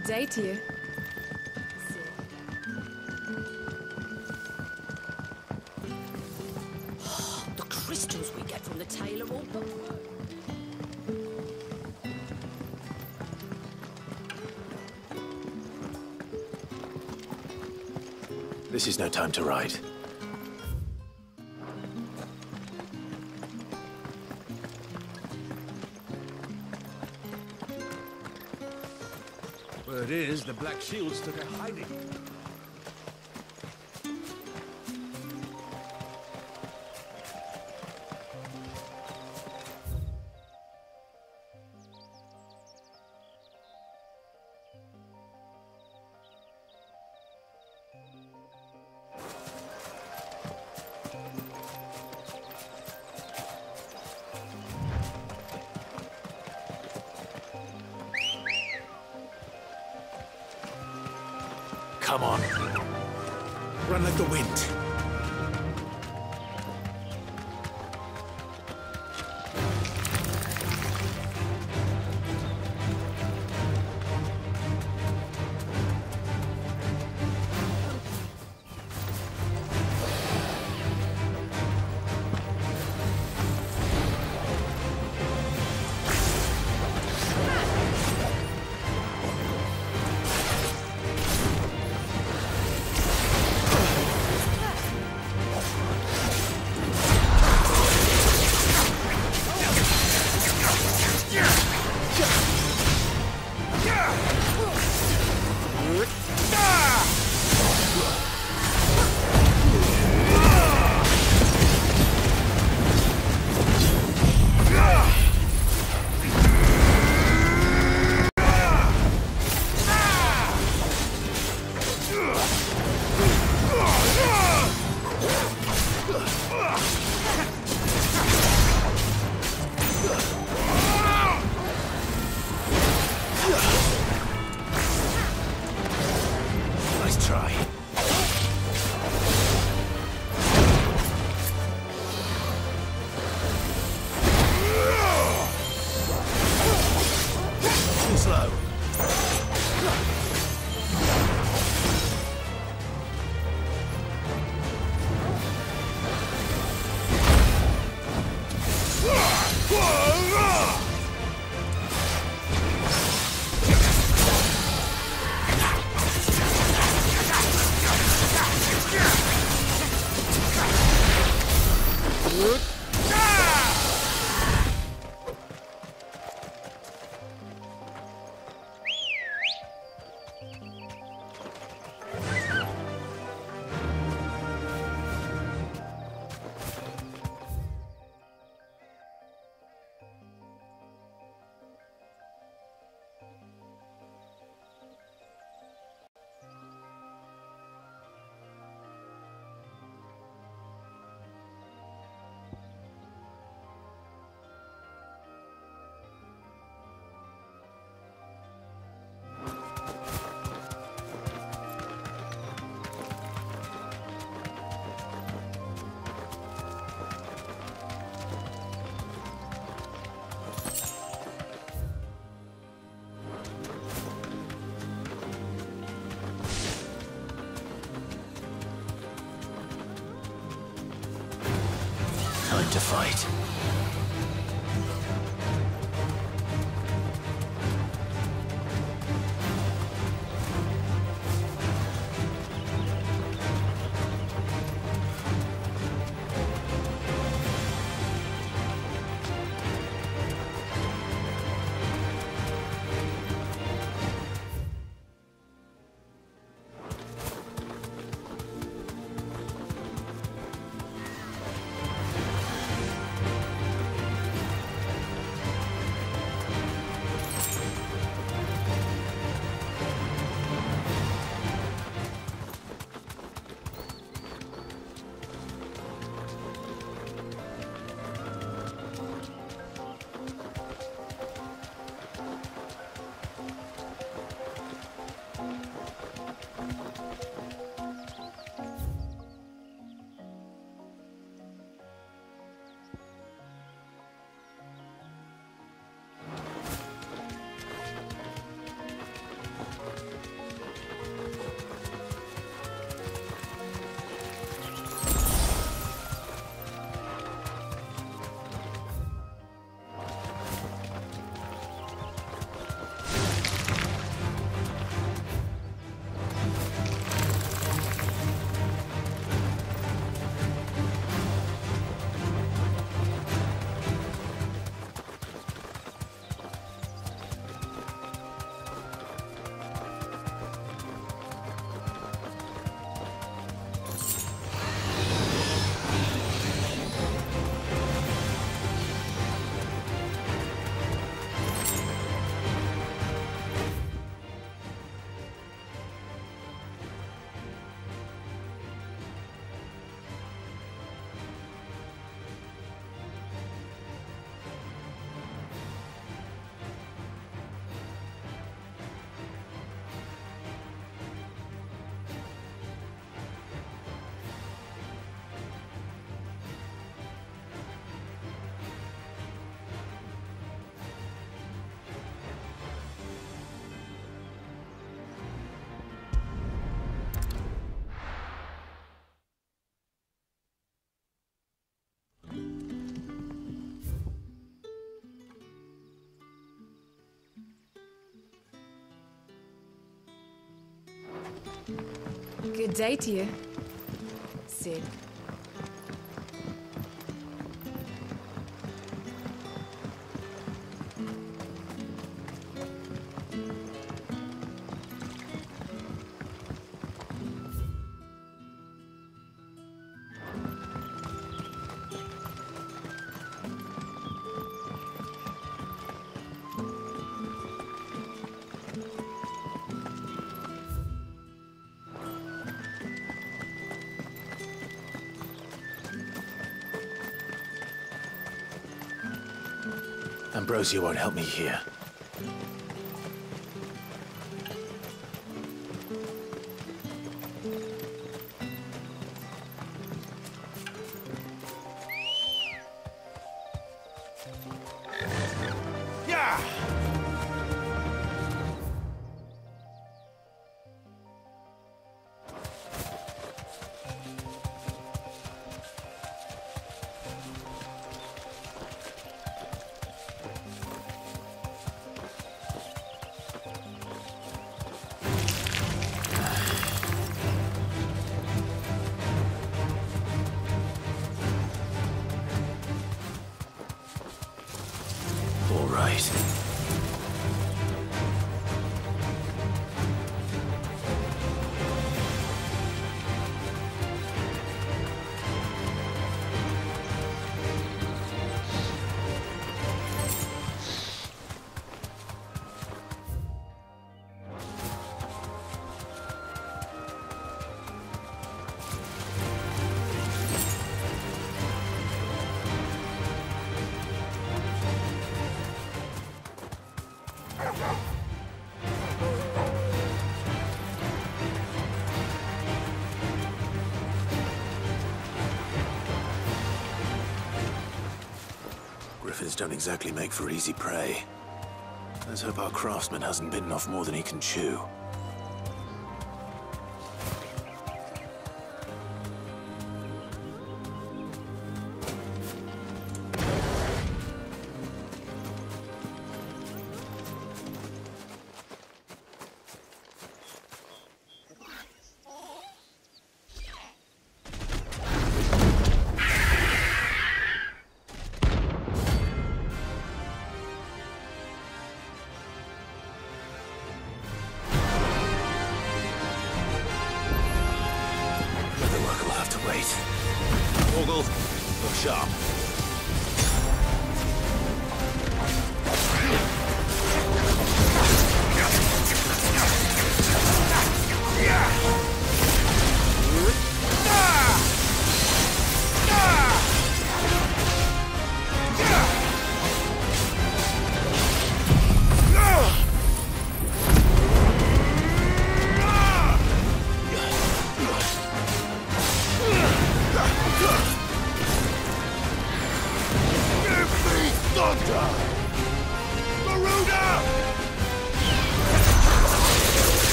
Good day to you. The crystals we get from the tailor all but work. This is no time to ride. Word is, the Black Shields took a hiding. Come on. Run like the wind. Time to fight. Good day to you, Sid. Ambrosia won't help me here. Griffins don't exactly make for easy prey. Let's hope our craftsman hasn't bitten off more than he can chew.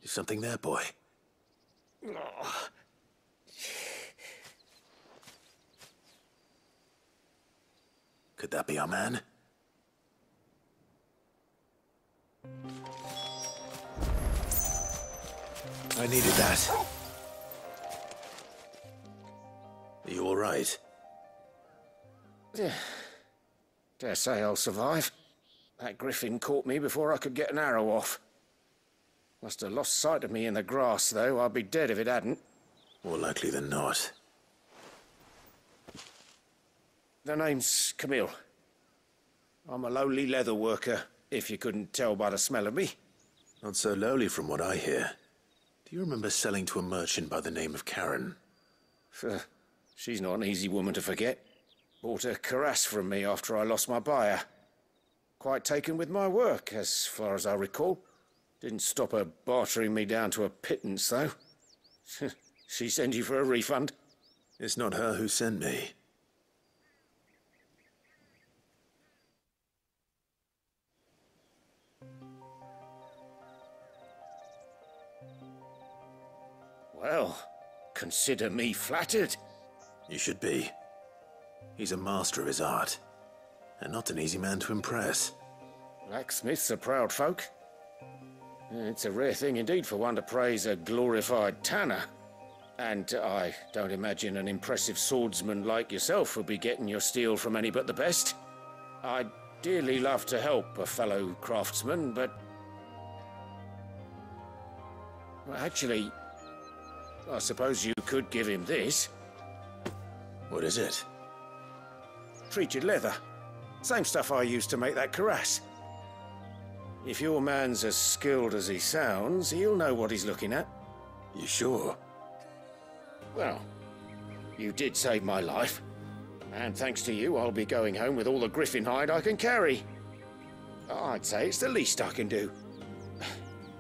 Something there, boy. Could that be our man? I needed that. Are you all right? Dare say I'll survive. That griffin caught me before I could get an arrow off. Must have lost sight of me in the grass, though. I'd be dead if it hadn't. More likely than not. The name's Camille. I'm a lowly leather worker, if you couldn't tell by the smell of me. Not so lowly from what I hear. Do you remember selling to a merchant by the name of Karen? She's not an easy woman to forget. Bought a cuirass from me after I lost my buyer. Quite taken with my work, as far as I recall. Didn't stop her bartering me down to a pittance, though. She sent you for a refund? It's not her who sent me. Well, consider me flattered. You should be. He's a master of his art, and not an easy man to impress. Blacksmiths are proud folk. It's a rare thing indeed for one to praise a glorified tanner. And I don't imagine an impressive swordsman like yourself would be getting your steel from any but the best. I'd dearly love to help a fellow craftsman, but... Well, actually, I suppose you could give him this. What is it? Treated leather. Same stuff I used to make that cuirass. If your man's as skilled as he sounds, he'll know what he's looking at. You sure? Well, you did save my life. And thanks to you, I'll be going home with all the griffin hide I can carry. I'd say it's the least I can do.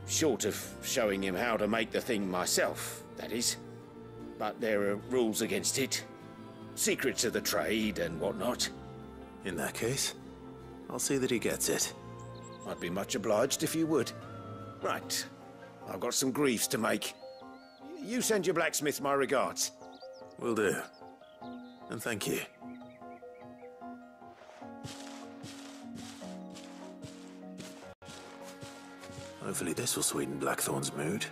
Short of showing him how to make the thing myself, that is. But there are rules against it. Secrets of the trade and whatnot. In that case, I'll see that he gets it. I'd be much obliged if you would. Right. I've got some greaves to make. You send your blacksmith my regards. Will do. And thank you. Hopefully this will sweeten Blackthorn's mood.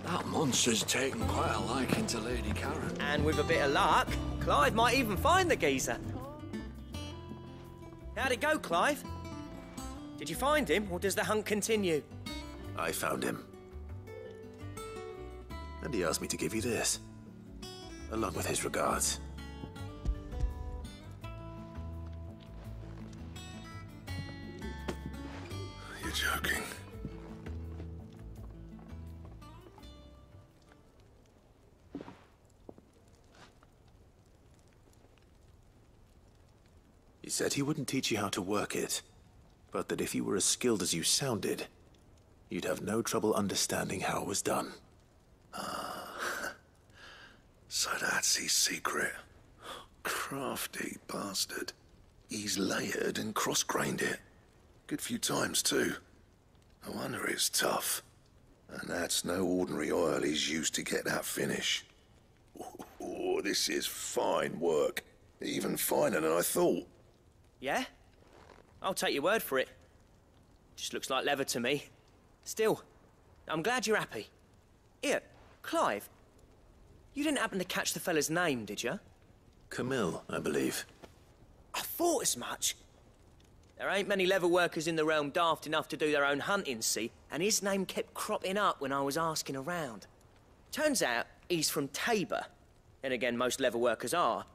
That monster's taken quite a liking to Lady Karen. And with a bit of luck, Clive might even find the geezer. How'd it go, Clive? Did you find him, or does the hunt continue? I found him. And he asked me to give you this, along with his regards. You're joking. He said he wouldn't teach you how to work it, but that if you were as skilled as you sounded, you'd have no trouble understanding how it was done. So that's his secret. Crafty bastard. He's layered and cross-grained it. Good few times, too. No wonder it's tough. And that's no ordinary oil he's used to get that finish. Oh, this is fine work. Even finer than I thought. Yeah? I'll take your word for it. Just looks like leather to me. Still, I'm glad you're happy. Here, Clive. You didn't happen to catch the fella's name, did you? Camille, I believe. I thought as much. There ain't many leather workers in the realm daft enough to do their own hunting, see? And his name kept cropping up when I was asking around. Turns out he's from Tabor. Then again, most leather workers are.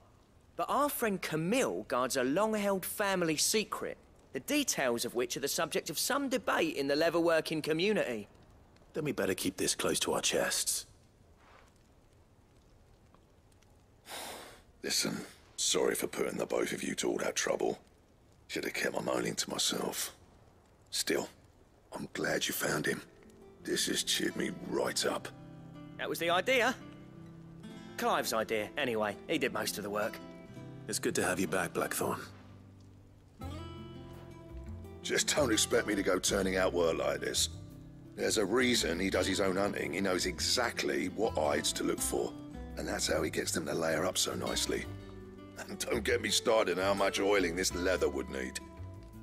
But our friend Camille guards a long-held family secret, the details of which are the subject of some debate in the leather-working community. Then we better keep this close to our chests. Listen, sorry for putting the both of you to all that trouble. Should have kept my moaning to myself. Still, I'm glad you found him. This has cheered me right up. That was the idea. Clive's idea, anyway. He did most of the work. It's good to have you back, Blackthorn. Just don't expect me to go turning out work like this. There's a reason he does his own hunting. He knows exactly what hides to look for. And that's how he gets them to layer up so nicely. And don't get me started on how much oiling this leather would need.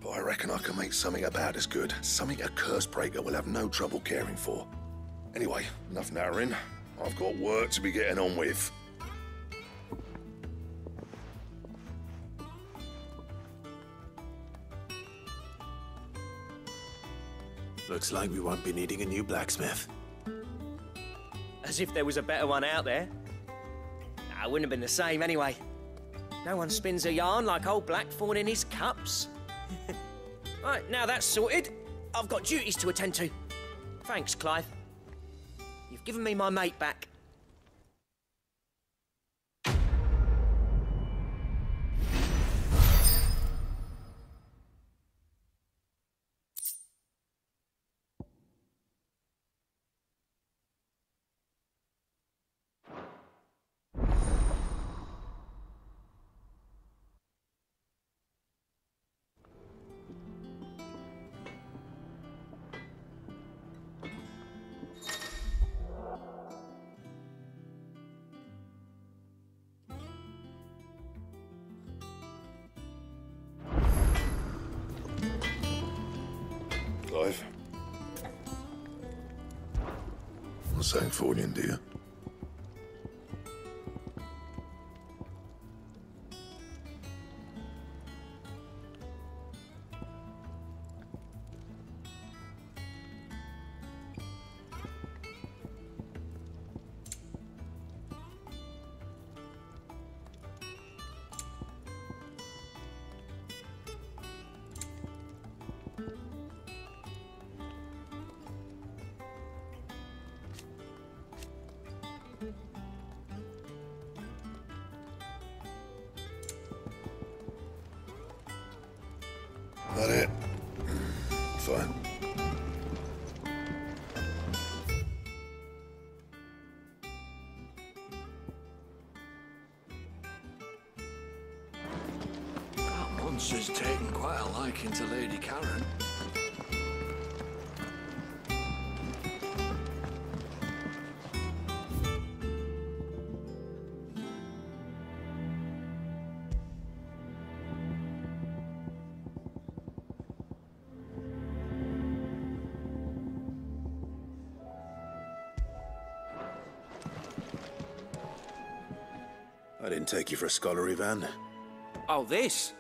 But I reckon I can make something about as good. Something a Cursebreaker will have no trouble caring for. Anyway, enough narrowing. I've got work to be getting on with. Looks like we won't be needing a new blacksmith. As if there was a better one out there. It wouldn't have been the same anyway. No one spins a yarn like old Blackthorn in his cups. Right, now that's sorted, I've got duties to attend to. Thanks, Clive. You've given me my mate back. Clive? What's saying for you, dear? That it? Fine. That monster's taken quite a liking to Lady Karen. I didn't take you for a scholarly van. Oh, this?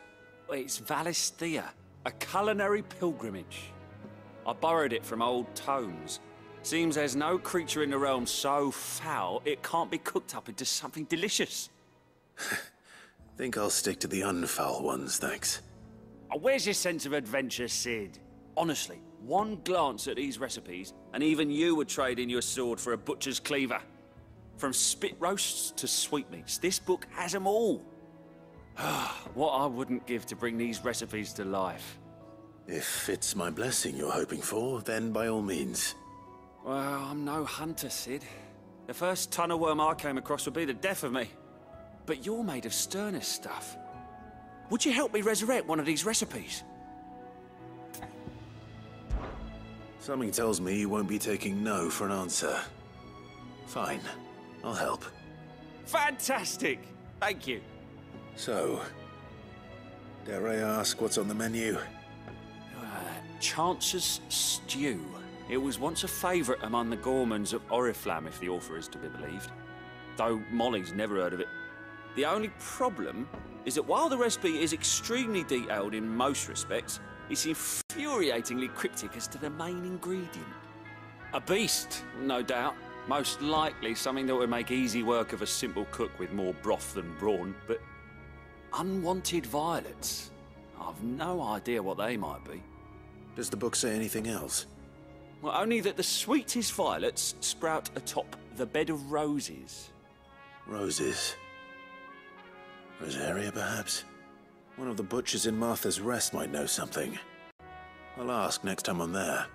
Well, it's Valisthea, a culinary pilgrimage. I borrowed it from old tomes. Seems there's no creature in the realm so foul it can't be cooked up into something delicious. Think I'll stick to the unfoul ones, thanks. Oh, where's your sense of adventure, Sid? Honestly, one glance at these recipes, and even you would trade in your sword for a butcher's cleaver. From spit roasts to sweetmeats, this book has them all. What I wouldn't give to bring these recipes to life. If it's my blessing you're hoping for, then by all means. Well, I'm no hunter, Sid. The first tunnel worm I came across would be the death of me. But you're made of sterner stuff. Would you help me resurrect one of these recipes? Something tells me you won't be taking no for an answer. Fine. I'll help. Fantastic! Thank you. So, dare I ask what's on the menu? Chance's Stew. It was once a favourite among the gourmands of Oriflamme, if the author is to be believed. Though Molly's never heard of it. The only problem is that while the recipe is extremely detailed in most respects, it's infuriatingly cryptic as to the main ingredient. A beast, no doubt. Most likely something that would make easy work of a simple cook with more broth than brawn, but unwanted violets. I've no idea what they might be. Does the book say anything else? Well, only that the sweetest violets sprout atop the bed of roses. Roses. Rosaria, perhaps? One of the butchers in Martha's Rest might know something. I'll ask next time I'm there.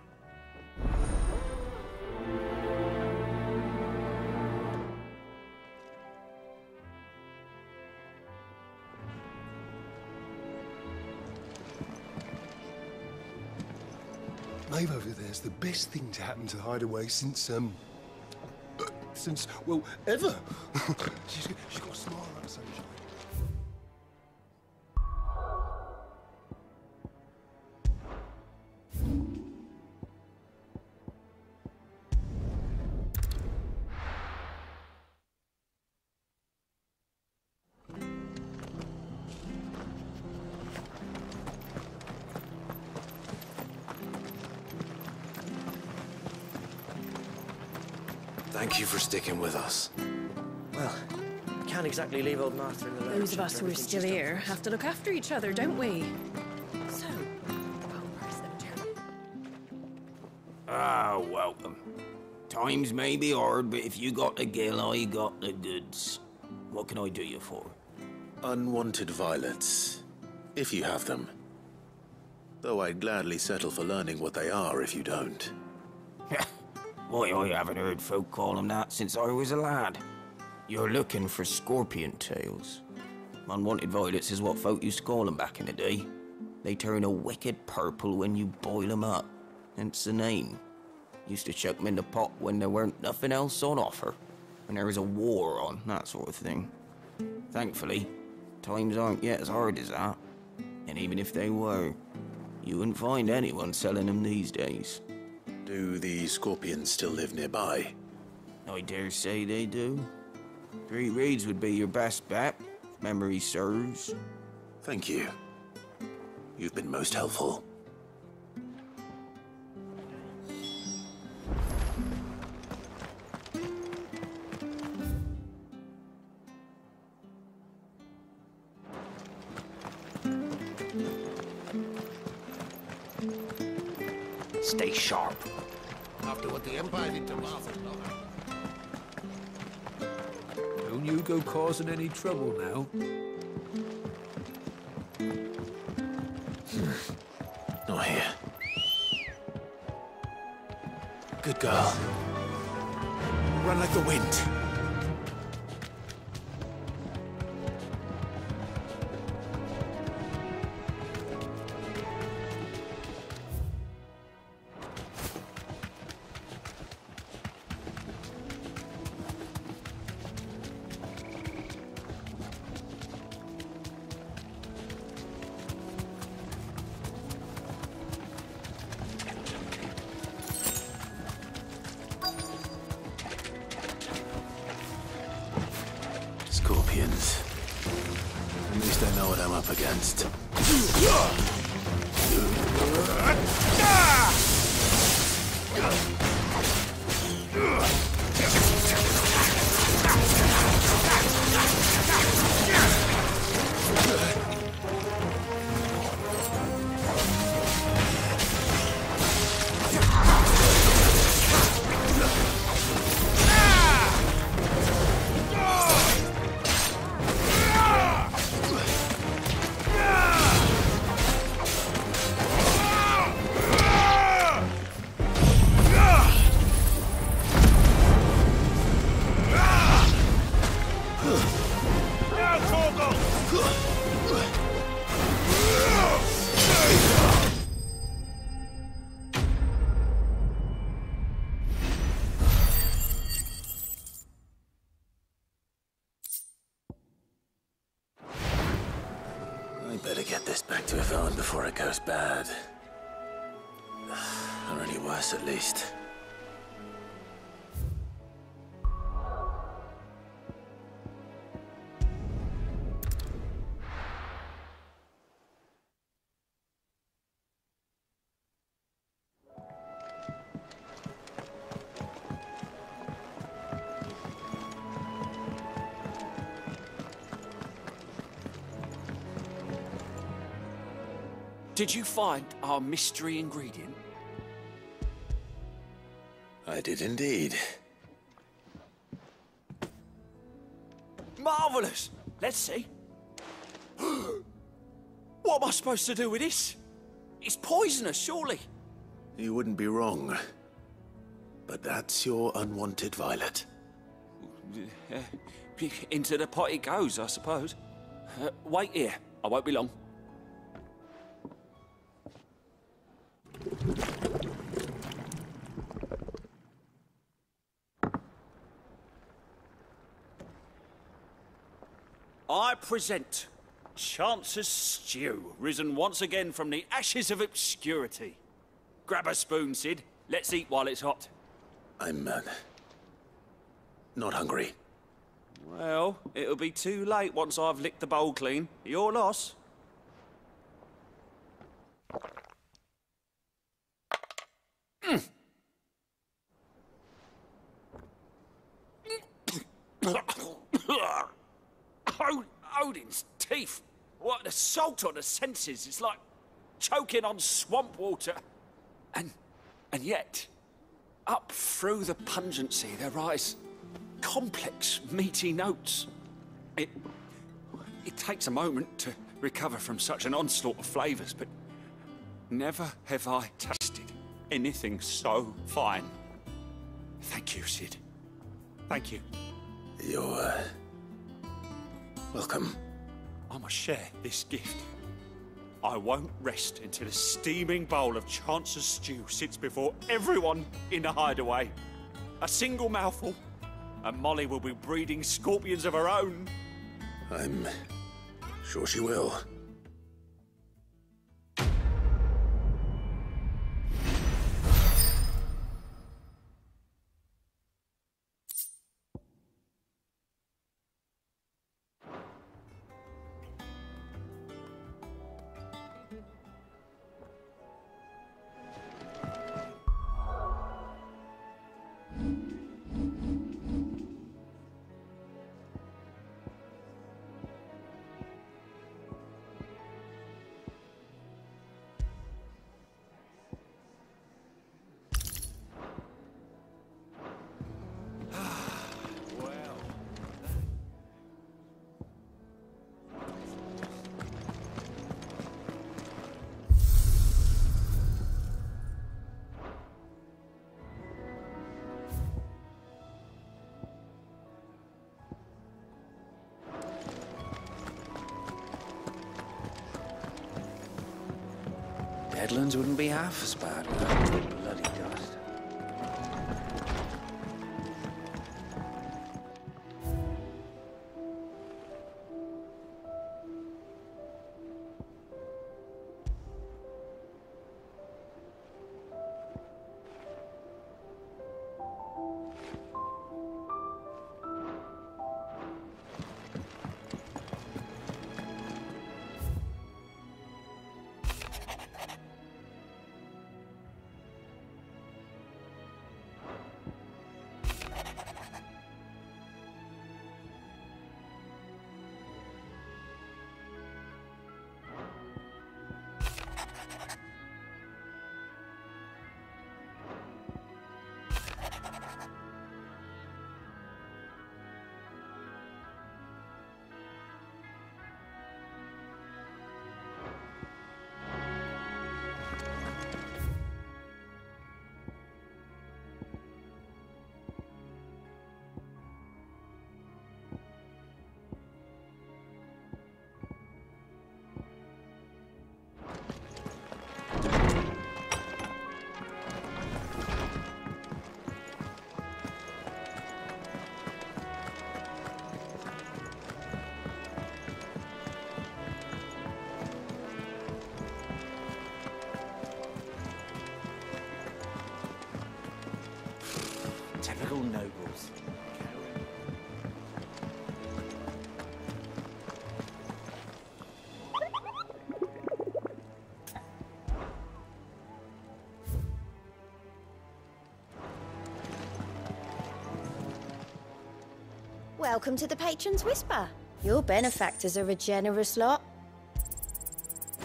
Maeve over there's the best thing to happen to Hideaway since, well, ever. she's got a smile like the sunshine. Thank you for sticking with us. Well, we can't exactly leave old Martha in the lurch. Those of us who are still here have to look after each other, don't we? So, Ah, welcome. Times may be hard, but if you got the gill, I got the goods. What can I do you for? Unwanted violets, if you have them. Though I'd gladly settle for learning what they are if you don't. Why, I haven't heard folk call them that since I was a lad. You're looking for scorpion tails. Unwanted violets is what folk used to call them back in the day. They turn a wicked purple when you boil them up. Hence the name. Used to chuck them in the pot when there weren't nothing else on offer. When there was a war on, that sort of thing. Thankfully, times aren't yet as hard as that. And even if they were, you wouldn't find anyone selling them these days. Do the scorpions still live nearby? I dare say they do. 3 Reeds would be your best bet, if memory serves. Thank you. You've been most helpful. Stay sharp. After what the Empire did to Martha. Don't you go causing any trouble now. Not here. Good girl. Run like the wind. Scorpions. At least I know what I'm up against. I better get this back to Yvonne before it goes bad. Or any worse, at least. Did you find our mystery ingredient? I did indeed. Marvellous! Let's see. What am I supposed to do with this? It's poisonous, surely. You wouldn't be wrong. But that's your unwanted violet. Into the pot it goes, I suppose. Wait here. I won't be long. I present Chance's Stew, risen once again from the ashes of obscurity. Grab a spoon, Sid. Let's eat while it's hot. I'm, not hungry. Well, it'll be too late once I've licked the bowl clean. Your loss. Odin's teeth. What the salt on the senses. It's like choking on swamp water. And yet, up through the pungency, there rise complex, meaty notes. It takes a moment to recover from such an onslaught of flavours, but never have I tasted anything so fine. Thank you, Sid. Thank you. You're, welcome. I must share this gift. I won't rest until a steaming bowl of Chance's stew sits before everyone in the hideaway. A single mouthful, and Molly will be breeding scorpions of her own. I'm sure she will. Headlands wouldn't be half as bad without the bloody dust. all nobles. Welcome to the Patron's Whisper. Your benefactors are a generous lot.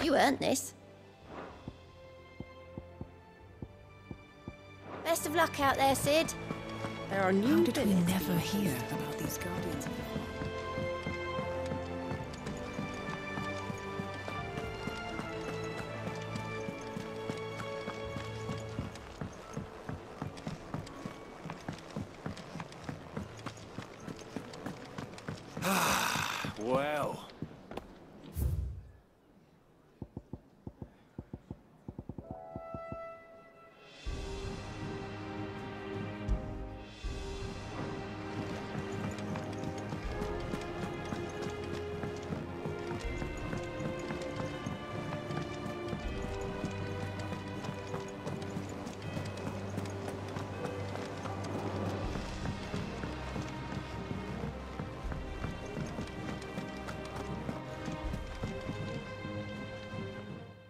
You earned this. Best of luck out there, Sid. There are new How did we never hear about these guardians? Well.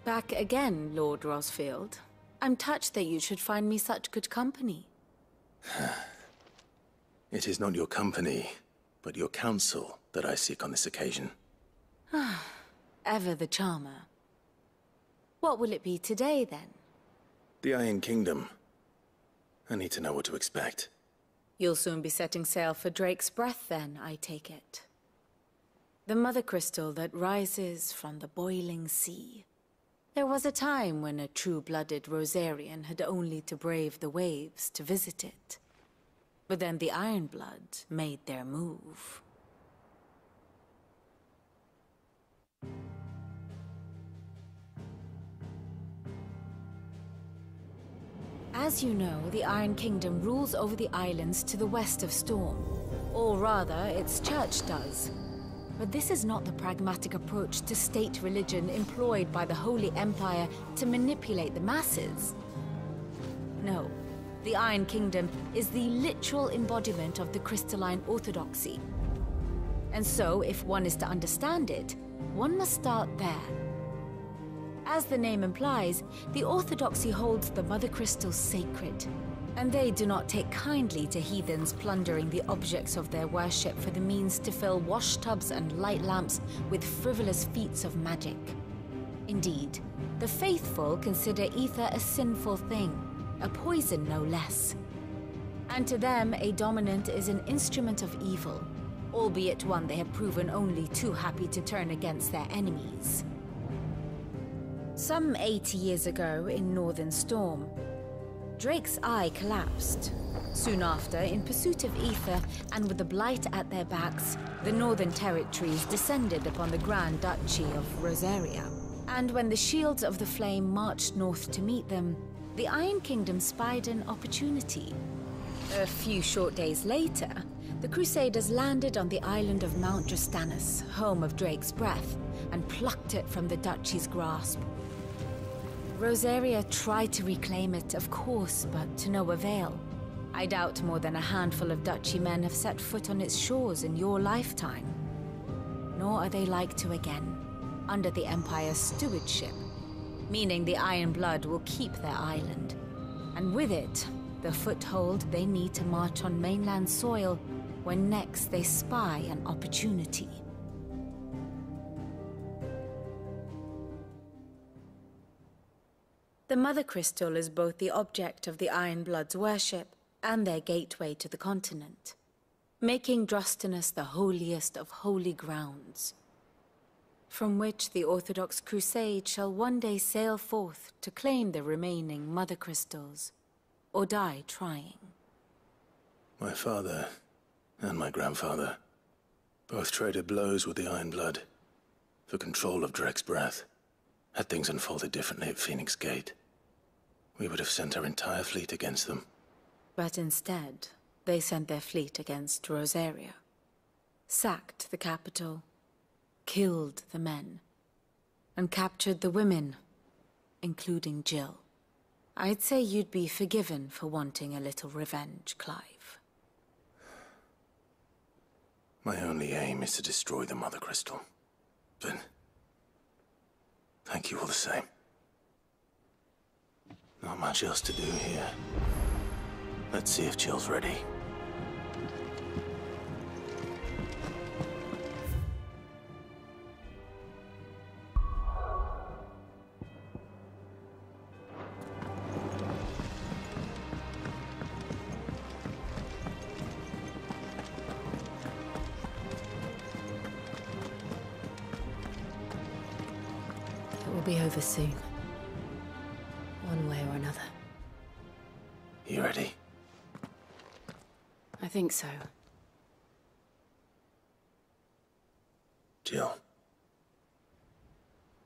Back again, Lord Rosfield. I'm touched that you should find me such good company. It is not your company, but your counsel that I seek on this occasion. Ever the charmer. What will it be today, then? The Iron Kingdom. I need to know what to expect. You'll soon be setting sail for Drake's Breath, then, I take it. The mother crystal that rises from the boiling sea. There was a time when a true-blooded Rosarian had only to brave the waves to visit it. But then the Ironblood made their move. As you know, the Iron Kingdom rules over the islands to the west of Storm. Or rather, its church does. But this is not the pragmatic approach to state religion employed by the Holy Empire to manipulate the masses. No, the Iron Kingdom is the literal embodiment of the crystalline orthodoxy. And so, if one is to understand it, one must start there. As the name implies, the orthodoxy holds the Mother Crystals sacred. And they do not take kindly to heathens plundering the objects of their worship for the means to fill washtubs and light lamps with frivolous feats of magic. Indeed, the faithful consider ether a sinful thing, a poison no less. And to them, a dominant is an instrument of evil, albeit one they have proven only too happy to turn against their enemies. Some 80 years ago in Northern Storm, Drake's eye collapsed. Soon after, in pursuit of ether and with the blight at their backs, the Northern Territories descended upon the Grand Duchy of Rosaria. And when the Shields of the Flame marched north to meet them, the Iron Kingdom spied an opportunity. A few short days later, the Crusaders landed on the island of Mount Justanus, home of Drake's Breath, and plucked it from the Duchy's grasp. Rosaria tried to reclaim it, of course, but to no avail. I doubt more than a handful of Duchy men have set foot on its shores in your lifetime. Nor are they like to again, under the Empire's stewardship, meaning the Iron Blood will keep their island, and with it, the foothold they need to march on mainland soil when next they spy an opportunity. The Mother Crystal is both the object of the Iron Blood's worship and their gateway to the continent, making Drostanus the holiest of holy grounds, from which the Orthodox Crusade shall one day sail forth to claim the remaining Mother Crystals, or die trying. My father and my grandfather both traded blows with the Iron Blood for control of Drake's Breath. Had things unfolded differently at Phoenix Gate, we would have sent our entire fleet against them. But instead, they sent their fleet against Rosaria, sacked the capital, killed the men, and captured the women, including Jill. I'd say you'd be forgiven for wanting a little revenge, Clive. My only aim is to destroy the Mother Crystal. But thank you all the same. Not much else to do here. Let's see if Jill's ready. It will be over soon. One way or another. You ready? I think so. Jill.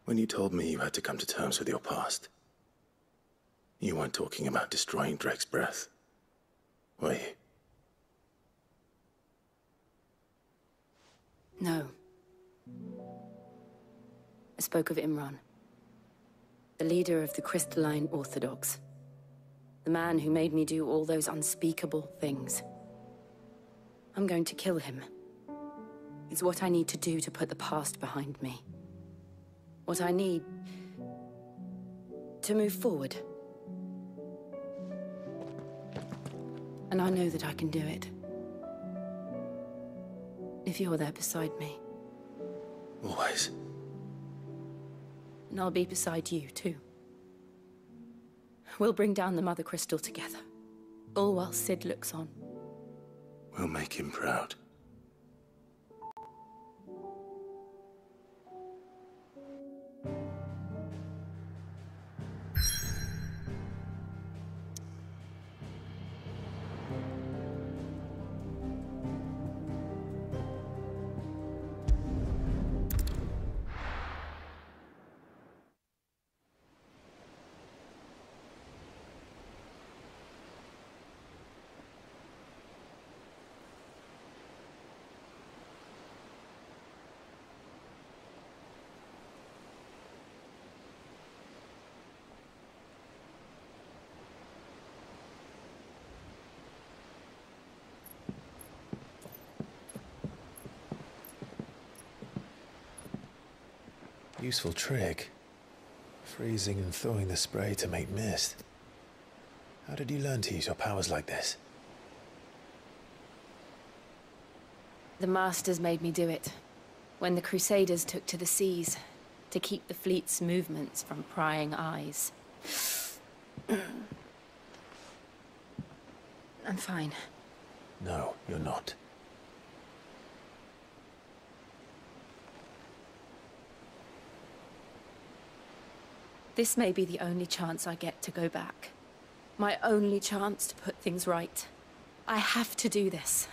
When you told me you had to come to terms with your past, you weren't talking about destroying Drake's breath, were you? No. I spoke of Imran, the leader of the Crystalline Orthodox. The man who made me do all those unspeakable things. I'm going to kill him. It's what I need to do to put the past behind me. What I need to move forward. And I know that I can do it. If you're there beside me. Always. And I'll be beside you, too. We'll bring down the Mother Crystal together. All while Sid looks on. We'll make him proud. Useful trick. Freezing and thawing the spray to make mist. How did you learn to use your powers like this? The Masters made me do it. When the Crusaders took to the seas, to keep the fleet's movements from prying eyes. I'm fine. No, you're not. This may be the only chance I get to go back. My only chance to put things right. I have to do this.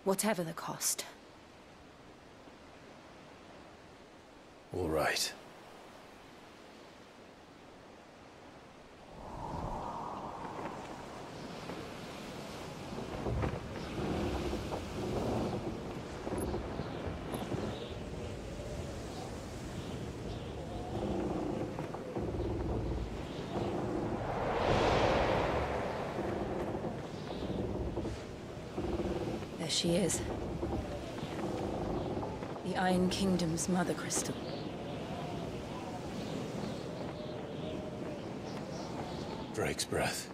Whatever the cost. All right. There she is. The Iron Kingdom's Mother Crystal. Drake's breath.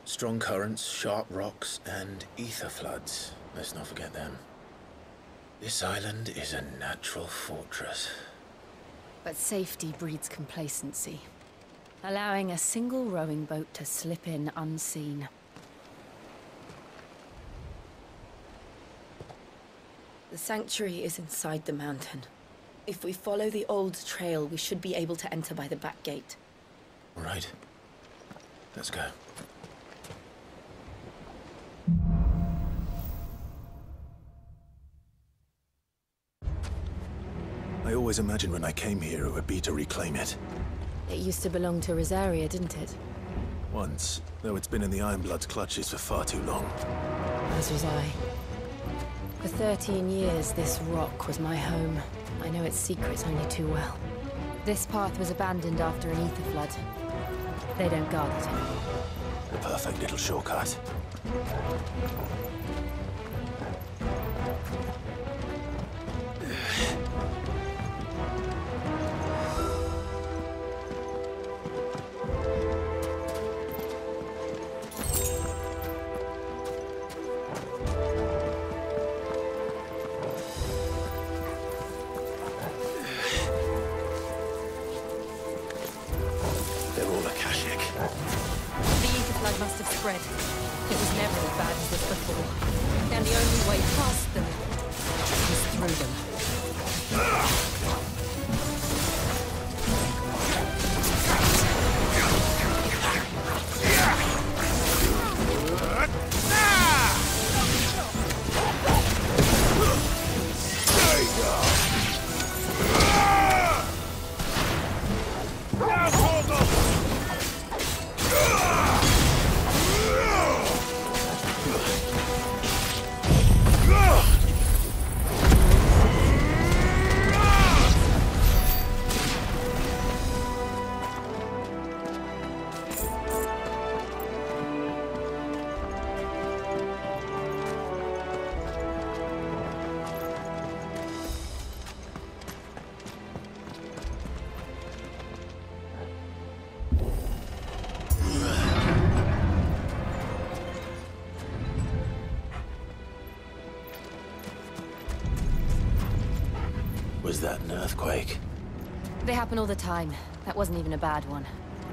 Strong currents, sharp rocks, and ether floods. Let's not forget them. This island is a natural fortress. But safety breeds complacency. Allowing a single rowing boat to slip in unseen. The sanctuary is inside the mountain. If we follow the old trail, we should be able to enter by the back gate. All right. Let's go. I always always imagined when I came here it would be to reclaim it. It used to belong to Rosaria, didn't it? Once, though it's been in the Ironblood's clutches for far too long. As was I. For 13 years, this rock was my home. I know its secrets only too well. This path was abandoned after an ether flood. They don't guard it anymore. The perfect little shortcut. Spread. It was never as bad as this before. And the only way past them was through them. Was that an earthquake? They happen all the time. That wasn't even a bad one.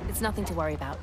It's nothing to worry about.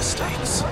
Mistakes.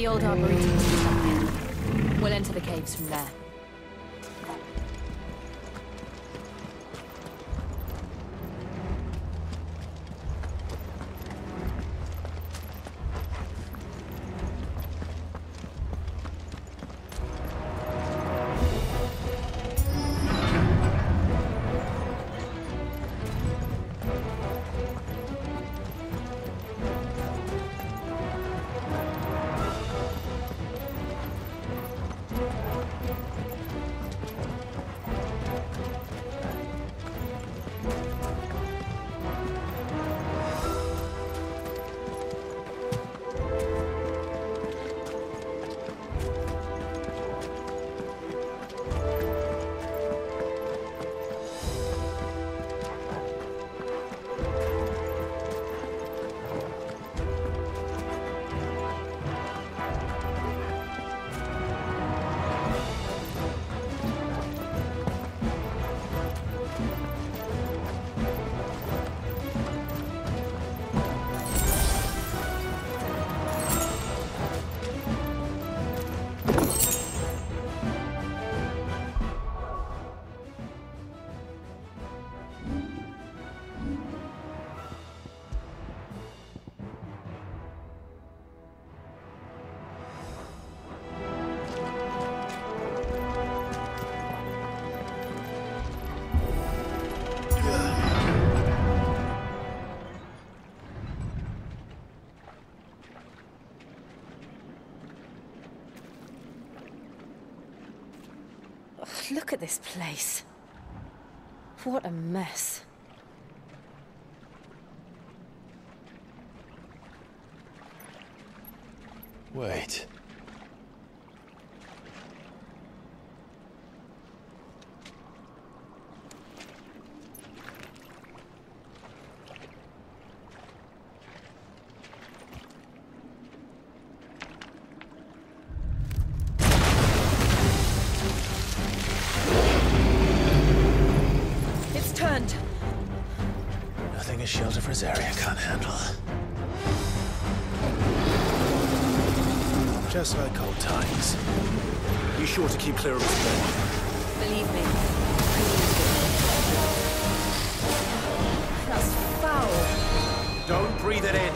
the old arboretum will be down here. We'll enter the caves from there. Look at this place. What a mess. Wait. Nothing a shelter for his area can't handle. Just like old times. Be sure to keep clear of his bed. Believe me. That's foul. Don't breathe it in.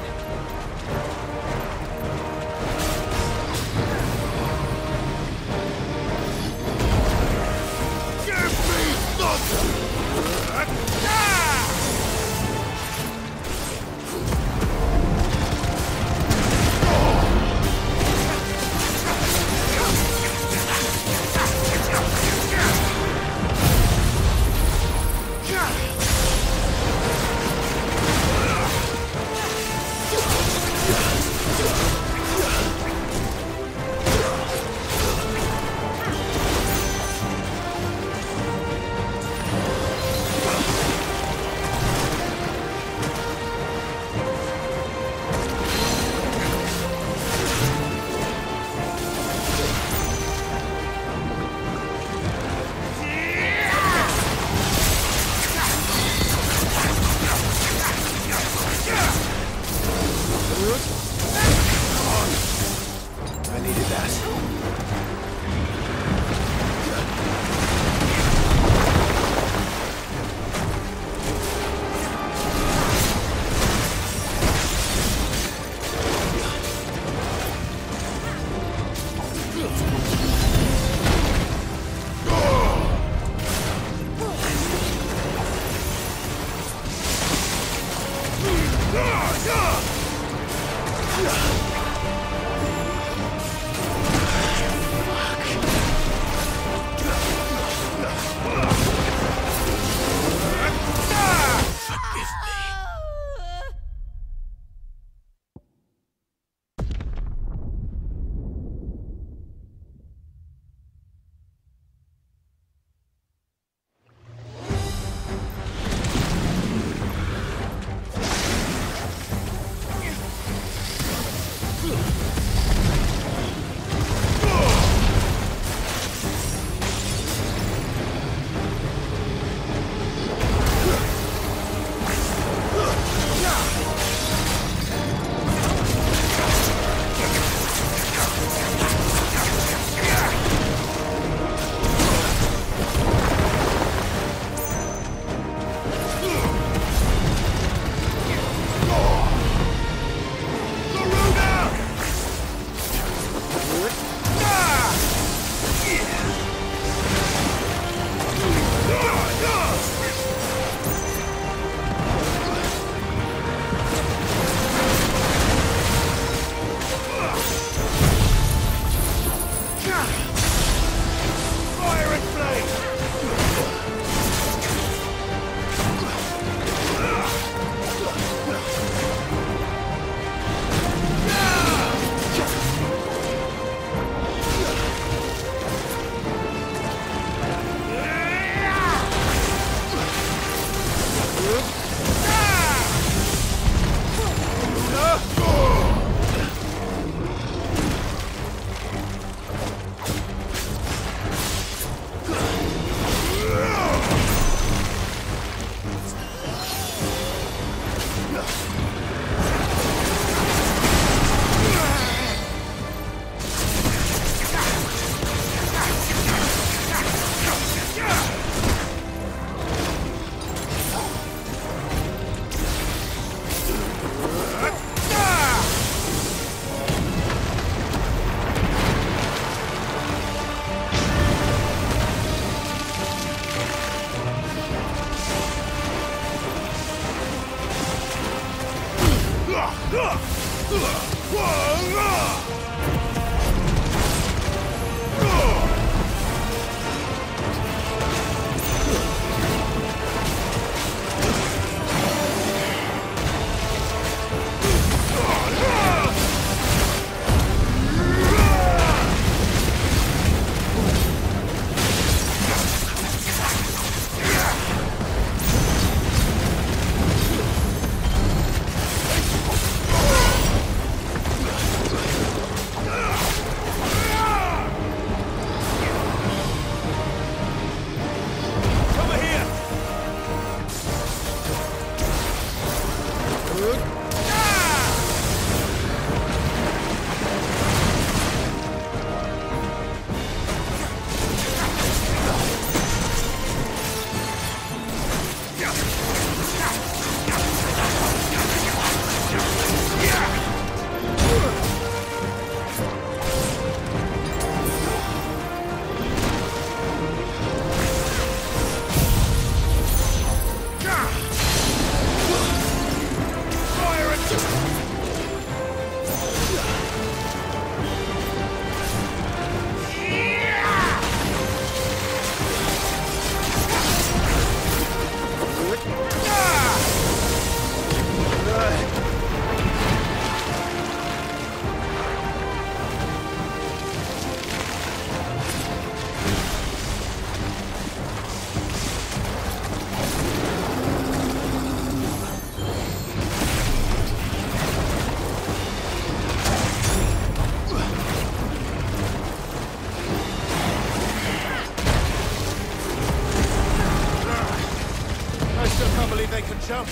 Jump.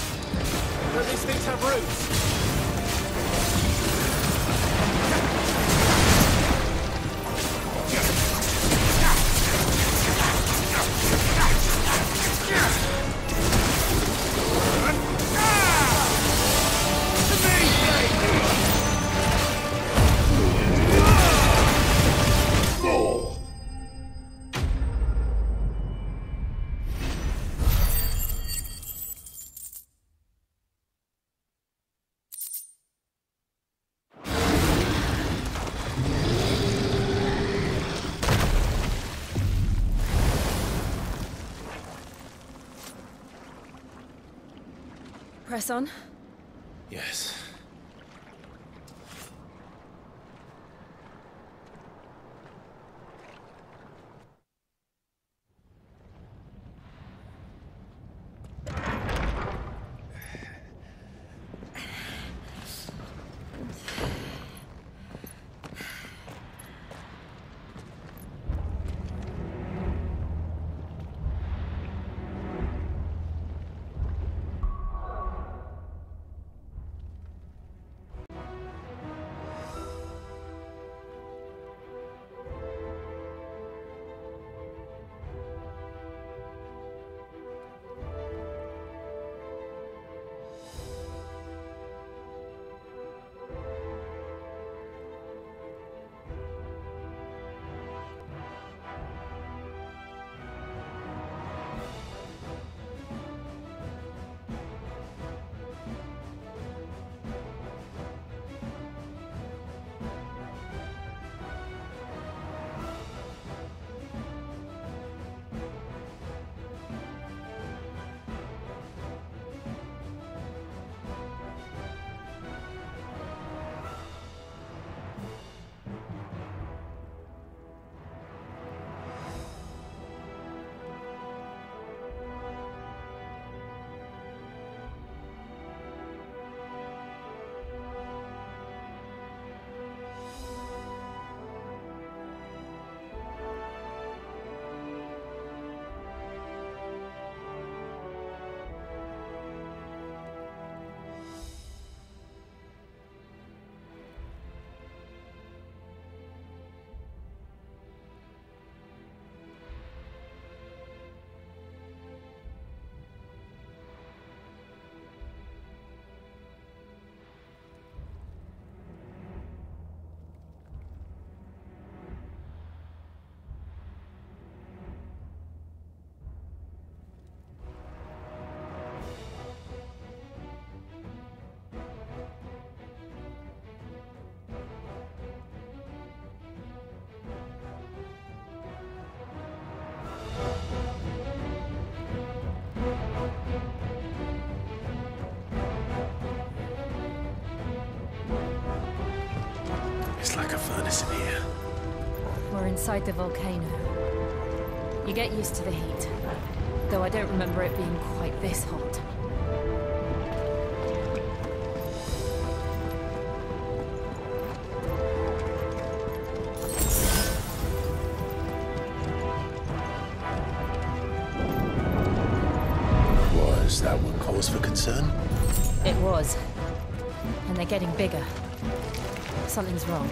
Don't these things have roots? Press on? Yes. It's like a furnace in here. We're inside the volcano. You get used to the heat, though I don't remember it being quite this hot. Was that one cause for concern? It was. And they're getting bigger. Something's wrong.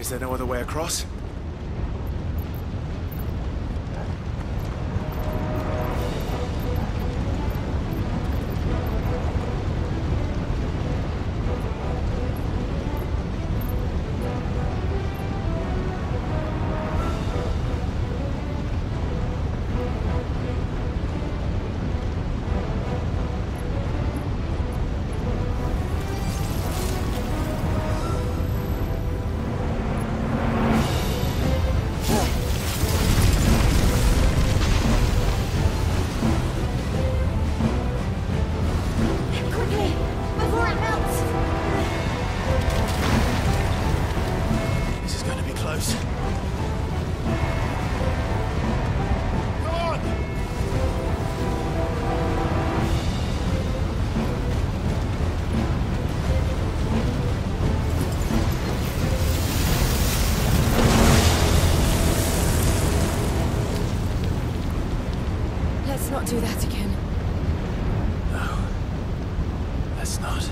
Is there no other way across? Let's not do that again. No. Let's not.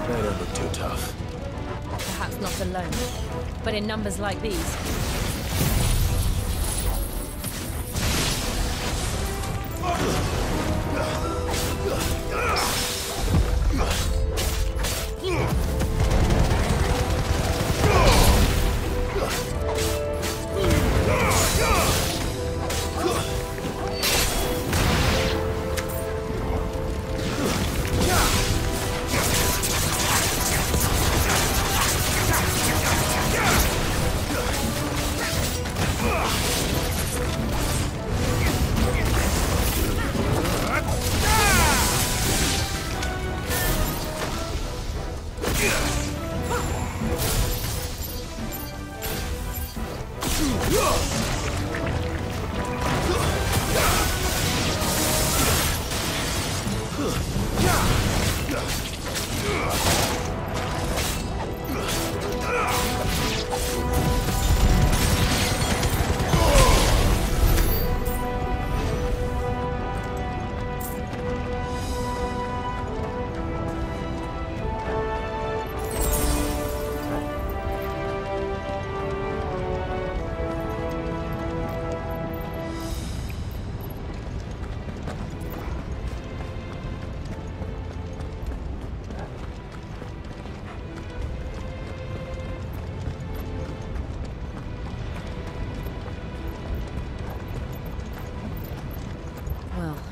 They don't look too tough. Perhaps not alone, but in numbers like these.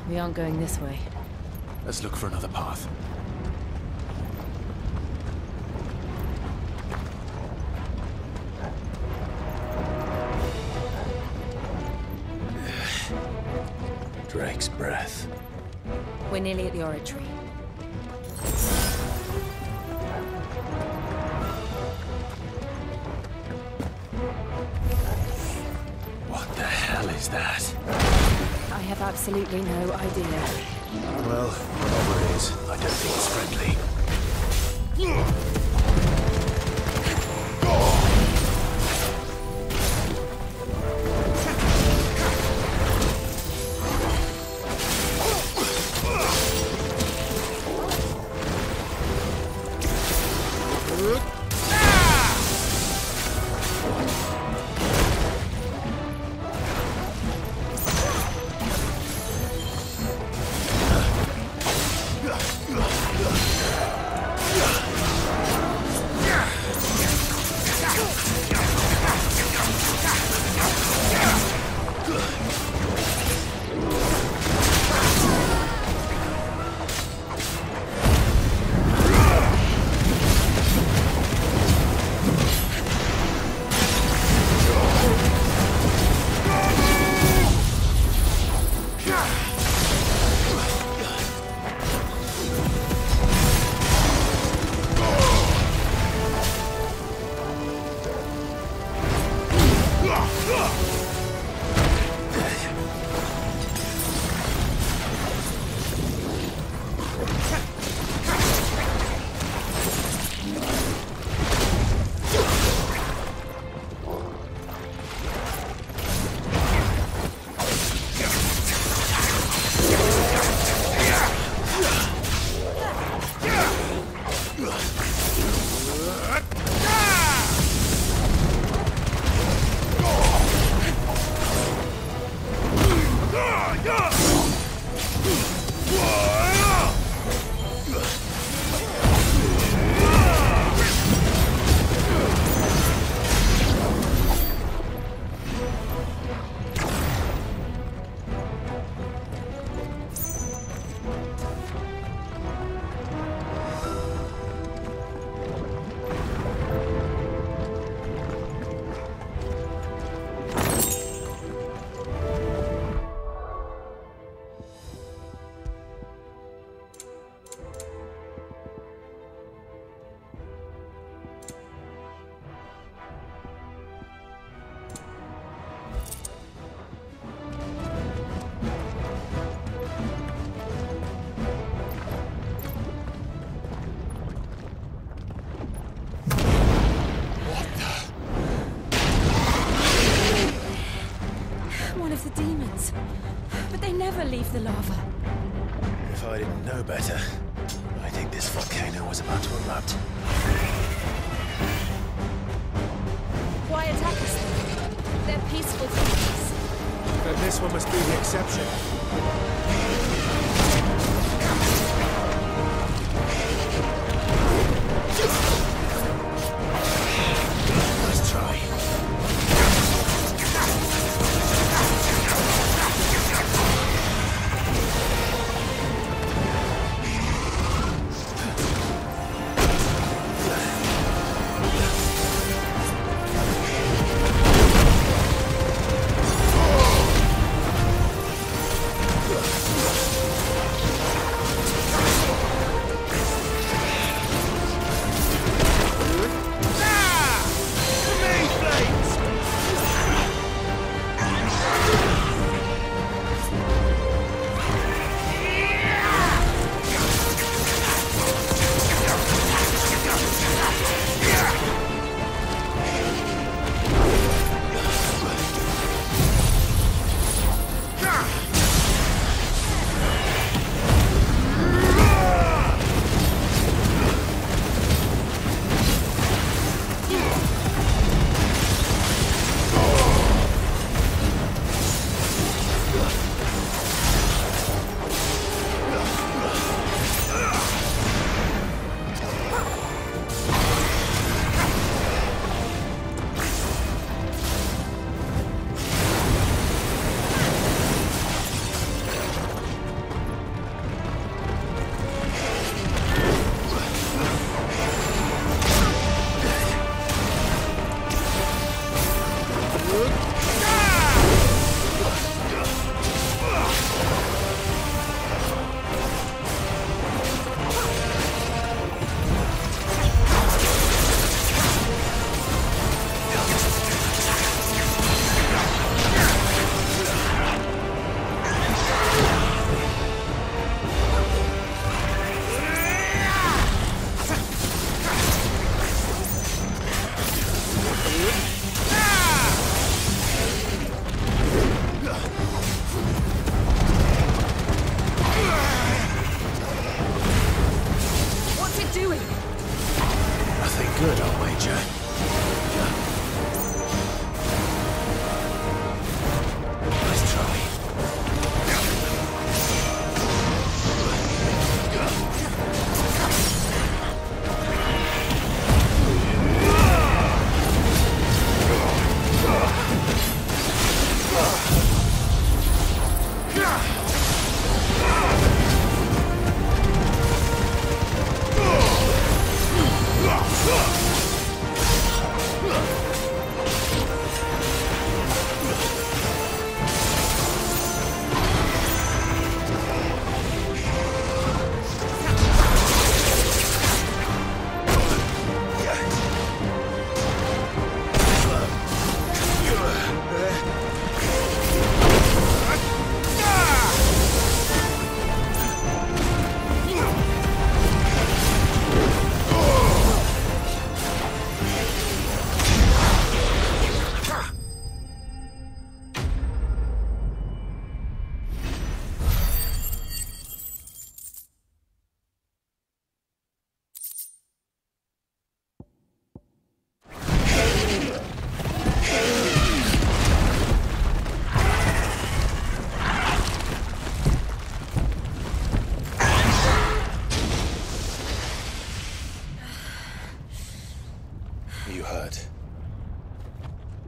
We aren't going this way. Let's look for another path. Drake's breath. We're nearly at the oratory. What the hell is that? I have absolutely no idea. Well, whatever it is, I don't think it's friendly. demons. But they never leave the lava. If I didn't know better, I think this volcano was about to erupt. Why attack us then? They're peaceful creatures. Then this one must be the exception. Let's try.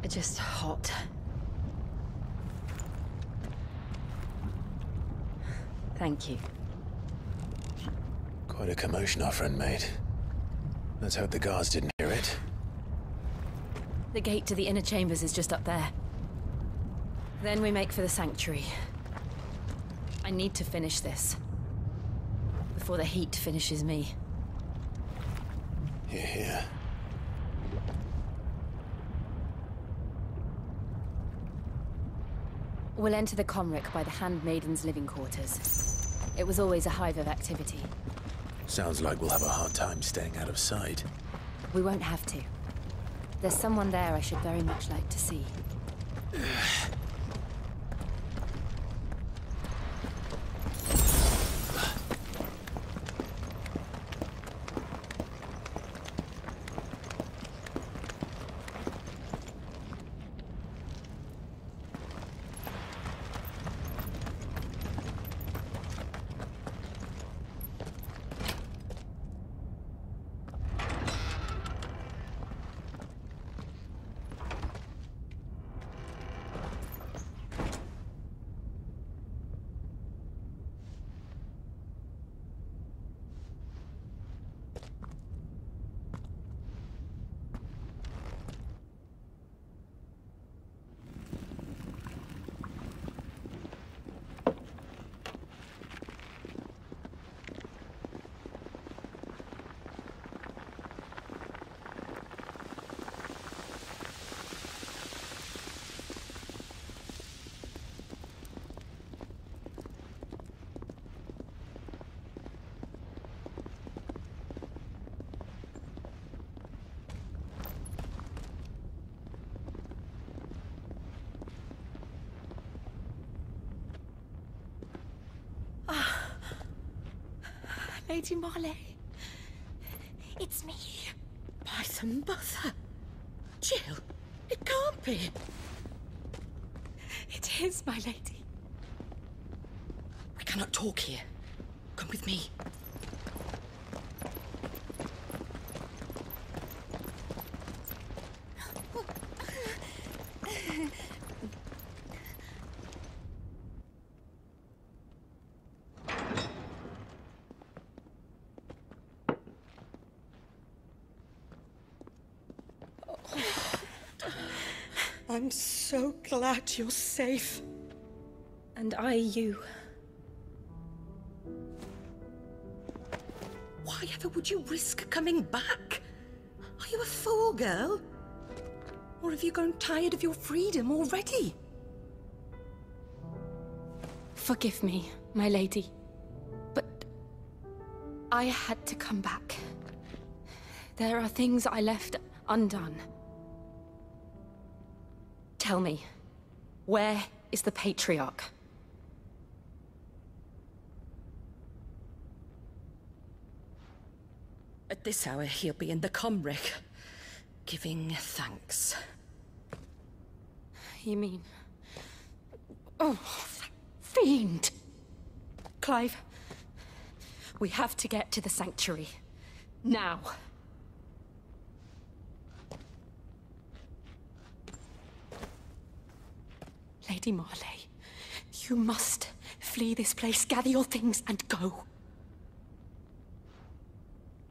Just hot. Thank you. Quite a commotion our friend made. Let's hope the guards didn't hear it. The gate to the inner chambers is just up there. Then we make for the sanctuary. I need to finish this. Before the heat finishes me. Hear, hear. We'll enter the Comric by the Handmaiden's living quarters. It was always a hive of activity. Sounds like we'll have a hard time staying out of sight. We won't have to. There's someone there I should very much like to see. Lady Marley. It's me. By the mother. Jill, it can't be. It is, my lady. We cannot talk here. Come with me. I'm so glad you're safe. And I you. Why ever would you risk coming back? Are you a fool, girl? Or have you grown tired of your freedom already? Forgive me, my lady. But I had to come back. There are things I left undone. Tell me, where is the Patriarch? At this hour, he'll be in the Comric, giving thanks. You mean... Oh, that fiend! Clive, we have to get to the sanctuary. Now. Lady Marley, you must flee this place, gather your things, and go.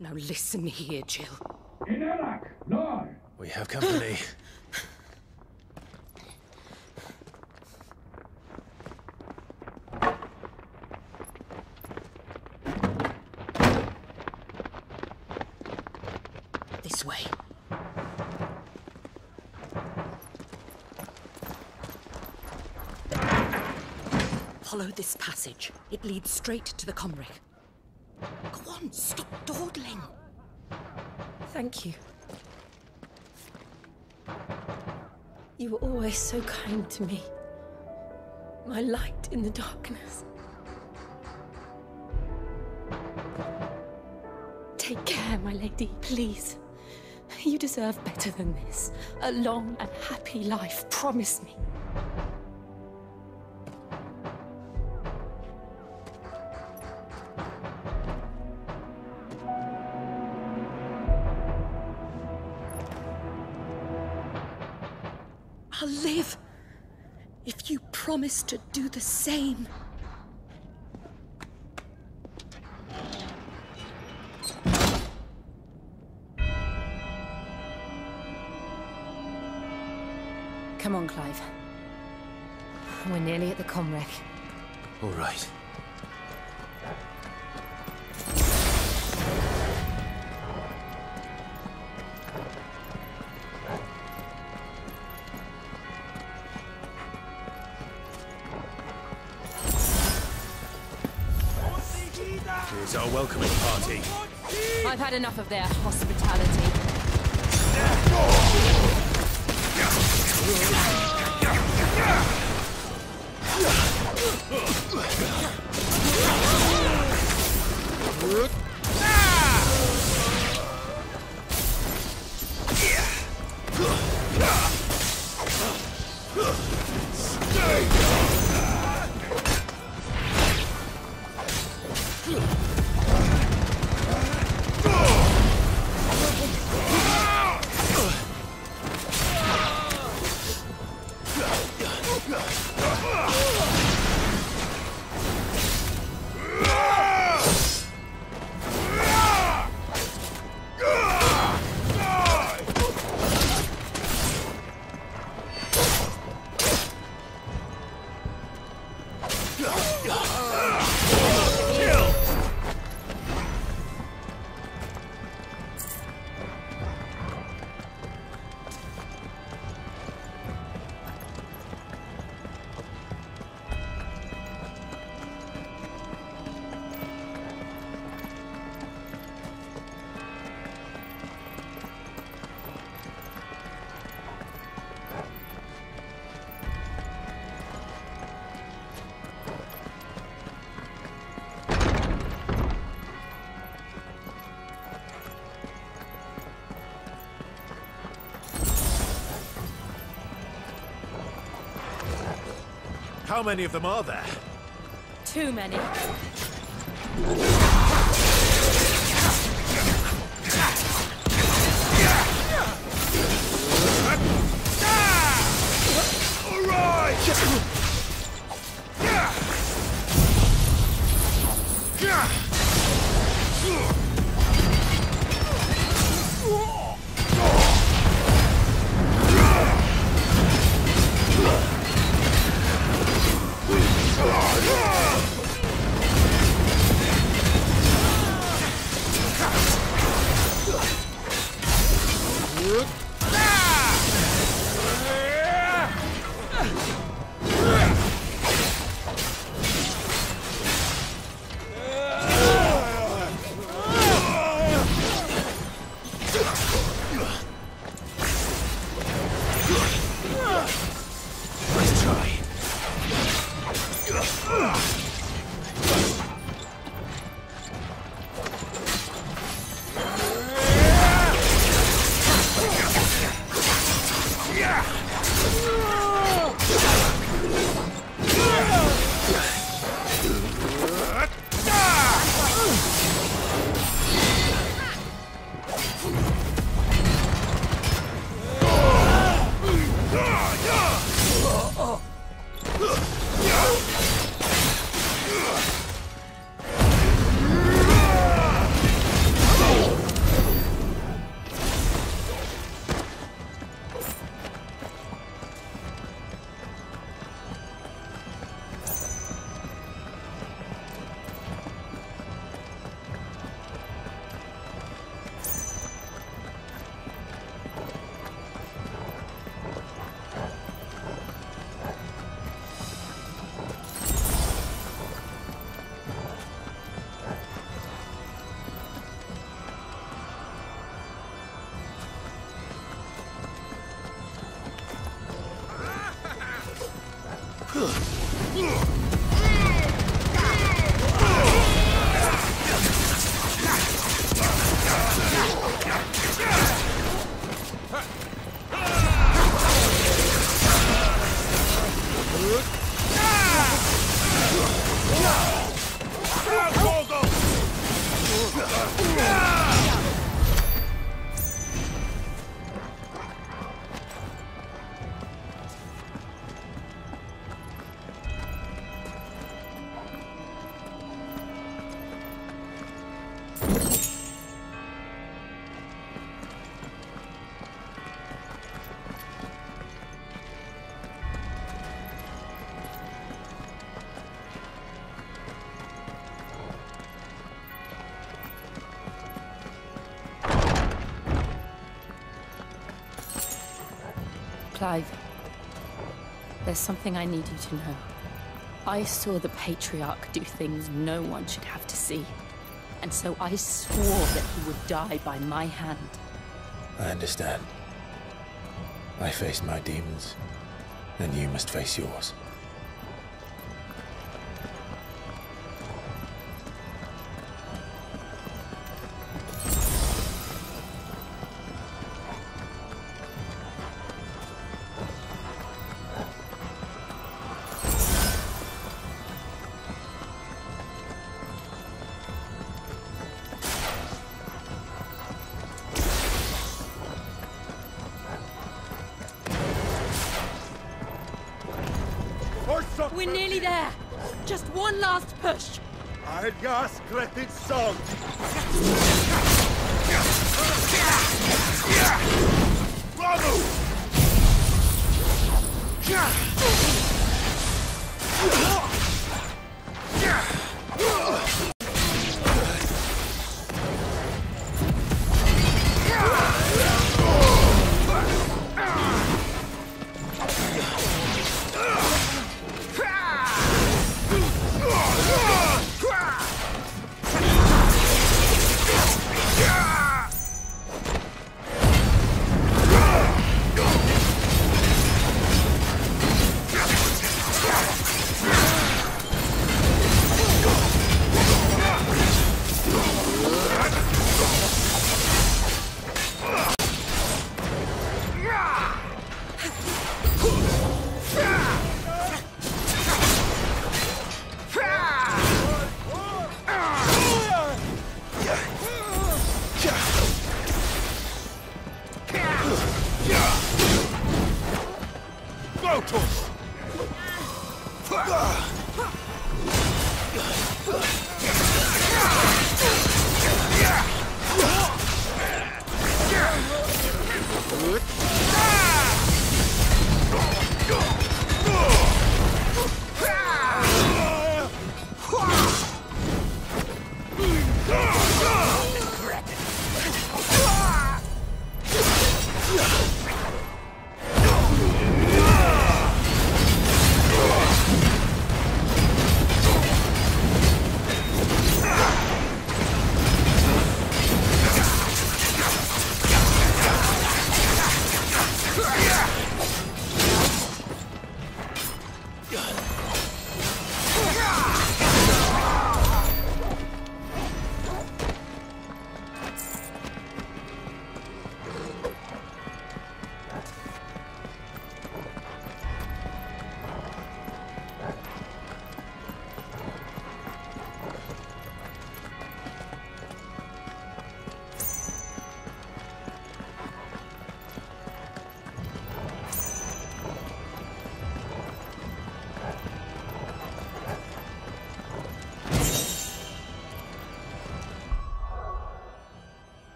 Now listen here, Jill. We have company. This way. Follow this passage. It leads straight to the Comric. Go on, stop dawdling. Thank you. You were always so kind to me. My light in the darkness. Take care, my lady, please. You deserve better than this. A long and happy life, promise me. I'll live if you promise to do the same. Come on, Clive. We're nearly at the Comric. All right. Here's our welcoming party. I've had enough of their hospitality. How many of them are there? Too many. All right! Clive, there's something I need you to know. I saw the Patriarch do things no one should have to see. And so I swore that he would die by my hand. I understand. I faced my demons, and you must face yours. We're nearly there. Just one last push. Argas Kretit Song. Bravo!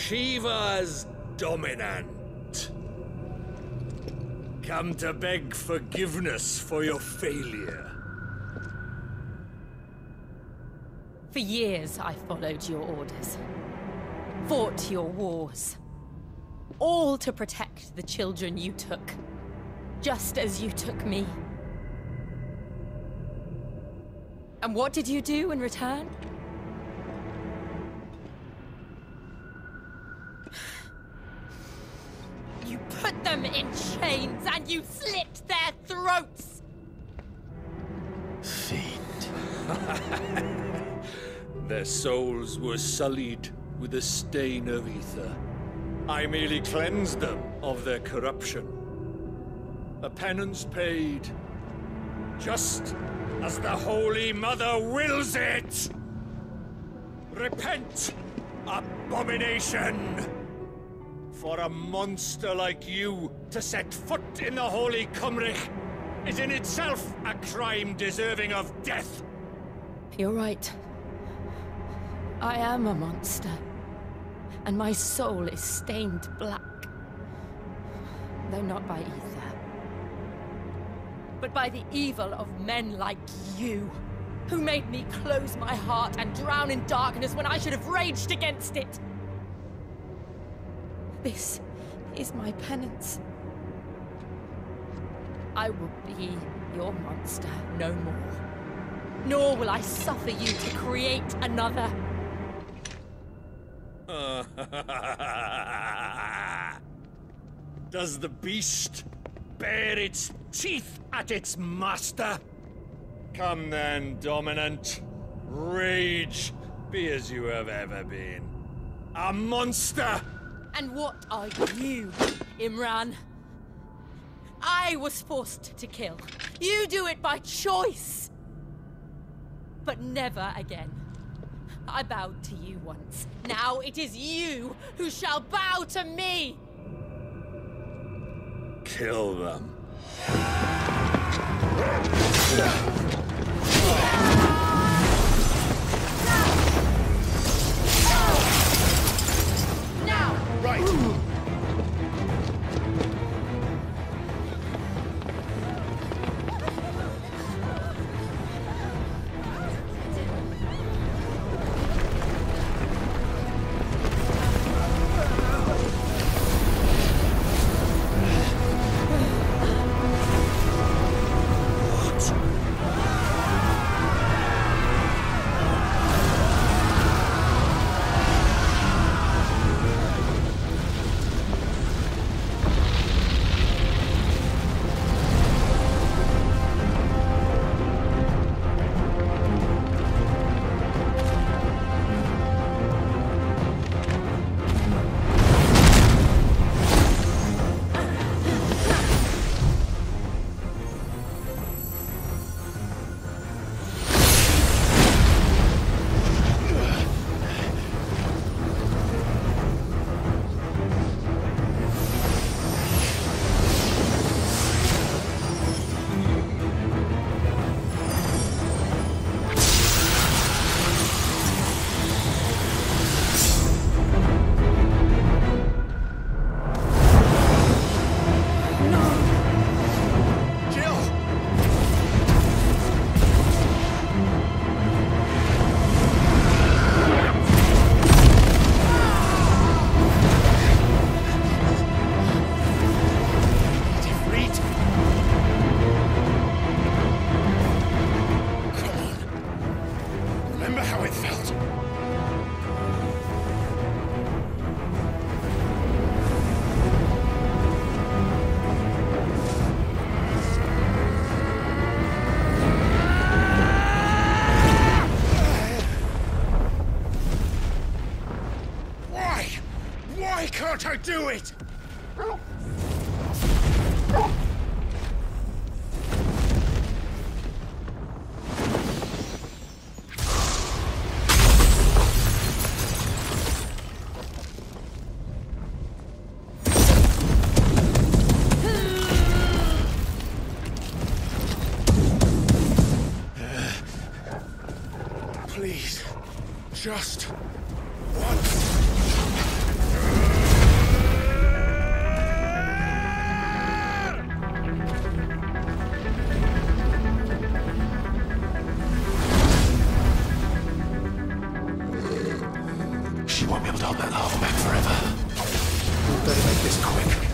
Shiva's dominant. Come to beg forgiveness for your failure. For years, I followed your orders. Fought your wars. All to protect the children you took. Just as you took me. And what did you do in return? You put them in chains and you slit their throats! Fiend. Their souls were sullied with a stain of ether. I merely cleansed them of their corruption. A penance paid, just as the Holy Mother wills it! Repent, abomination! For a monster like you to set foot in the Holy Cymric is in itself a crime deserving of death. You're right. I am a monster. And my soul is stained black. Though not by ether. But by the evil of men like you, who made me close my heart and drown in darkness when I should have raged against it. This is my penance. I will be your monster no more. Nor will I suffer you to create another. Does the beast bare its teeth at its master? Come then, dominant. Rage, be as you have ever been. A monster! And what are you, Imran? I was forced to kill. You do it by choice. But never again. I bowed to you once. Now it is you who shall bow to me! Kill them. Now! Right! Can't I do it? Please, just once. She won't be able to hold that lava back forever. We better make this quick.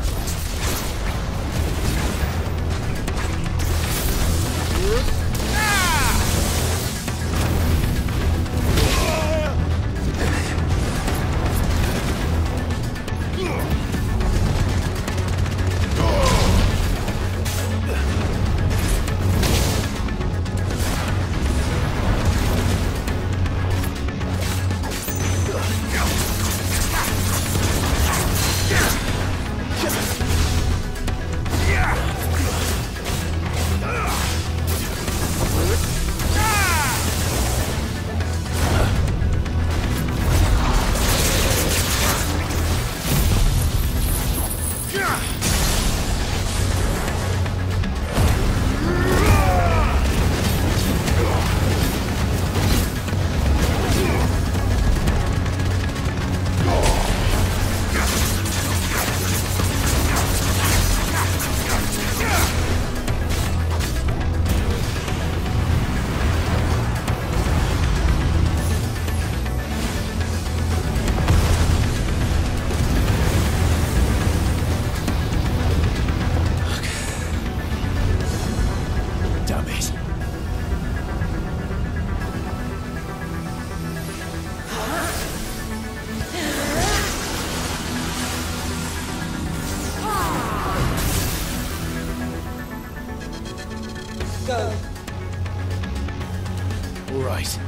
All right.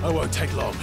I won't take long.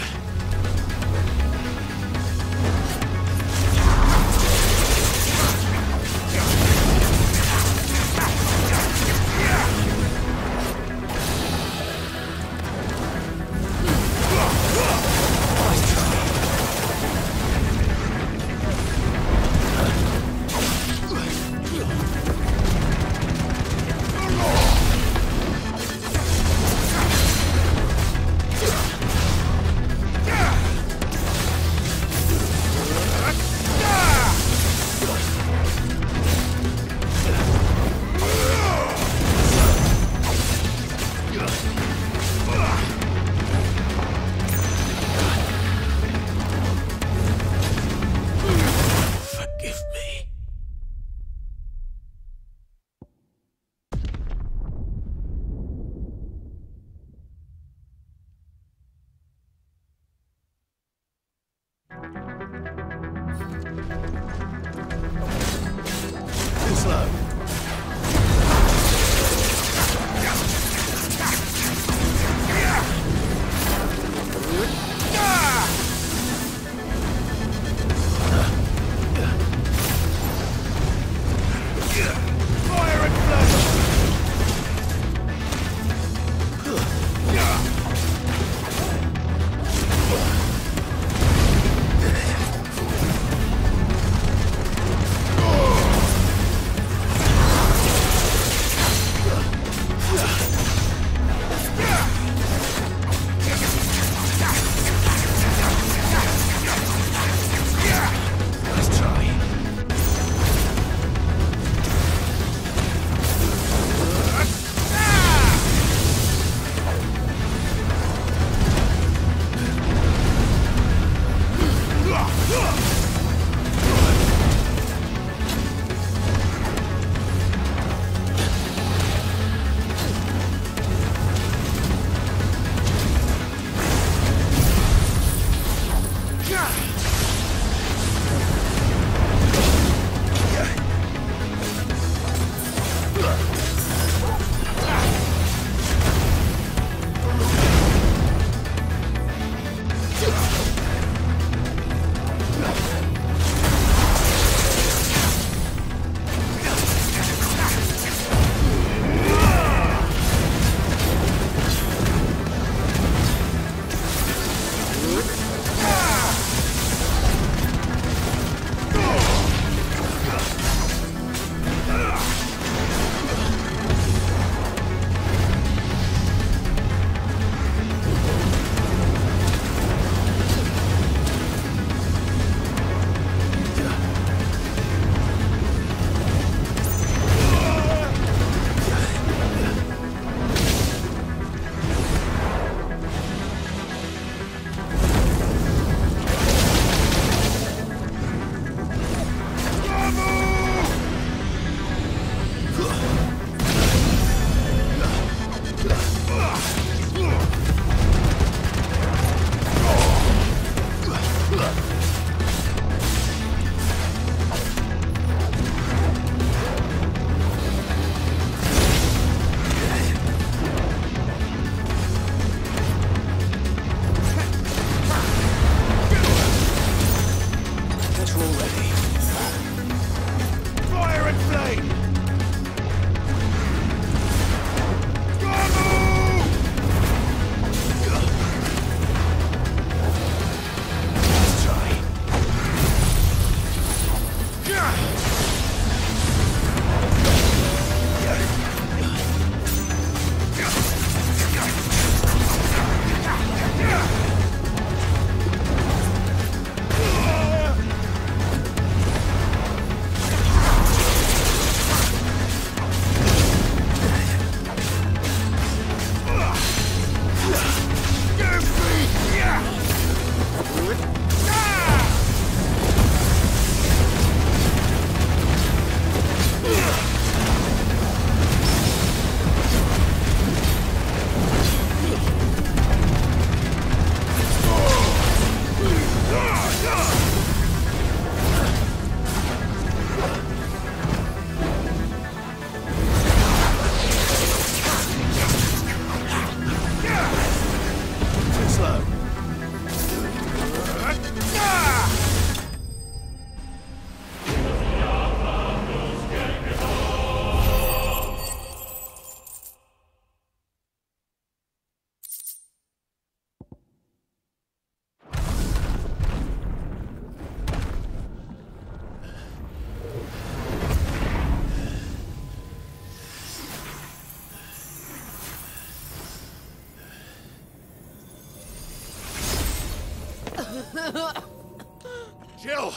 Jill!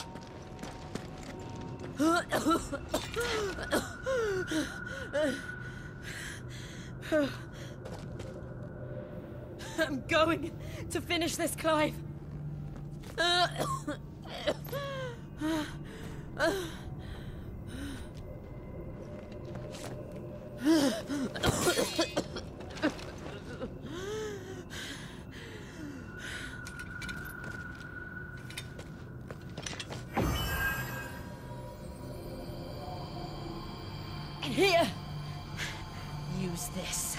I'm going to finish this, Clive. Here, use this.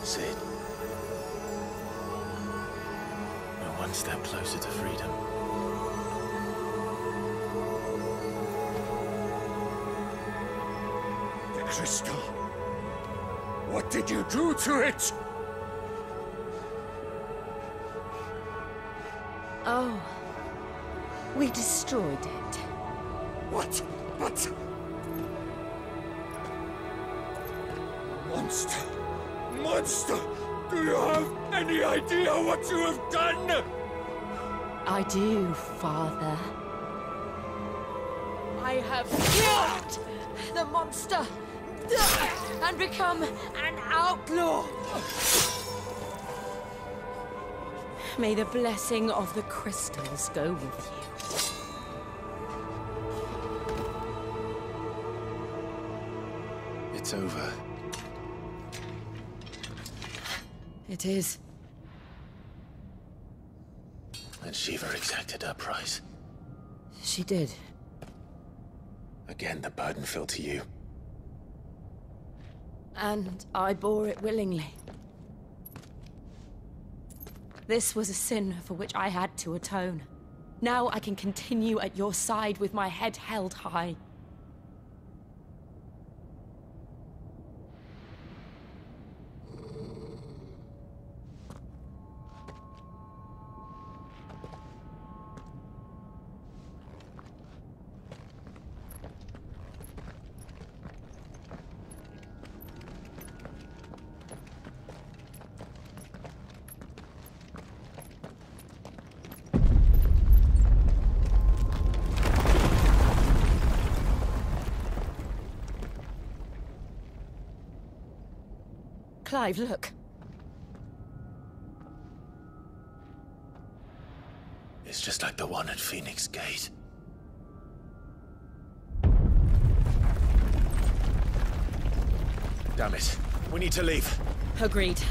Sid. We're one step closer to freedom. The crystal. What did you do to it? Oh. We destroyed it. What? But... Monster! Monster! Do you have any idea what you have done? I do, Father. I have killed the monster and become an outlaw. May the blessing of the crystals go with you. It's over. It is. And Shiva exacted her price. She did. Again, the burden fell to you. And I bore it willingly. This was a sin for which I had to atone. Now I can continue at your side with my head held high. Clive, look. It's just like the one at Phoenix Gate. Damn it. We need to leave. Agreed.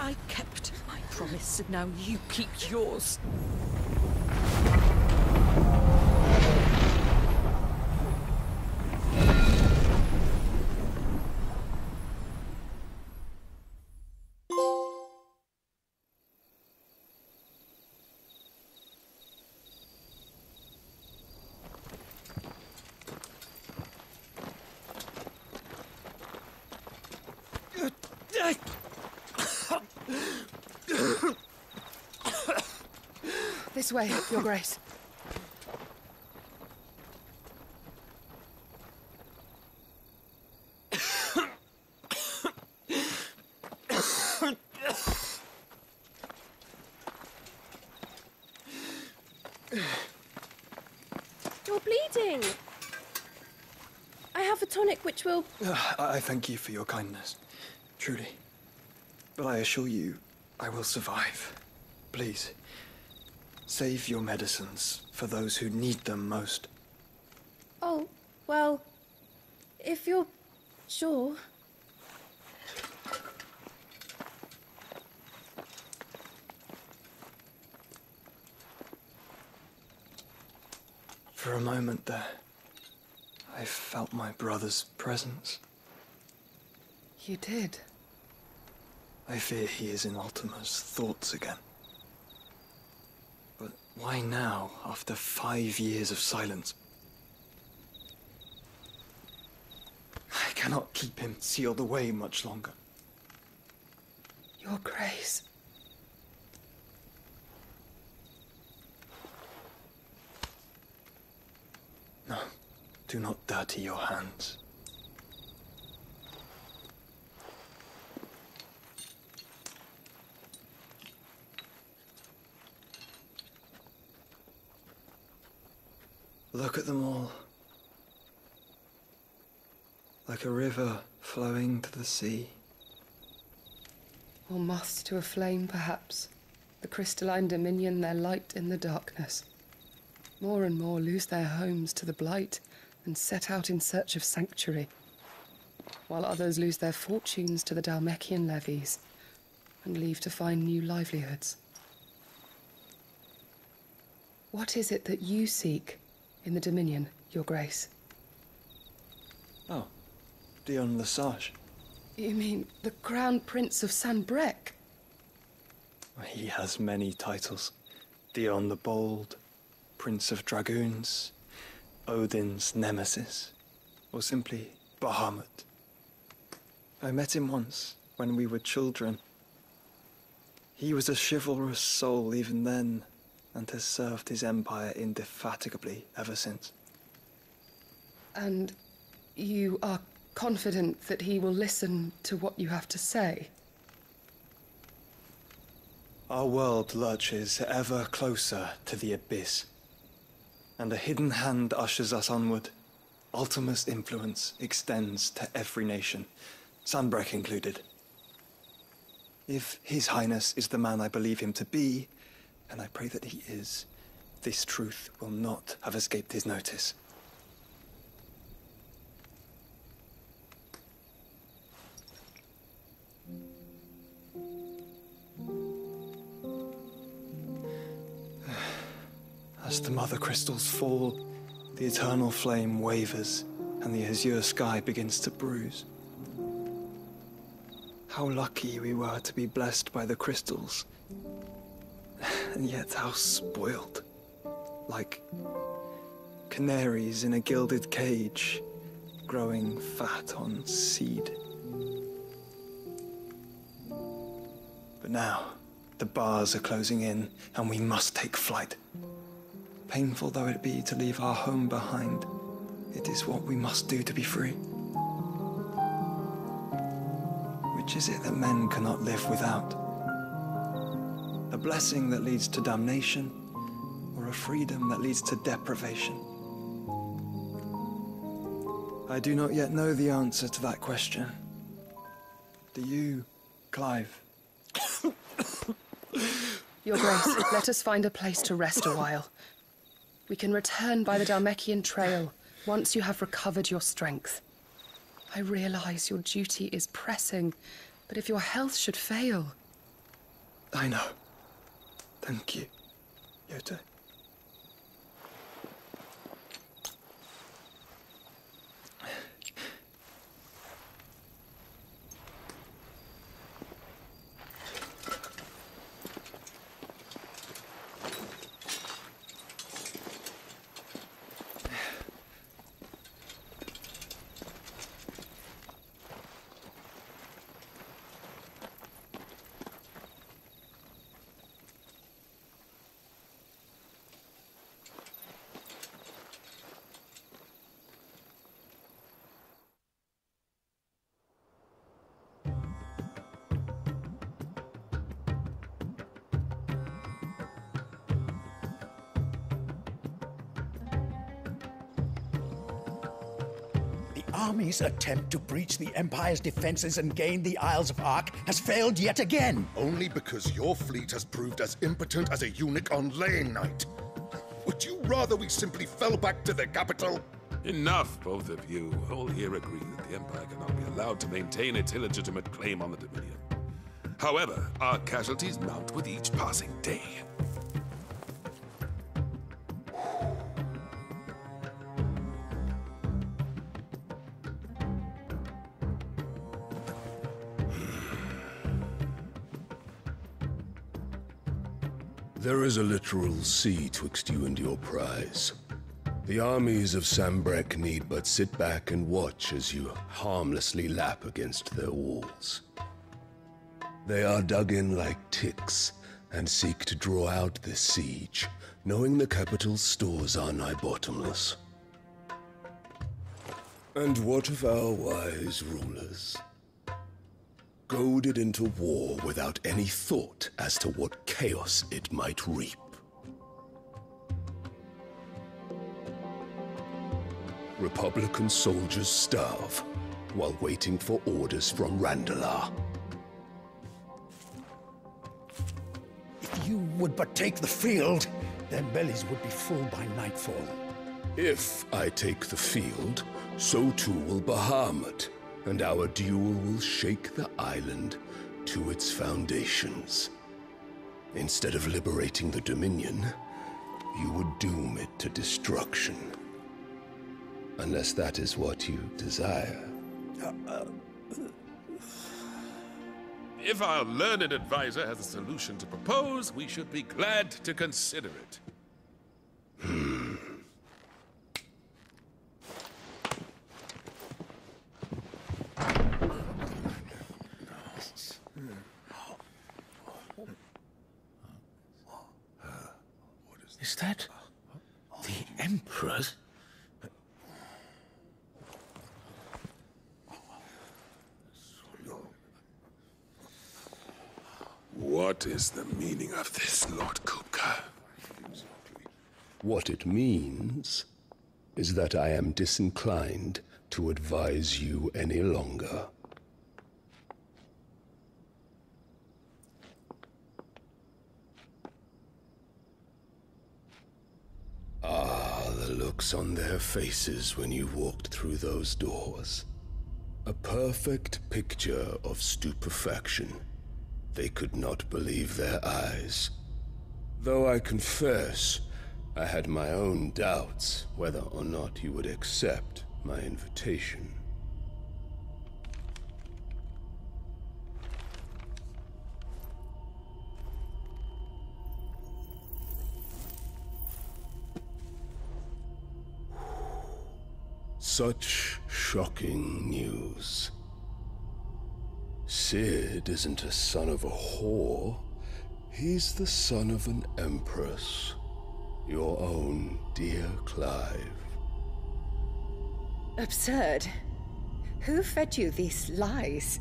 I kept my promise, and now you keep yours. This way, Your Grace. You're bleeding. I have a tonic which will... I thank you for your kindness, truly. But I assure you, I will survive. Please, save your medicines for those who need them most. Oh, well, if you're sure... For a moment there, I felt my brother's presence. You did? I fear he is in Ultima's thoughts again. But why now, after 5 years of silence? I cannot keep him sealed away much longer. Your Grace. No, do not dirty your hands. Look at them all. Like a river flowing to the sea. Or moths to a flame, perhaps. The crystalline dominion their light in the darkness. More and more lose their homes to the blight and set out in search of sanctuary, while others lose their fortunes to the Dhalmekian levies and leave to find new livelihoods. What is it that you seek in the Dominion, Your Grace? Oh, Dion Lesage. You mean the Crown Prince of Sanbreque? He has many titles. Dion the Bold, Prince of Dragoons, Odin's Nemesis, or simply Bahamut. I met him once, when we were children. He was a chivalrous soul even then, and has served his empire indefatigably ever since. And you are confident that he will listen to what you have to say? Our world lurches ever closer to the abyss, and a hidden hand ushers us onward. Ultima's influence extends to every nation, Sanbreque included. If His Highness is the man I believe him to be, and I pray that he is, this truth will not have escaped his notice. As the mother crystals fall, the eternal flame wavers, and the azure sky begins to bruise. How lucky we were to be blessed by the crystals, and yet how spoiled. Like canaries in a gilded cage, growing fat on seed. But now, the bars are closing in, and we must take flight. Painful though it be to leave our home behind, it is what we must do to be free. Which is it that men cannot live without? A blessing that leads to damnation, or a freedom that leads to deprivation? I do not yet know the answer to that question. Do you, Clive? Your Grace, let us find a place to rest a while. We can return by the Dhalmekian trail once you have recovered your strength. I realize your duty is pressing, but if your health should fail... I know. Thank you, Yote. army's attempt to breach the Empire's defenses and gain the Isles of Ark has failed yet again. Only because your fleet has proved as impotent as a eunuch on laying night. Would you rather we simply fell back to the capital? Enough, both of you. All here agree that the Empire cannot be allowed to maintain its illegitimate claim on the Dominion. However, our casualties mount with each passing day. There is a literal sea twixt you and your prize. The armies of Sambrek need but sit back and watch as you harmlessly lap against their walls. They are dug in like ticks and seek to draw out this siege, knowing the capital's stores are nigh bottomless. And what of our wise rulers? Goaded into war without any thought as to what chaos it might reap. Republican soldiers starve while waiting for orders from Randalar. If you would but take the field, their bellies would be full by nightfall. If I take the field, so too will Bahamut, and our duel will shake the island to its foundations. Instead of liberating the Dominion, you would doom it to destruction. Unless that is what you desire. If our learned advisor has a solution to propose, we should be glad to consider it. Is that the Emperor's? What is the meaning of this, Lord Kupka? What it means is that I am disinclined to advise you any longer. Ah, the looks on their faces when you walked through those doors. A perfect picture of stupefaction. They could not believe their eyes. Though I confess, I had my own doubts whether or not you would accept my invitation. Such shocking news. Sid isn't a son of a whore. He's the son of an empress. Your own dear Clive. Absurd. Who fed you these lies?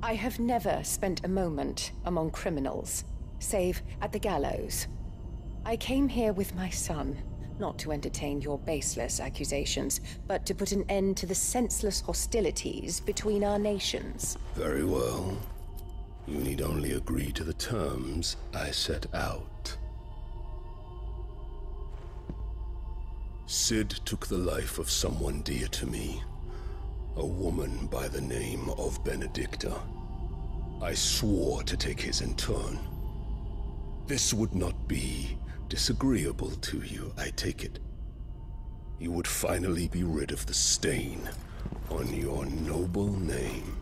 I have never spent a moment among criminals, save at the gallows. I came here with my son, not to entertain your baseless accusations, but to put an end to the senseless hostilities between our nations. Very well. You need only agree to the terms I set out. Sid took the life of someone dear to me, a woman by the name of Benedicta. I swore to take his in turn. This would not be disagreeable to you, I take it. You would finally be rid of the stain on your noble name.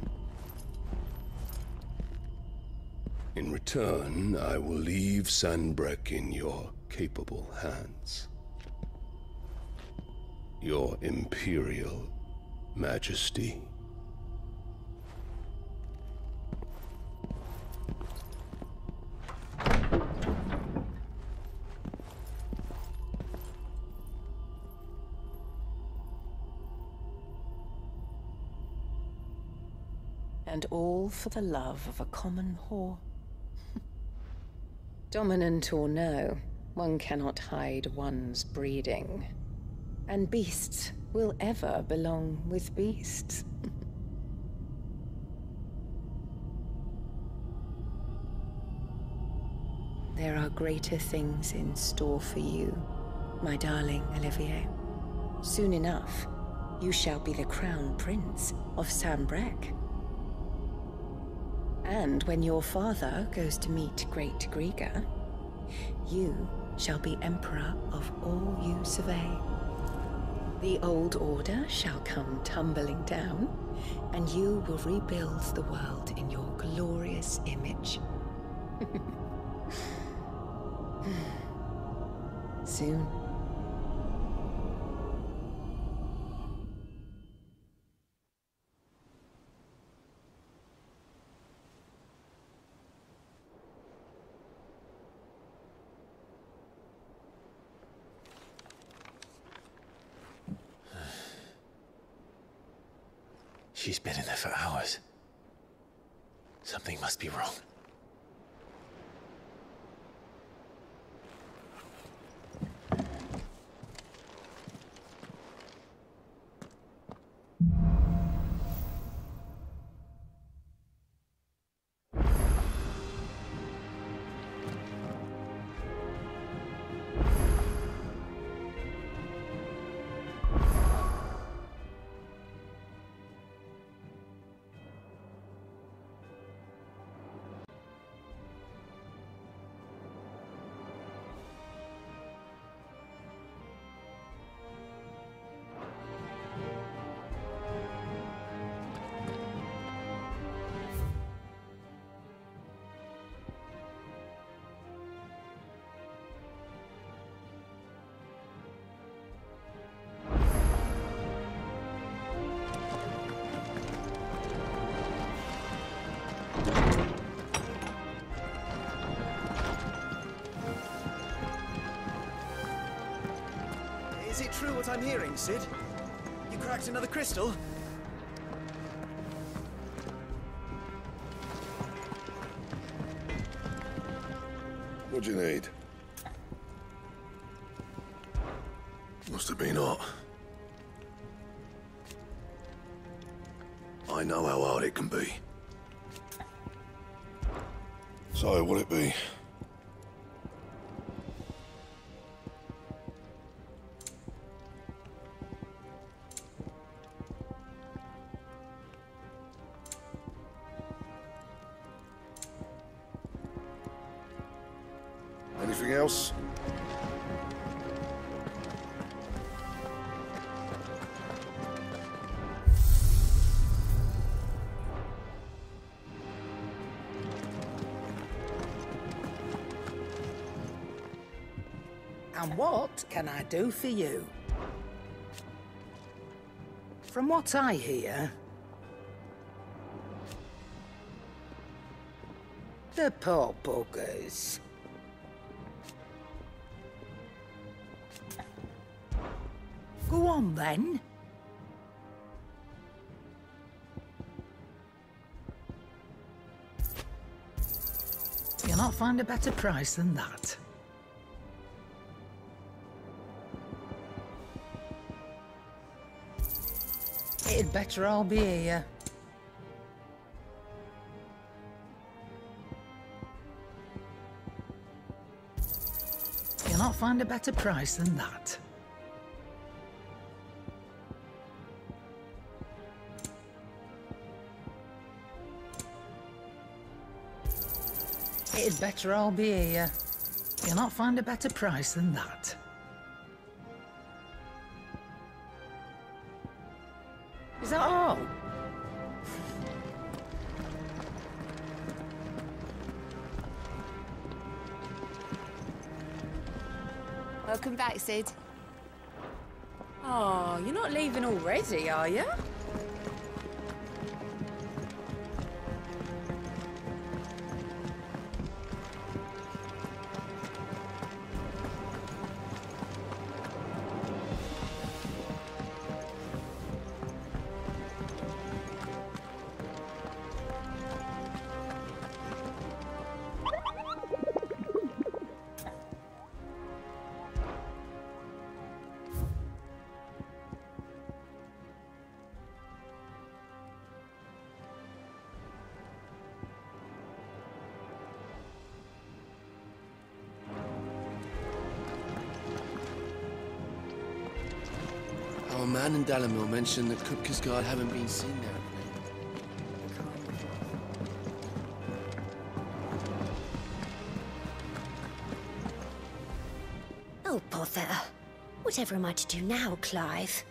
In return, I will leave Sanbrek in your capable hands. Your Imperial Majesty. And all for the love of a common whore. Dominant or no, one cannot hide one's breeding. And beasts will ever belong with beasts. There are greater things in store for you, my darling Olivier. Soon enough, you shall be the crown prince of Sambrec. And when your father goes to meet Great Griga, you shall be emperor of all you survey. The old order shall come tumbling down, and you will rebuild the world in your glorious image. Soon. She's been in there for hours. Something must be wrong. Is it true what I'm hearing, Sid? You cracked another crystal? What do you need? Must have been hot. I know how hard it can be. So, what'll it be? Anything else? And what can I do for you? From what I hear, the poor buggers. Go on, then. You'll not find a better price than that. It'd better all be here. You'll not find a better price than that. It'd better all be here. You'll not find a better price than that. Is that all? Welcome back, Sid. Oh, you're not leaving already, are you? Dan and Dallimore mentioned that Kupka's guard haven't been seen there. Oh, bother. Whatever am I to do now, Clive?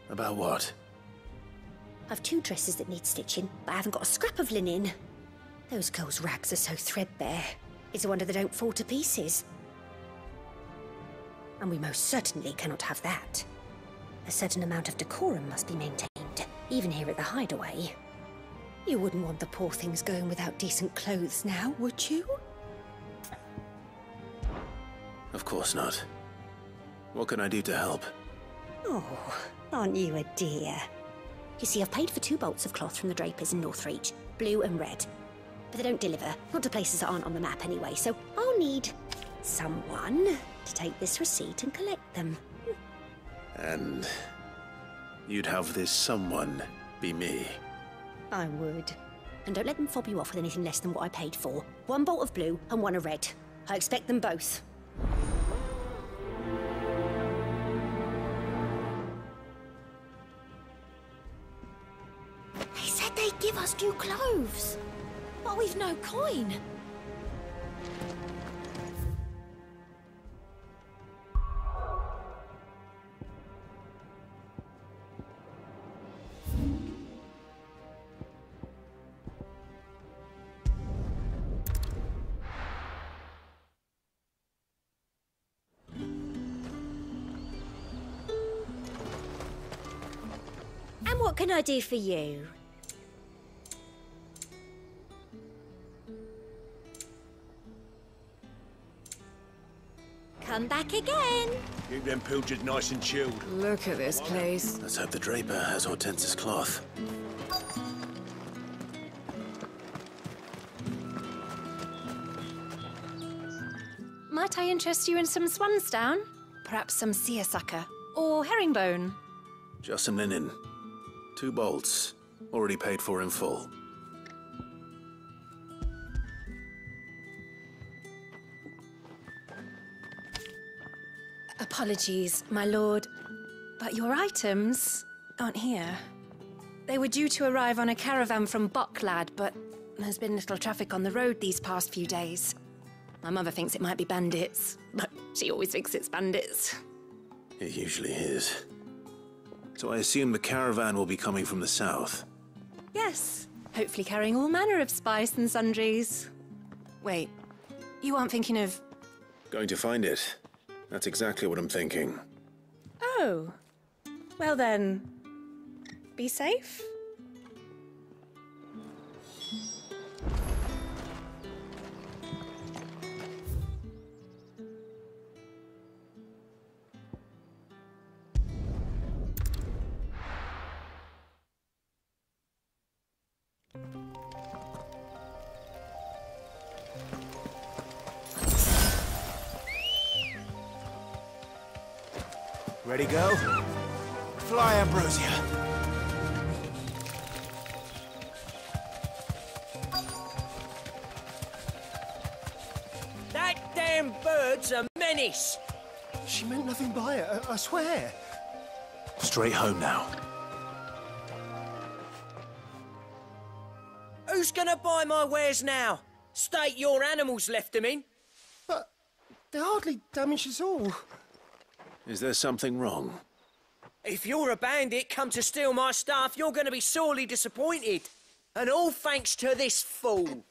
About what? I've 2 dresses that need stitching, but I haven't got a scrap of linen. Those girls' rags are so threadbare. It's a wonder they don't fall to pieces. And we most certainly cannot have that. A certain amount of decorum must be maintained, even here at the hideaway. You wouldn't want the poor things going without decent clothes now, would you? Of course not. What can I do to help? Oh, aren't you a dear? You see, I've paid for 2 bolts of cloth from the drapers in Northreach, blue and red. But they don't deliver, not to places that aren't on the map anyway, so I'll need someone to take this receipt and collect them. And you'd have this someone be me? I would. And don't let them fob you off with anything less than what I paid for. 1 bolt of blue and 1 of red. I expect them both. They said they'd give us new clothes. But we've no coin. And what can I do for you? Come back again. Keep them pilgers nice and chilled. Look at this place. Let's hope the draper has Hortense's cloth. Might I interest you in some swansdown? Perhaps some seersucker or herringbone? Just some linen. 2 bolts. Already paid for in full. Apologies, my lord, but your items aren't here. They were due to arrive on a caravan from Bocklad, but there's been little traffic on the road these past few days. My mother thinks it might be bandits, but she always thinks it's bandits. It usually is. So I assume the caravan will be coming from the south. Yes, hopefully carrying all manner of spice and sundries. Wait, you aren't thinking of... Going to find it. That's exactly what I'm thinking. Oh. Well then, be safe. Ready, go? Fly, Ambrosia. That damn bird's a menace. She meant nothing by it, I swear. Straight home now. Who's gonna buy my wares now? State your animals left them in. But they hardly damaged us all. Is there something wrong? If you're a bandit come to steal my stuff, you're gonna be sorely disappointed. And all thanks to this fool.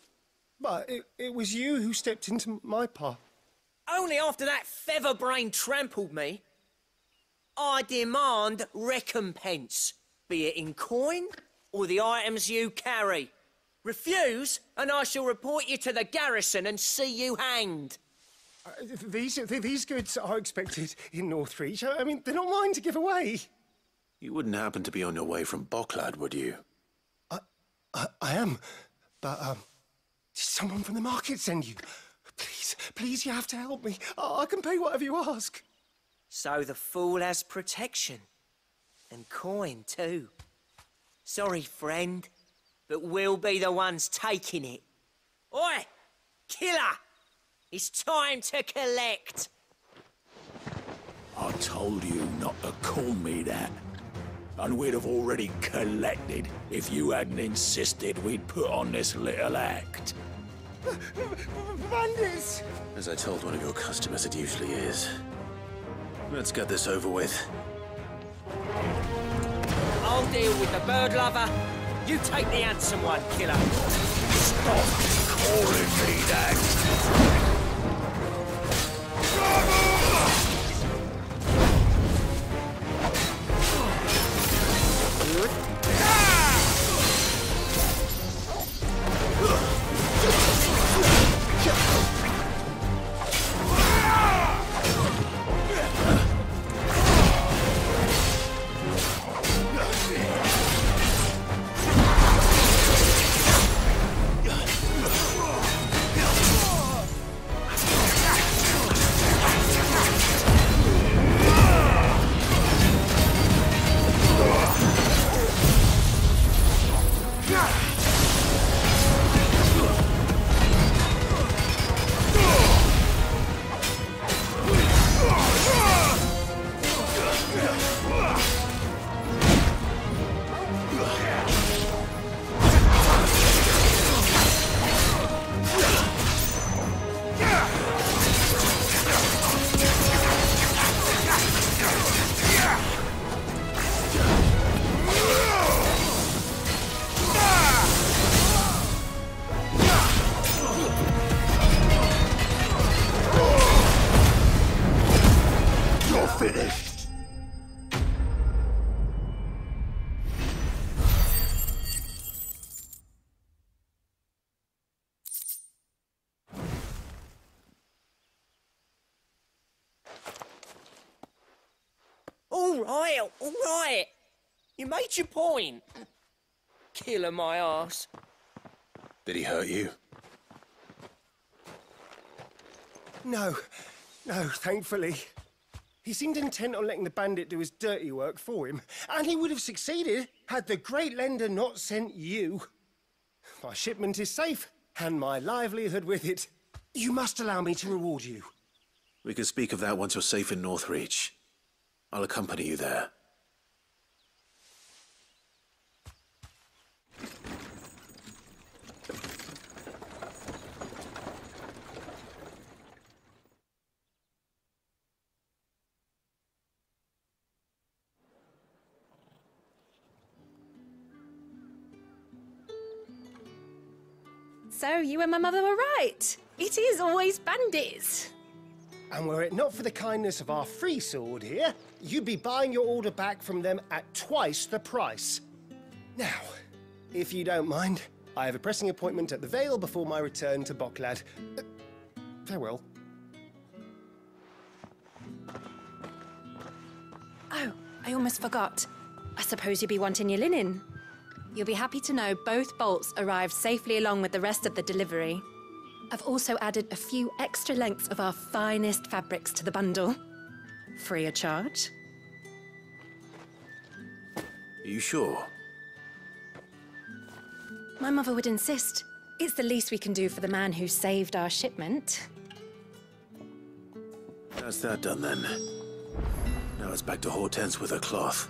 But it was you who stepped into my path. Only after that featherbrain trampled me. I demand recompense, be it in coin or the items you carry. Refuse, and I shall report you to the garrison and see you hanged. These goods are expected in Northreach. I mean, they're not mine to give away. You wouldn't happen to be on your way from Bocklad, would you? I am, but did someone from the market send you? Please, you have to help me. I can pay whatever you ask. So the fool has protection. And coin, too. Sorry, friend, but we'll be the ones taking it. Oi! Killer! It's time to collect. I told you not to call me that. and we'd have already collected if you hadn't insisted we'd put on this little act. Bandits! As I told one of your customers, it usually is. Let's get this over with. I'll deal with the bird lover. You take the handsome one, killer. Stop calling me that! All right. You made your point. Killer my ass. Did he hurt you? No, thankfully. He seemed intent on letting the bandit do his dirty work for him, and he would have succeeded had the Great Lender not sent you. My shipment is safe, and my livelihood with it. You must allow me to reward you. We can speak of that once you're safe in Northreach. I'll accompany you there. So, you and my mother were right. It is always bandits. And were it not for the kindness of our free sword here, you'd be buying your order back from them at twice the price. Now, if you don't mind, I have a pressing appointment at the Vale before my return to Boklad. Farewell. Oh, I almost forgot. I suppose you'll be wanting your linen. You'll be happy to know both bolts arrived safely along with the rest of the delivery. I've also added a few extra lengths of our finest fabrics to the bundle. Free of charge. Are you sure? My mother would insist. It's the least we can do for the man who saved our shipment. That's that done then. Now it's back to Hortense with her cloth.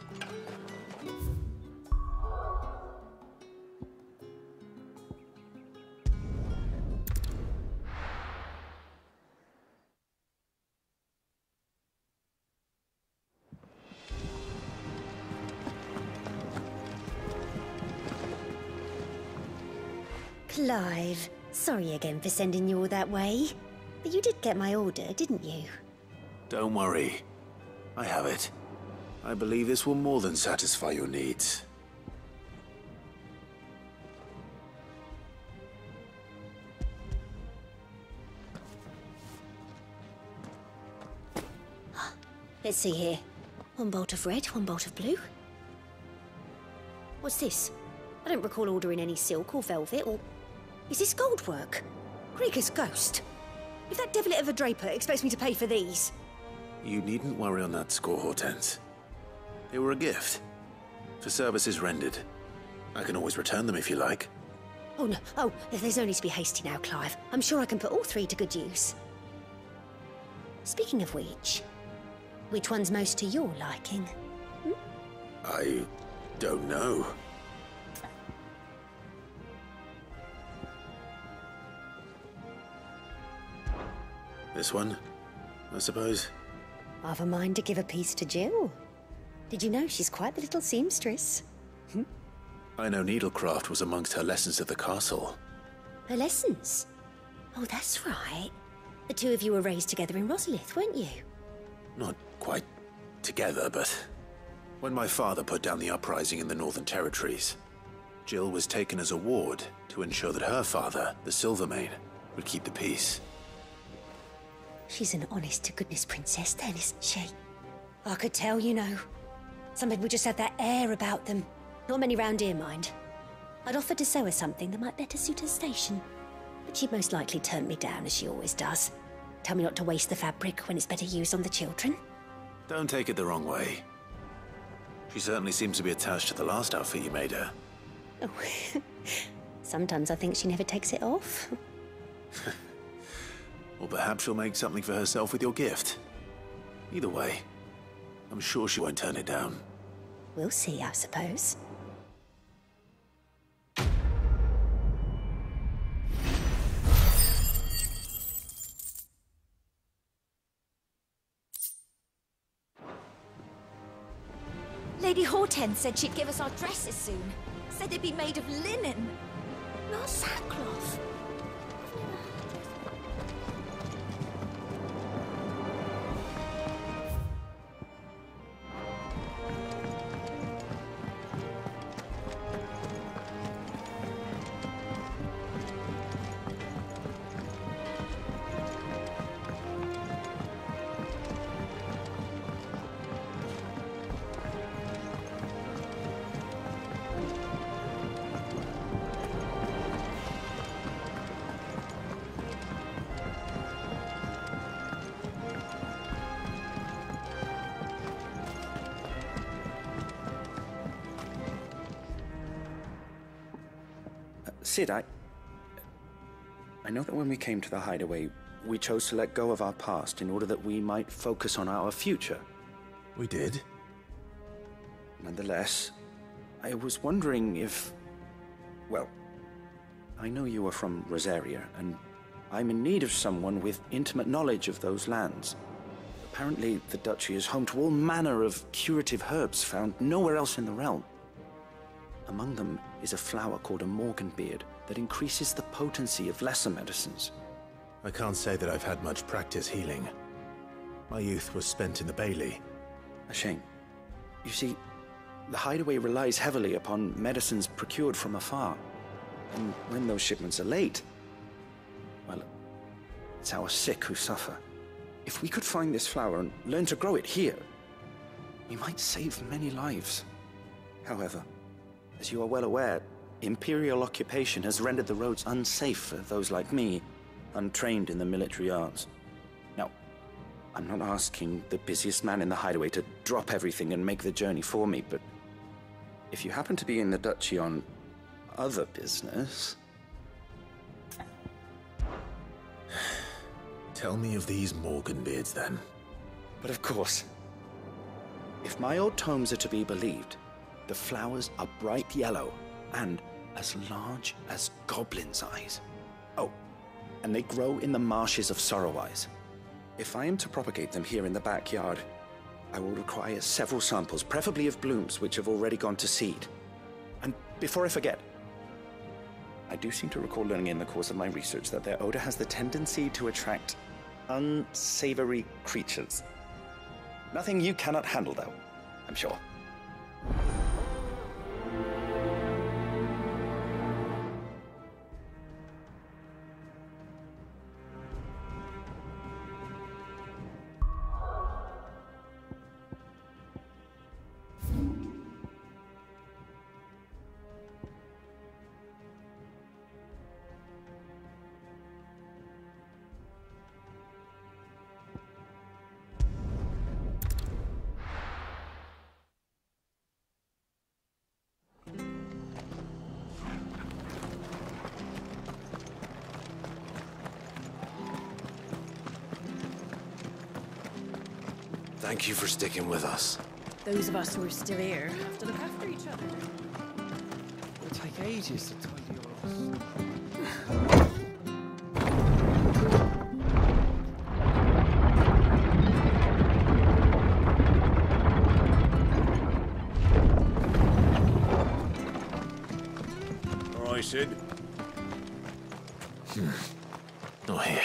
Clive, sorry again for sending you all that way. But you did get my order, didn't you? Don't worry. I have it. I believe this will more than satisfy your needs. Let's see here. One bolt of red, one bolt of blue. What's this? I don't recall ordering any silk or velvet or... Is this gold work? Krieger's ghost. If that devilet of a draper expects me to pay for these... You needn't worry on that score, Hortense. They were a gift. For services rendered. I can always return them if you like. Oh, no. Oh, there's no need to be hasty now, Clive. I'm sure I can put all three to good use. Speaking of which one's most to your liking? I don't know. This one, I suppose. I've a mind to give a piece to Jill. Did you know she's quite the little seamstress? I know needlecraft was amongst her lessons at the castle. Her lessons? Oh, that's right. The two of you were raised together in Rosalith, weren't you? Not quite together, but when my father put down the uprising in the Northern Territories, Jill was taken as a ward to ensure that her father, the Silvermane, would keep the peace. She's an honest-to-goodness princess then, isn't she? I could tell, you know. Some people just have that air about them. Not many round here, mind. I'd offered to sew her something that might better suit her station. But she'd most likely turn me down, as she always does. Tell me not to waste the fabric when it's better used on the children. Don't take it the wrong way. She certainly seems to be attached to the last outfit you made her. Oh, sometimes I think she never takes it off. Or perhaps she'll make something for herself with your gift. Either way, I'm sure she won't turn it down. We'll see, I suppose. Lady Hortense said she'd give us our dresses soon. Said they'd be made of linen, not sackcloth. Sid, I know that when we came to the hideaway, we chose to let go of our past in order that we might focus on our future. We did. Nonetheless, I was wondering if... Well, I know you are from Rosaria, and I'm in need of someone with intimate knowledge of those lands. Apparently, the duchy is home to all manner of curative herbs found nowhere else in the realm. Among them is a flower called a morganbeard that increases the potency of lesser medicines. I can't say that I've had much practice healing. My youth was spent in the Bailey. A shame. You see, the hideaway relies heavily upon medicines procured from afar. And when those shipments are late, well, it's our sick who suffer. If we could find this flower and learn to grow it here, we might save many lives. However, as you are well aware, Imperial occupation has rendered the roads unsafe for those like me, untrained in the military arts. Now, I'm not asking the busiest man in the hideaway to drop everything and make the journey for me, but if you happen to be in the duchy on other business... Tell me of these morganbeards, then. But of course. If my old tomes are to be believed, the flowers are bright yellow and as large as goblins' eyes. Oh, and they grow in the marshes of Sorrowise. If I am to propagate them here in the backyard, I will require several samples, preferably of blooms which have already gone to seed. And before I forget, I do seem to recall learning in the course of my research that their odor has the tendency to attract unsavory creatures. Nothing you cannot handle, though, I'm sure. Thank you for sticking with us. Those of us who are still here have to look after each other. It'll take ages to tidy all this. All right, Sid. Not here.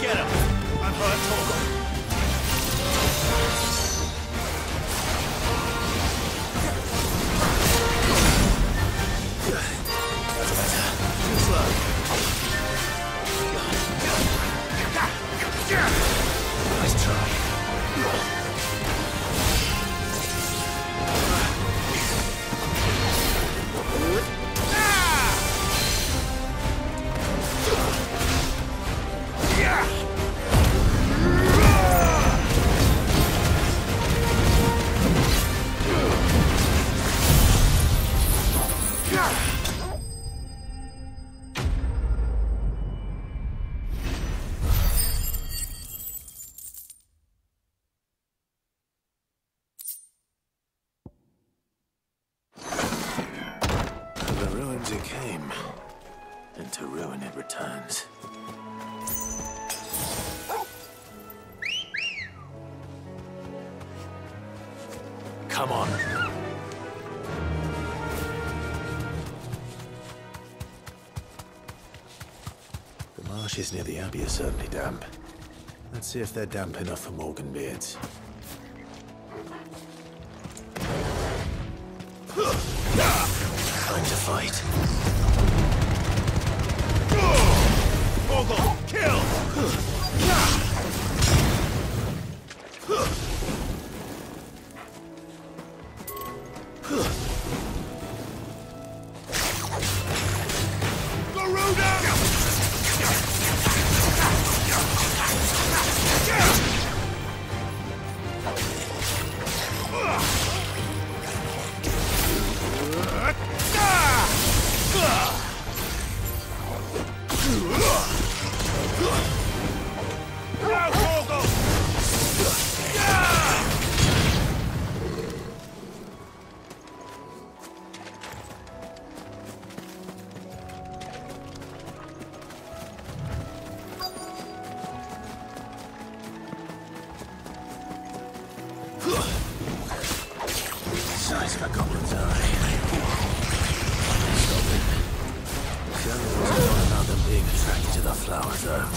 Get him! I've heard talk. Nice try. It came, and to ruin it returns. Come on. The marshes near the Abbey are certainly damp. Let's see if they're damp enough for Morganbeards. Time to fight. Bogle, kill! Size of a goblin's eye. Stop it. The only reason why about them being attracted to the flower, though.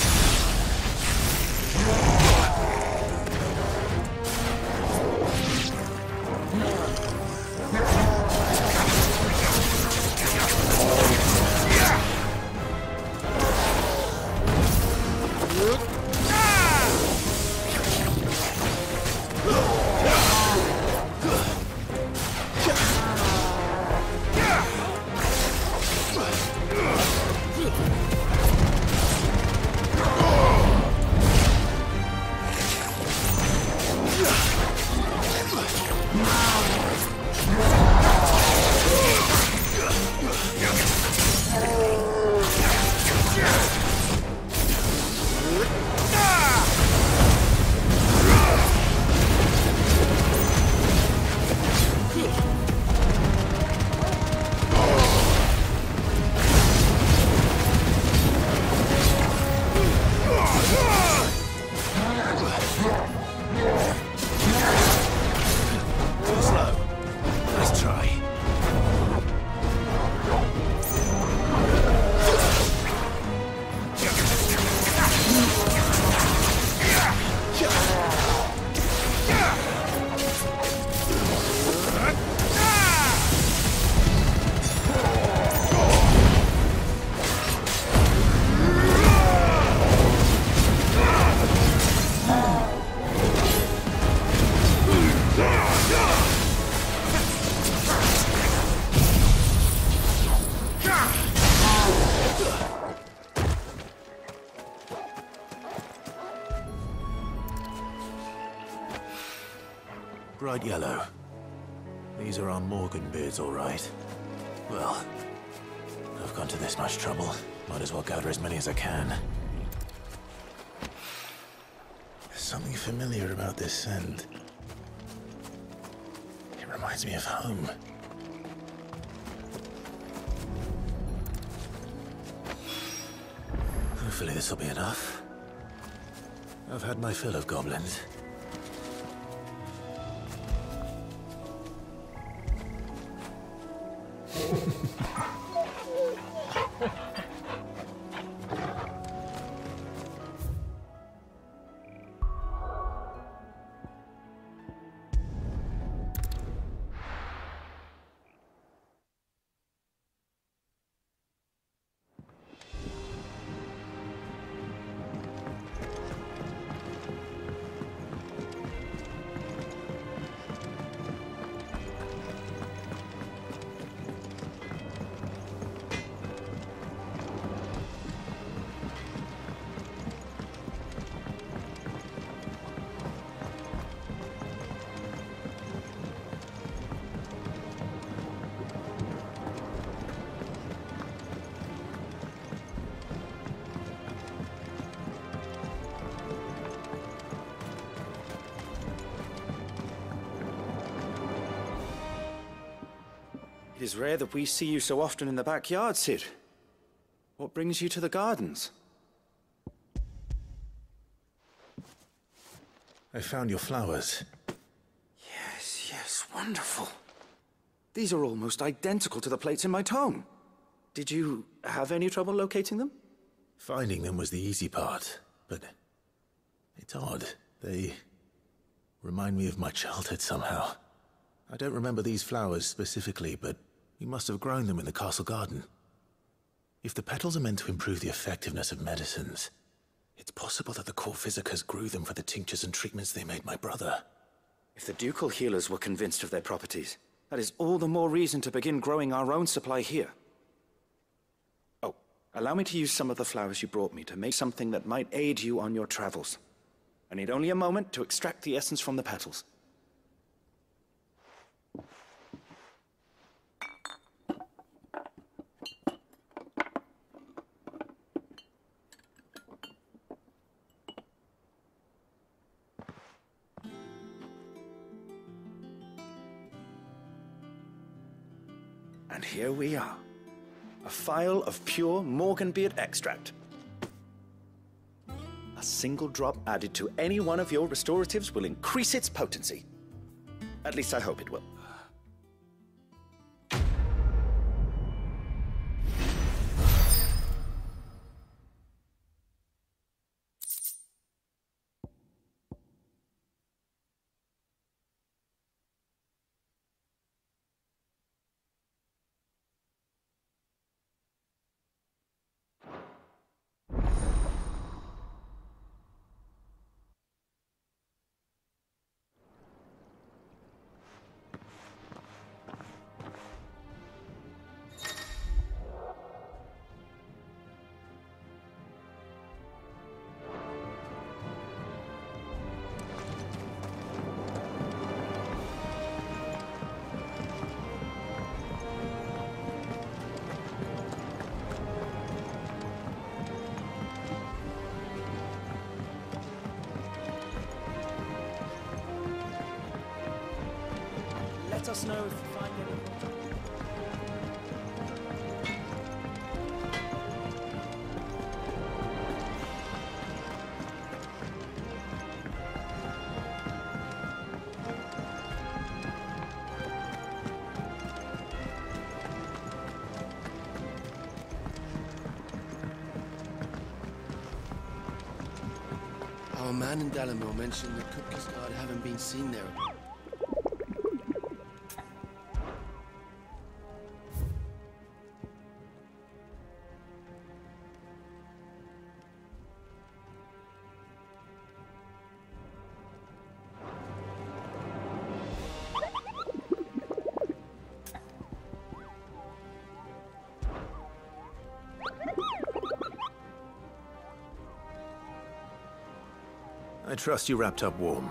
Bright yellow. These are our Morganbeards, all right. Well, I've gone to this much trouble. Might as well gather as many as I can. There's something familiar about this scent. It reminds me of home. Hopefully this will be enough. I've had my fill of goblins. It is rare that we see you so often in the backyard, Cid. What brings you to the gardens? I found your flowers. Yes, yes, wonderful. These are almost identical to the plates in my tome. Did you have any trouble locating them? Finding them was the easy part, but it's odd. They remind me of my childhood somehow. I don't remember these flowers specifically, but we must have grown them in the castle garden. If the petals are meant to improve the effectiveness of medicines, it's possible that the court physicers grew them for the tinctures and treatments they made my brother. If the ducal healers were convinced of their properties, that is all the more reason to begin growing our own supply here. Oh, allow me to use some of the flowers you brought me to make something that might aid you on your travels. I need only a moment to extract the essence from the petals. And here we are. A phial of pure Morganbeard extract. A single drop added to any one of your restoratives will increase its potency. At least I hope it will. Let us know if you find any. Our man in Dalamore mentioned the Cook's Guard haven't been seen there. I trust you wrapped up warm.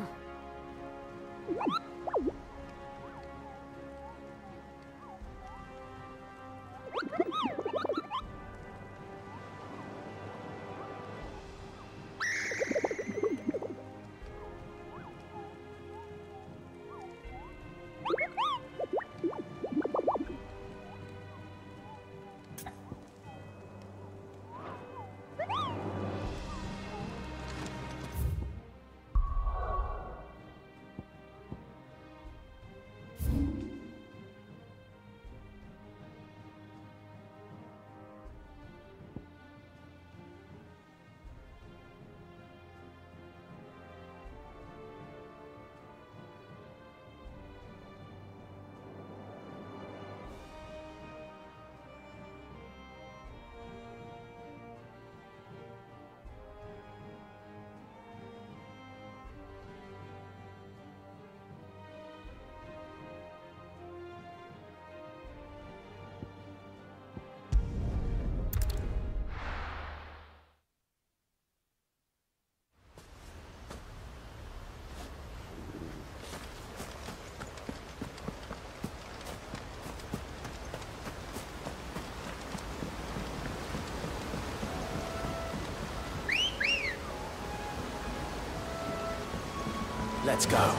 Let's go.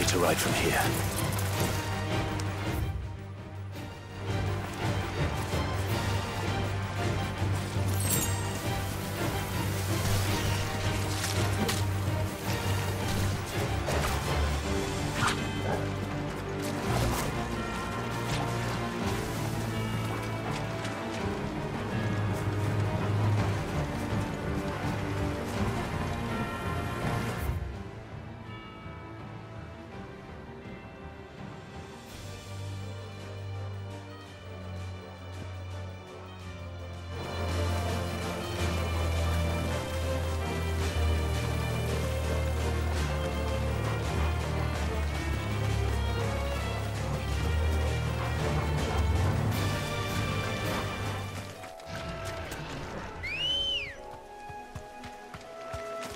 To ride from here.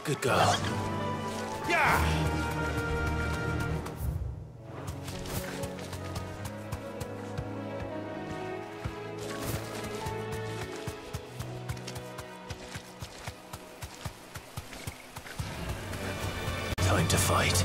Good girl. Yeah! Time to fight.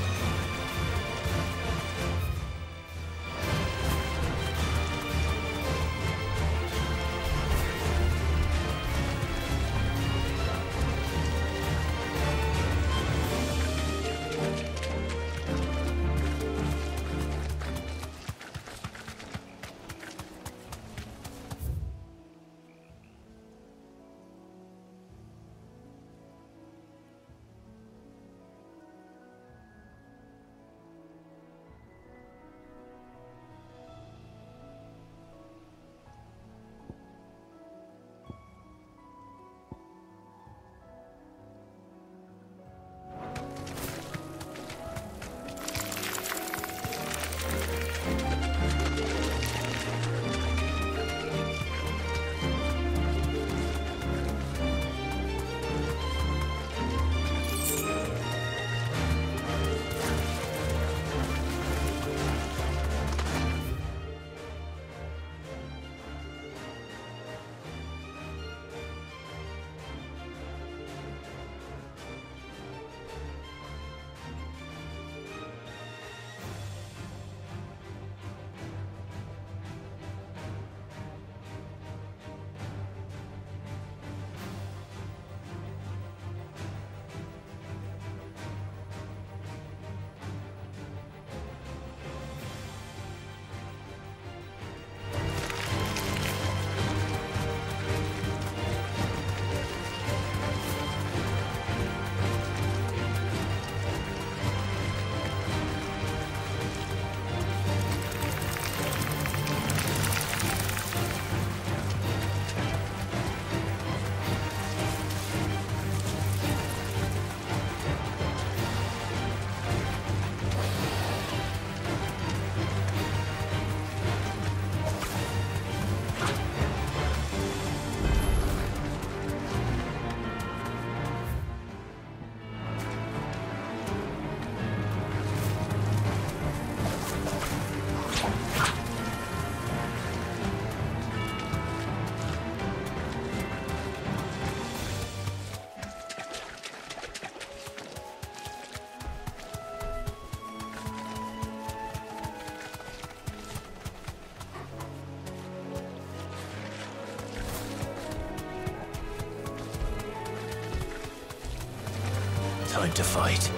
time to fight.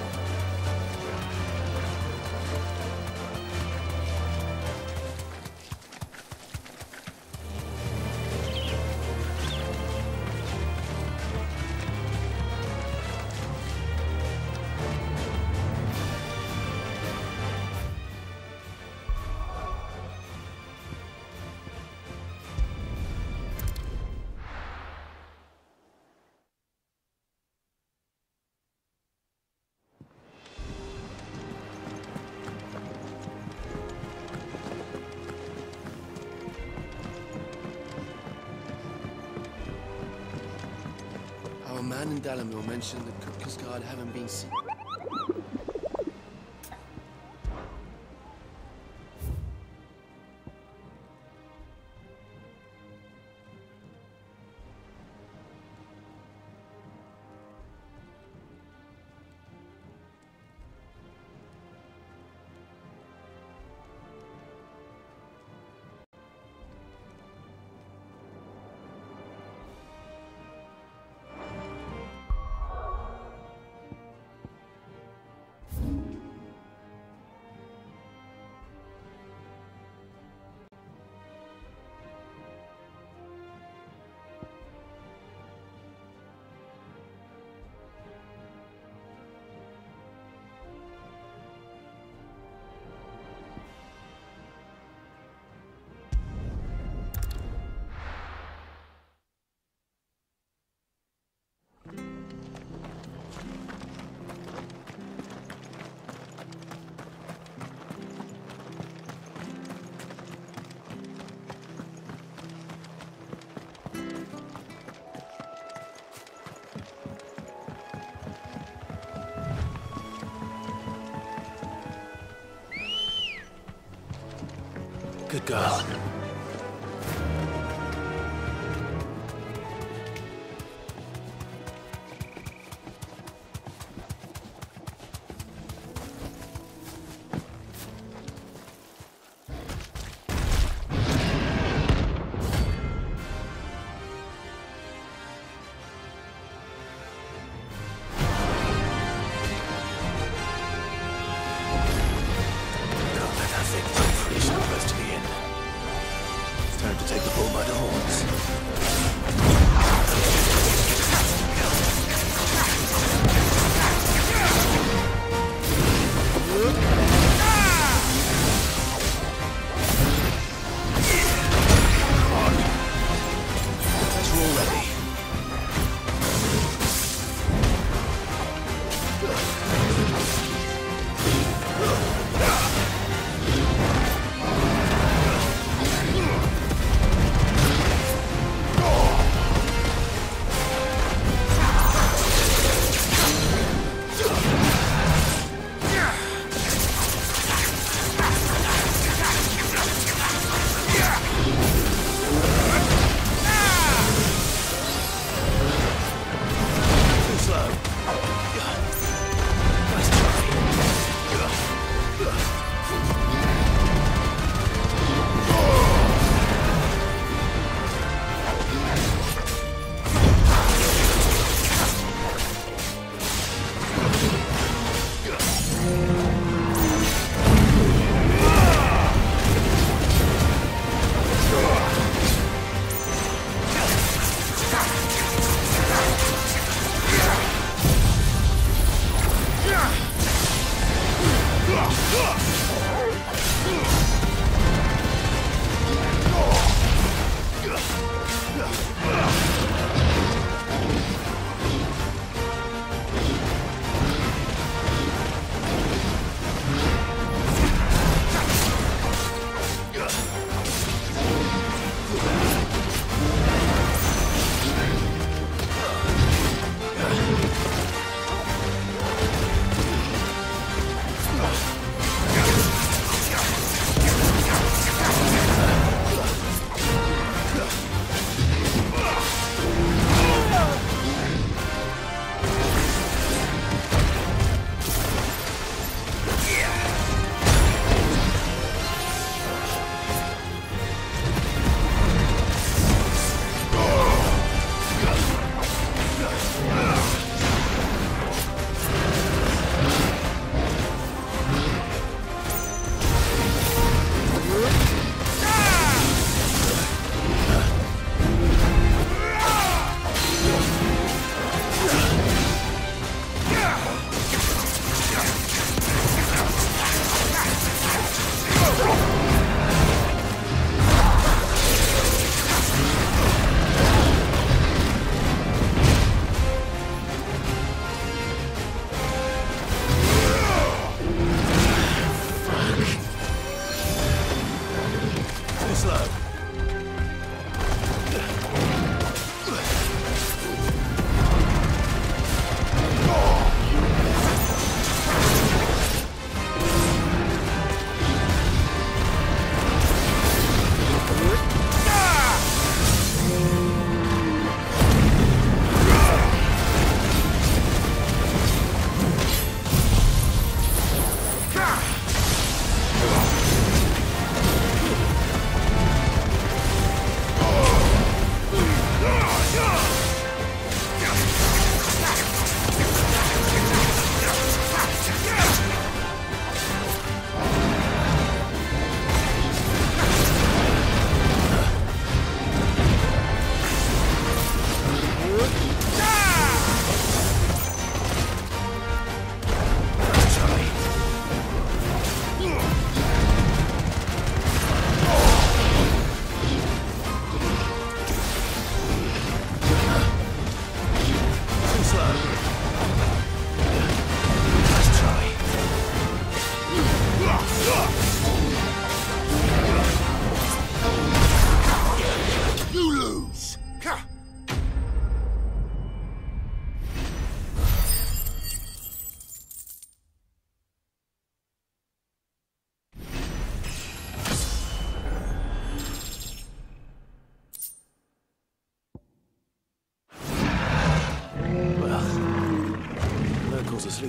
Our man in Dalamil mentioned the Cooker's Guard haven't been seen. Good girl. Time to take the bull by the horns. Let's roll ready.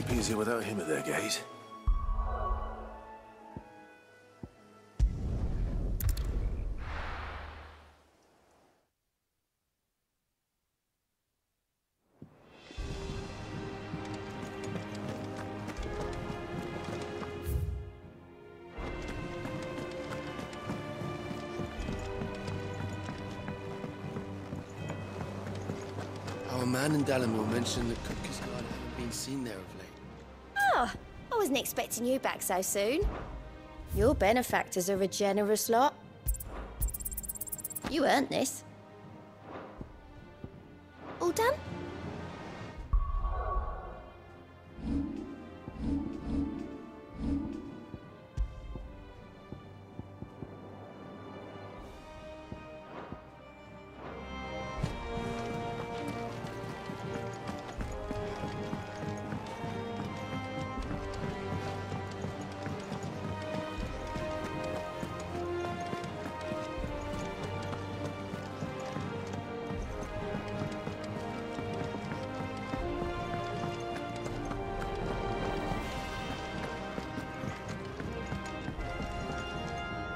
sleep easier without him at their gate. Our man in Dalamore mentioned that Cookies Guard haven't been seen there of late. Oh, I wasn't expecting you back so soon. Your benefactors are a generous lot. You earned this. All done?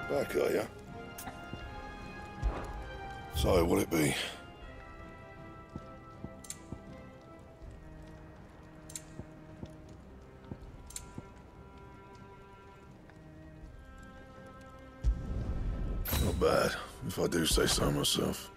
Back, are you? So, what'll it be? Not bad, if I do say so myself.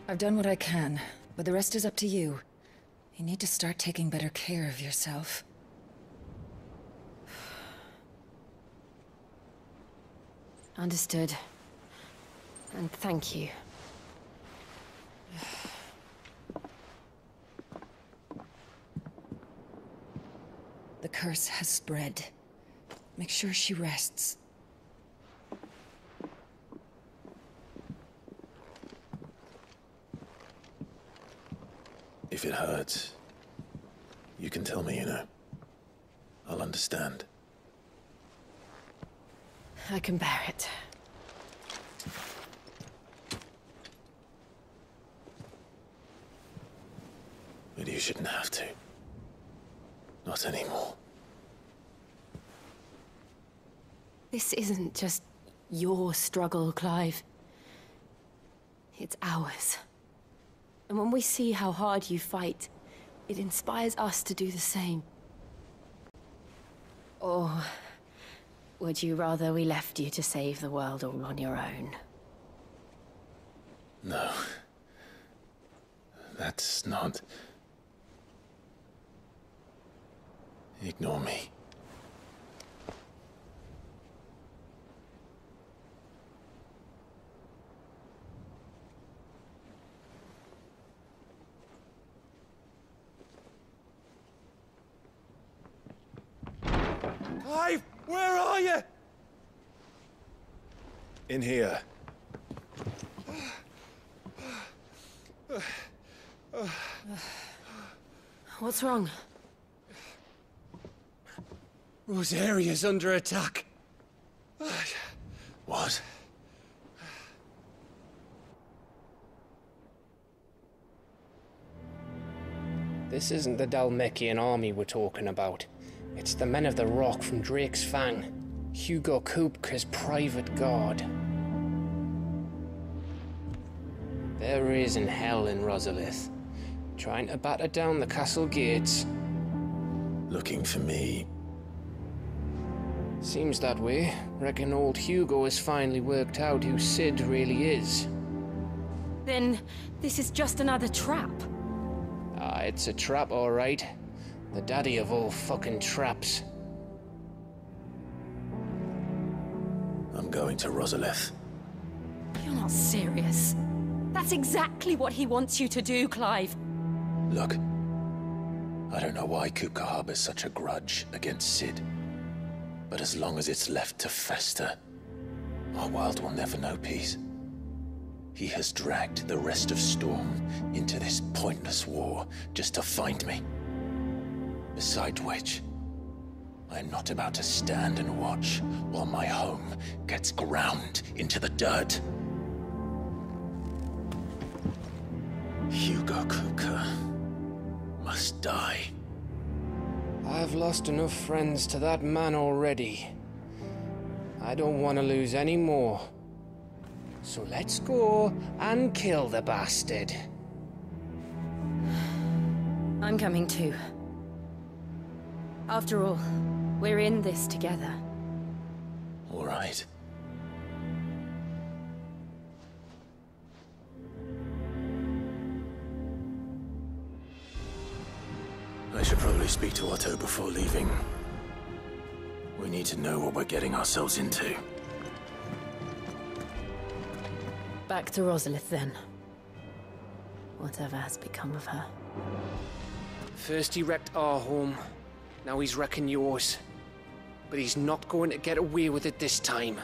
I've done what I can, but the rest is up to you. You need to start taking better care of yourself. Understood. And thank you. The curse has spread. Make sure she rests. If it hurts, you can tell me, you know. I'll understand. I can bear it. But you shouldn't have to. Not anymore. This isn't just your struggle, Clive. It's ours. And when we see how hard you fight, it inspires us to do the same. Or would you rather we left you to save the world all on your own? No. That's not... Ignore me. Clive, where are you? In here. What's wrong? Rosaria's under attack. What? This isn't the Dalmekian army we're talking about. It's the men of the Rock from Drake's Fang. Hugo Kupka's private guard. There is in hell in Rosalith, trying to batter down the castle gates. Looking for me? Seems that way. Reckon old Hugo has finally worked out who Sid really is. Then this is just another trap. Ah, it's a trap, all right. The daddy of all fucking traps. I'm going to Rosalith. You're not serious. That's exactly what he wants you to do, Clive. Look, I don't know why Kupka harbors such a grudge against Sid. But as long as it's left to fester, our world will never know peace. He has dragged the rest of Storm into this pointless war just to find me. Besides which, I am not about to stand and watch while my home gets ground into the dirt. Hugo Kupka must die. I've lost enough friends to that man already. I don't want to lose any more. So let's go and kill the bastard. I'm coming too. After all, we're in this together. All right. I should probably speak to Otto before leaving. We need to know what we're getting ourselves into. Back to Rosalith, then. Whatever has become of her. First he wrecked our home, now he's wrecking yours. But he's not going to get away with it this time.